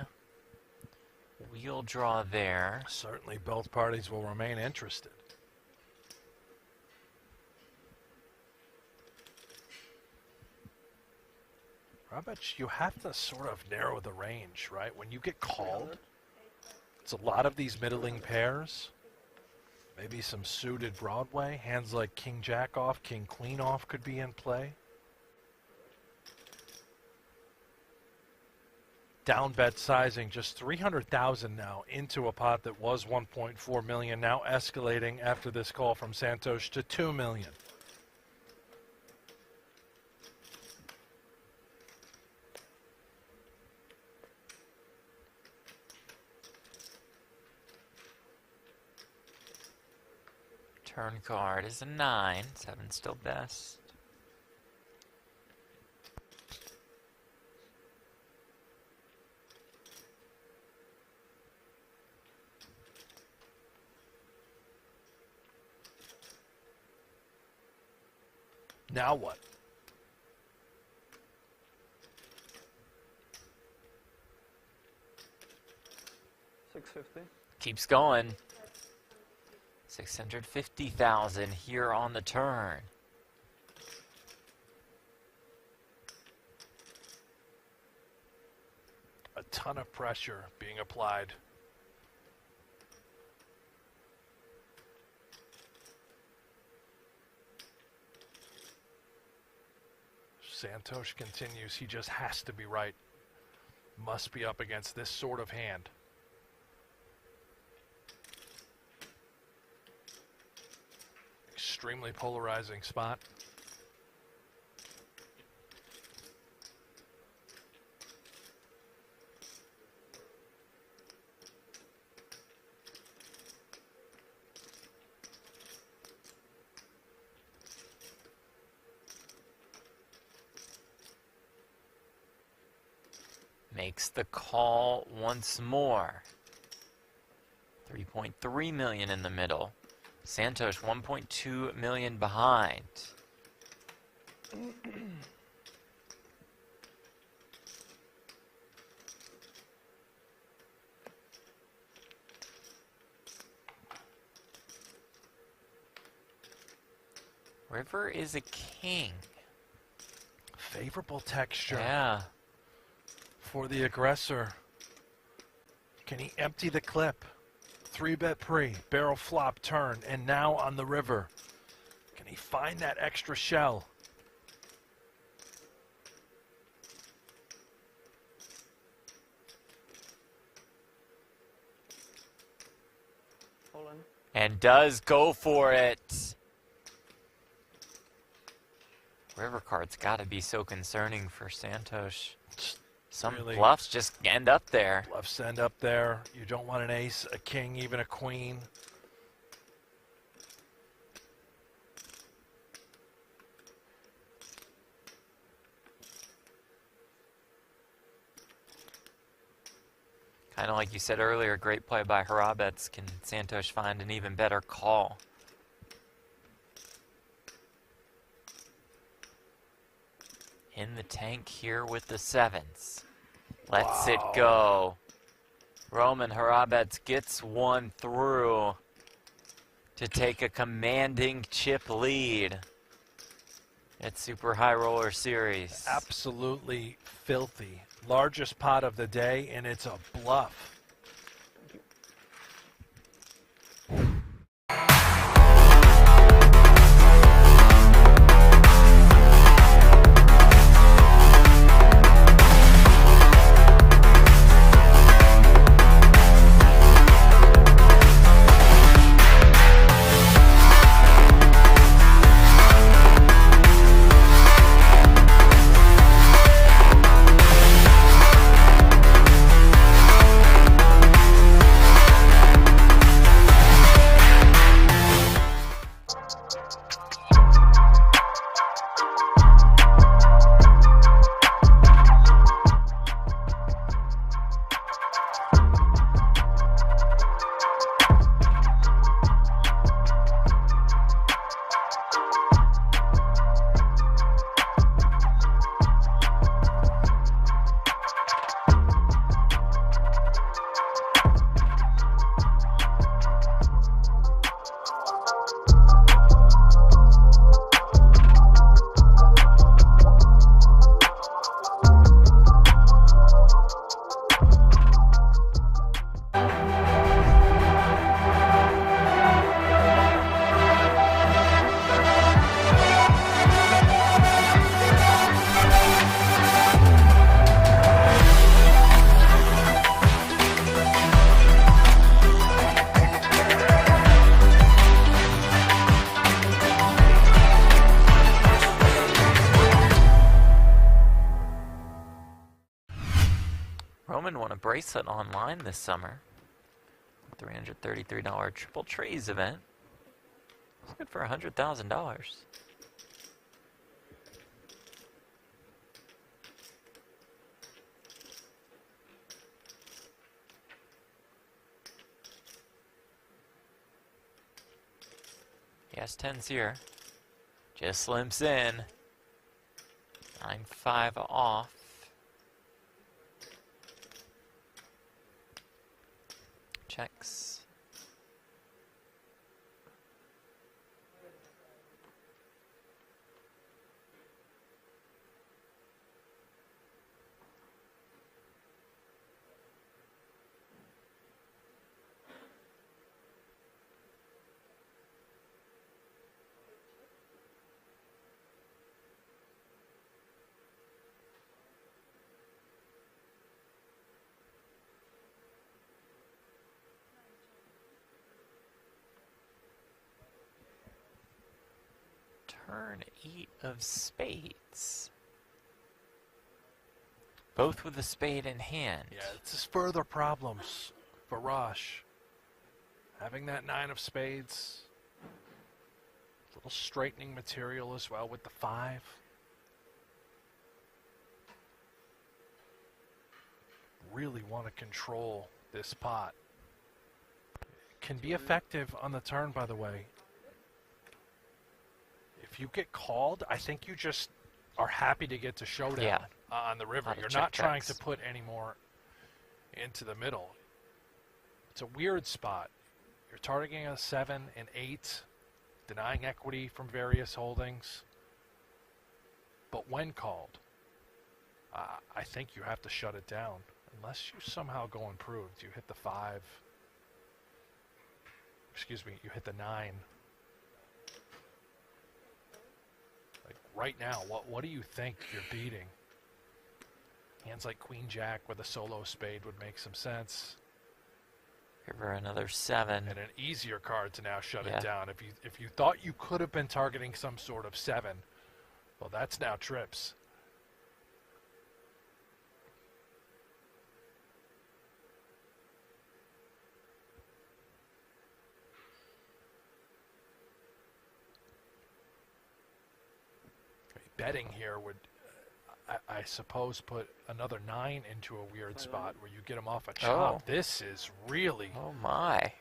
Wheel draw there. Certainly both parties will remain interested. I bet you have to sort of narrow the range, right? When you get called, it's a lot of these middling pairs. Maybe some suited Broadway. Hands like King Jack off, King Queen off could be in play. Down bet sizing just 300,000 now into a pot that was 1.4 million, now escalating after this call from Santosh to 2 million. Turn card is a 9. 7 still best. Now what? $6.50. Keeps going. 650,000 here on the turn. A ton of pressure being applied. Santosh continues. He just has to be right. Must be up against this sort of hand. Extremely polarizing spot. Makes the call once more. 3.3 million in the middle. Santosh 1.2 million behind. River is a king. Favorable texture. Yeah. For the aggressor. Can he empty the clip? 3-bet pre, barrel flop, turn, and now on the river. Can he find that extra shell? Hold on. And does go for it. River card's got to be so concerning for Santosh. Some Really. bluffs just end up there. Bluffs end up there. You don't want an ace, a king, even a queen. Kind of like you said earlier, great play by Harabets. Can Santosh find an even better call? In the tank here with the sevens. Lets it go. Roman Harabets gets one through to take a commanding chip lead at Super High Roller Series. Absolutely filthy. Largest pot of the day, and it's a bluff. Roman won a bracelet online this summer. $333 triple trays event. It's good for $100,000. Yes, 10's here. Just limps in. 9-5 off. Checks. Turn 8 of spades. Both with a spade in hand. Yeah, it's just further problems for Rosh. Having that 9 of spades. A little straightening material as well with the 5. Really want to control this pot. Can be effective on the turn, by the way. If you get called, I think you just are happy to get to showdown on the river. You're not trying to put any more into the middle. It's a weird spot. You're targeting a 7 and 8, denying equity from various holdings. But when called, I think you have to shut it down. Unless you somehow go improved. You hit the 5. Excuse me, you hit the 9. Like right now, what do you think you're beating? Hands like Queen Jack with a solo spade would make some sense. Give her another 7. And an easier card to now shut it down. If you thought you could have been targeting some sort of 7, well, that's now trips. betting here would, I suppose, put another 9 into a weird spot where you get him off a chop. Oh. This is really, Oh my.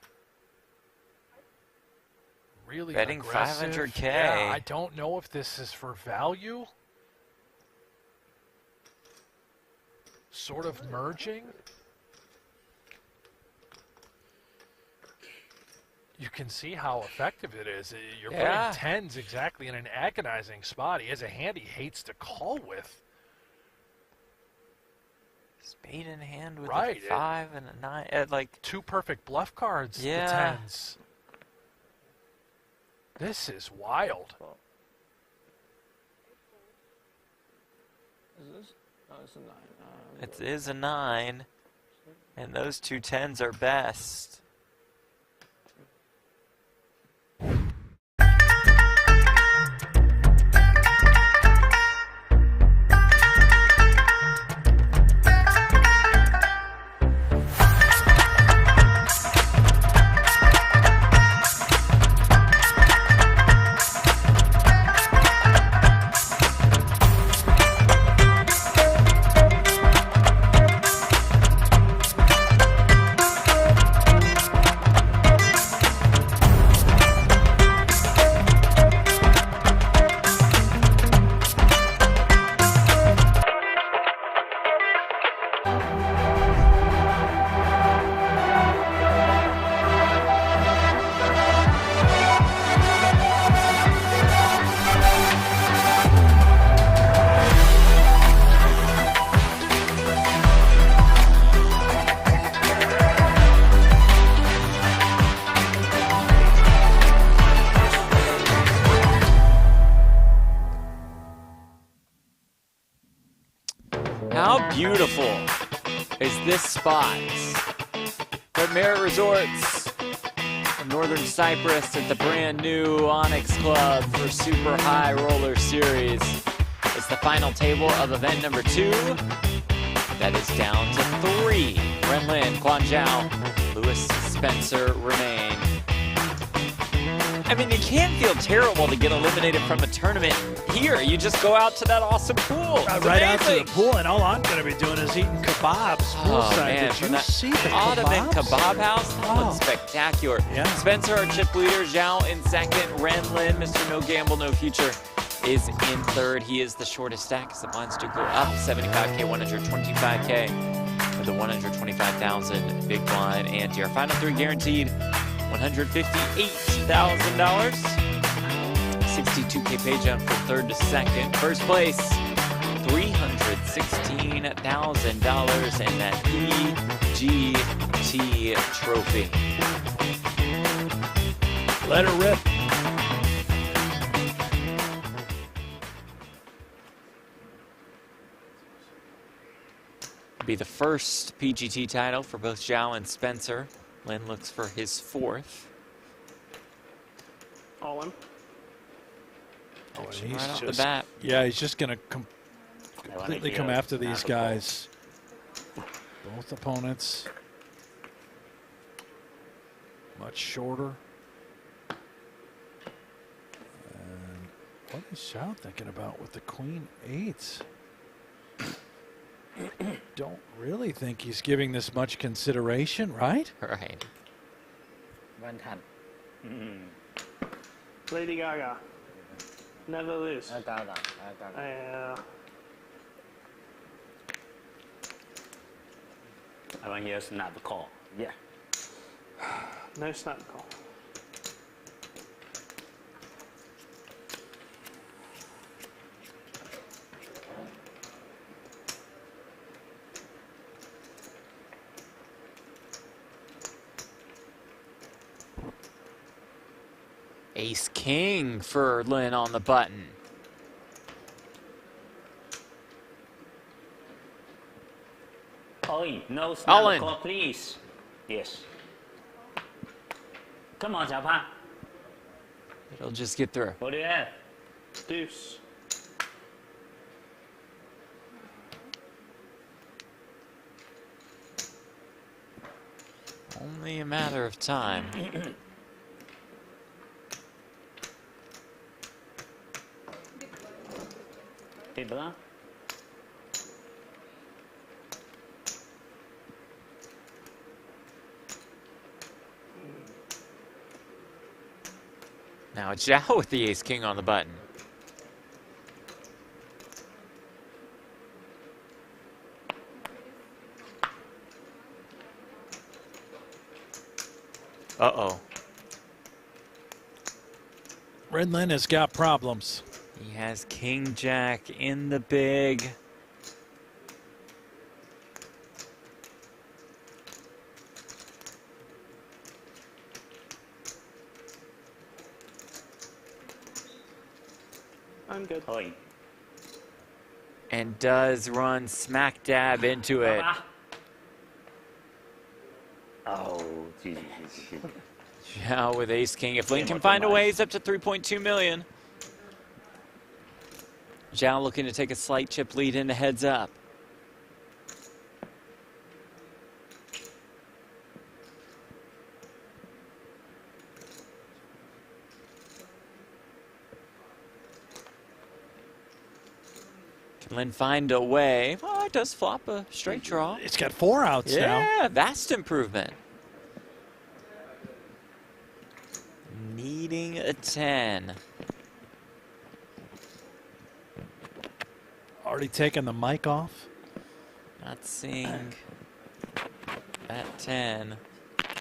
really Betting aggressive. 500K. Yeah, I don't know if this is for value. Sort of merging. You can see how effective it is. You're Yeah. putting 10s exactly in an agonizing spot. He has a hand he hates to call with. Spade in hand with Right, a 5 and a 9. Like 2 perfect bluff cards, Yeah. the 10s. This is wild. Is this? Oh, it's a 9. it is a 9, and those 2 10s are best. How beautiful is this spot? The Marriott Resorts in Northern Cyprus at the brand new Onyx Club for Super High Roller Series. It's the final table of event number 2. That is down to 3. Ren Lin, Guan Zhao, Lewis Spencer remain. I mean, you can't feel terrible to get eliminated from a tournament here. You just go out to that awesome pool. It's Right out to the amazing. pool, and all I'm going to be doing is eating kebabs Oh, poolside. man, Did from you that see the Ottoman kebabs? Kebab House? That Oh. looks spectacular. Yeah. Spencer, our chip leader. Zhao in second. Ren Lin, Mr. No Gamble, No Future, is in third. He is the shortest stack as the blinds do go up. 75K, 125K with a 125,000 big blind ante. Our final 3 guaranteed $158,000. 62K pay jump from third to second. First place, $316,000 in that EGT trophy. Let her rip. Be the first PGT title for both Zhao and Spencer. Lin looks for his 4th. All in. Oh, and Action he's right off the just, bat. yeah, he's just going to completely come after these guys. Both opponents much shorter. And what is Zhao thinking about with the Queen 8s? Don't really think he's giving this much consideration, right? Right. 110 Lady Gaga. Never lose. 高的，高的。 I want you to snap call. Yeah. No snap call. Ace King for Lin on the button. All in. No All snap in. call, please. Yes. Come on, Xiao Pan. It'll just get through. What do you have? Deuce. Only a matter of time. blanc. Now Zhao with the ace-king on the button. Uh-oh. Redlin has got problems. He has king jack in the big. I'm good. And does run smack dab into it. Oh, Zhao with ace king. If Link can find a way, he's up to 3.2 million. Zhao looking to take a slight chip lead into heads up. Can Lin find a way? Oh, it does flop a straight draw. It's got 4 outs now. Yeah, vast improvement. Needing a 10. Already taken the mic off. Not seeing that 10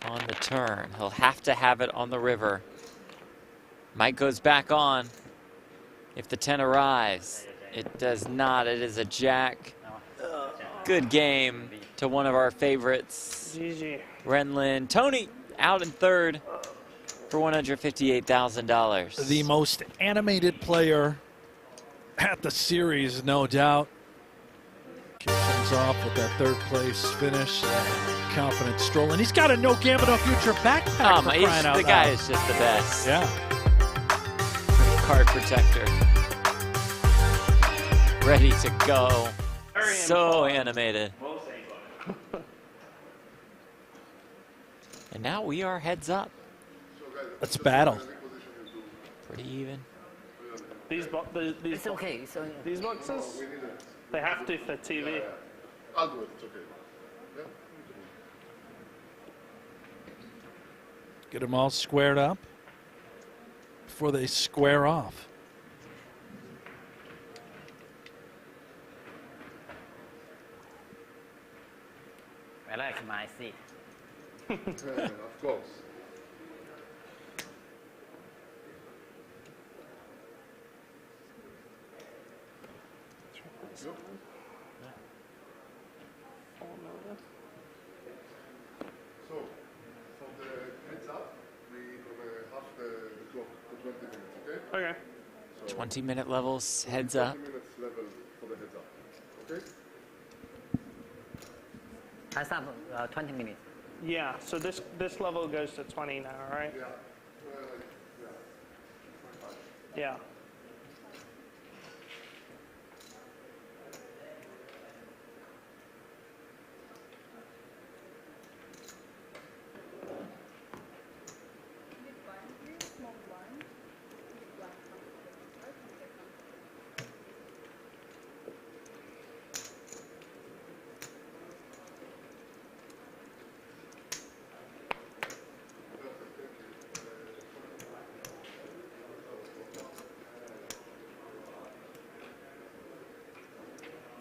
on the turn. He'll have to have it on the river. Mike goes back on. If the 10 arrives, it does not. It is a jack. Good game to one of our favorites. GG. Renlin. Tony out in third for $158,000. The most animated player at the series, no doubt. Kicks things off with that third place finish. Confident stroll. And he's got a no gambit no future backpack. For crying out the loud. guy is just the best. Yeah. Card protector. Ready to go. So animated. And now we are heads up. Let's battle. Pretty even. These It's okay. It's okay. These boxes, they have to for TV. I'll do it. It's okay. Yeah. Get them all squared up before they square off. I like my seat. Of course. So, for the heads up, we have the clock for 20 minutes, okay? Okay. So 20-minute levels, heads up. 20 minutes level for the heads up, okay? Heads up 20 minutes. Yeah, so this level goes to 20 now, right? Yeah. Yeah.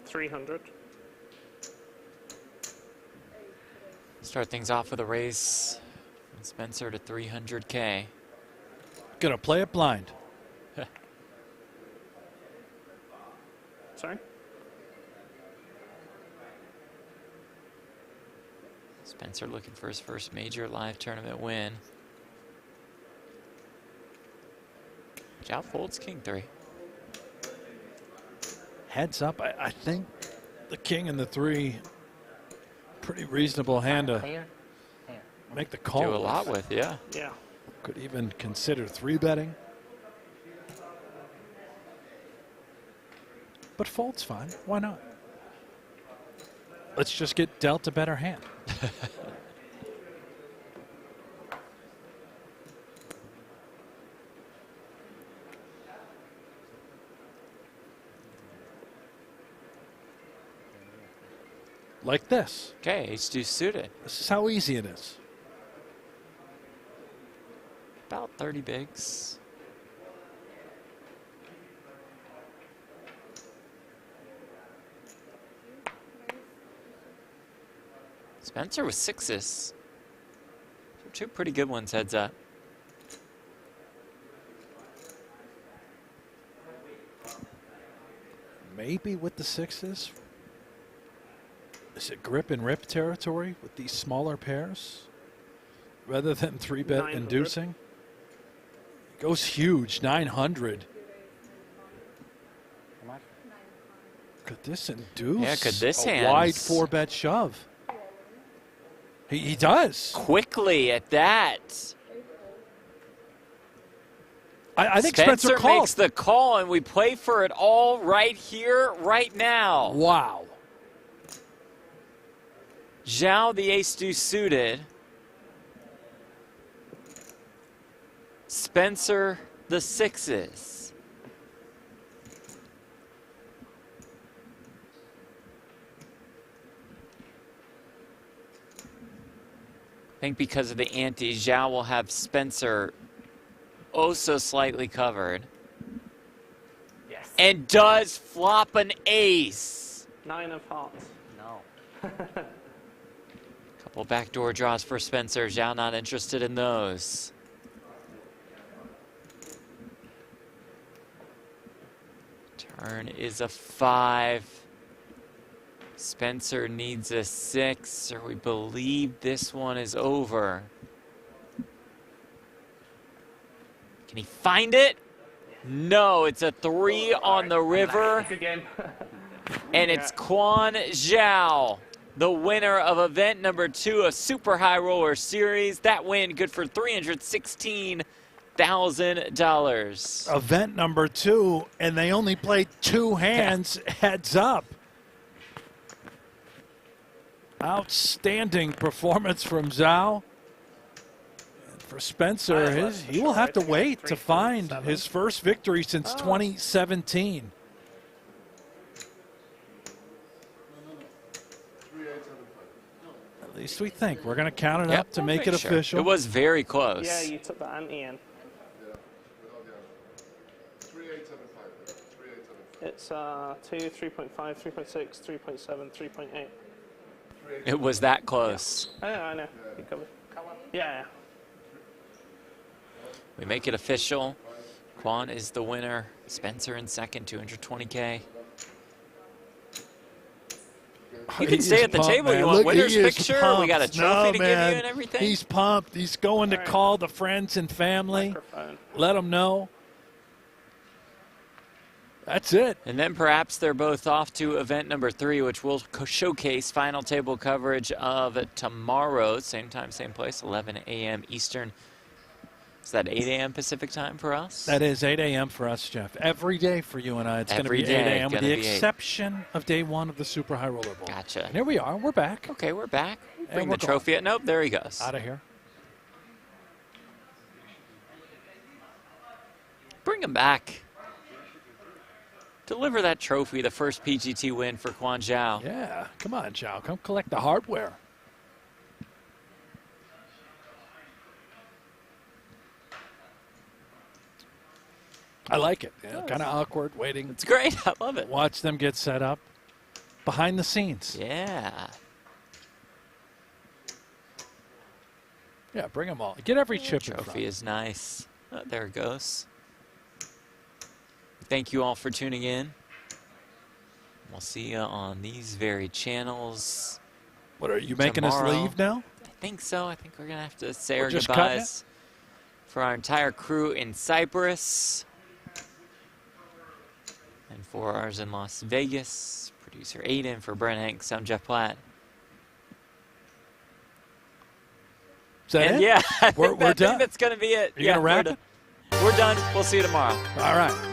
$300. Start things off with a raise from Spencer to 300K. Gonna play it blind. Sorry? Spencer looking for his first major live tournament win. Zhao folds king 3. Heads up. I think the king and the 3, pretty reasonable hand to Here. make the call. Do a lot with, yeah. Yeah. Could even consider 3-betting. But fold's fine. Why not? Let's just get dealt a better hand. like this. Okay, ace-deuce suited. This is how easy it is. About 30 bigs. Spencer with sixes. Two pretty good ones heads up. Maybe with the sixes. Is it grip and rip territory with these smaller pairs? Rather than 3-bet 900. inducing? It goes huge, 900. Could this induce Yeah, could this a hand wide 4-bet shove? He does. Quickly at that. I think Spencer called. makes the call, and we play for it all right here, right now. Wow. Zhao, the ace-deuce suited. Spencer, the sixes. I think because of the ante, Zhao will have Spencer oh so slightly covered. Yes. And does flop an ace. 9 of hearts. No. Couple backdoor draws for Spencer. Zhao not interested in those. Turn is a 5. Spencer needs a 6, or we believe this one is over. Can he find it? No, it's a 3 on the river. Good game. And it's Quan Zhao, the winner of event number 2 of Super High Roller Series. That win good for $316,000. Event number 2, and they only played 2 hands heads up. Outstanding performance from Zhao. And for Spencer, he will have to wait to find his first victory since 2017. At least we think. We're going to count it up to make it official. It was very close. Yeah, you took the ante in. It's 2, 3.5, 3.6, 3.7, 3.8. It was that close. I know. You covered. Yeah. We make it official. Quan is the winner. Spencer in second, 220K. You can stay at the table. Man. You want Look, winner's he is picture? pumped. We got a trophy to give you and everything. He's pumped. He's going to call the friends and family. Let them know. That's it. And then perhaps they're both off to event number 3, which will showcase final table coverage of tomorrow. Same time, same place, 11 a.m. Eastern. Is that 8 a.m. Pacific time for us? That is 8 a.m. for us, Jeff. Every day for you and I, it's going to be 8 a.m. with the exception of day 1 of the Super High Roller Bowl. Gotcha. And here we are. We're back. Okay, we're back. Bring we're the trophy. going. Nope, there he goes. Out of here. Bring him back. Deliver that trophy, the first PGT win for Quan Zhao. Yeah, come on, Zhao. Come collect the hardware. I like it. Yeah, kind of awkward, waiting. It's great. I love it. Watch them get set up behind the scenes. Yeah. Yeah, bring them all. Get every chip in front. Trophy is nice. Oh, there it goes. Thank you all for tuning in. We'll see you on these very channels. What, are you making tomorrow. us leave now? I think so. I think we're going to have to say We're our just goodbyes for our entire crew in Cyprus. And for ours in Las Vegas. Producer Aiden, for Brent Hanks, I'm Jeff Platt. Is that and it? yeah, I We're think done. that's going to be it. You gonna wrap it? We're done. We'll see you tomorrow. All right.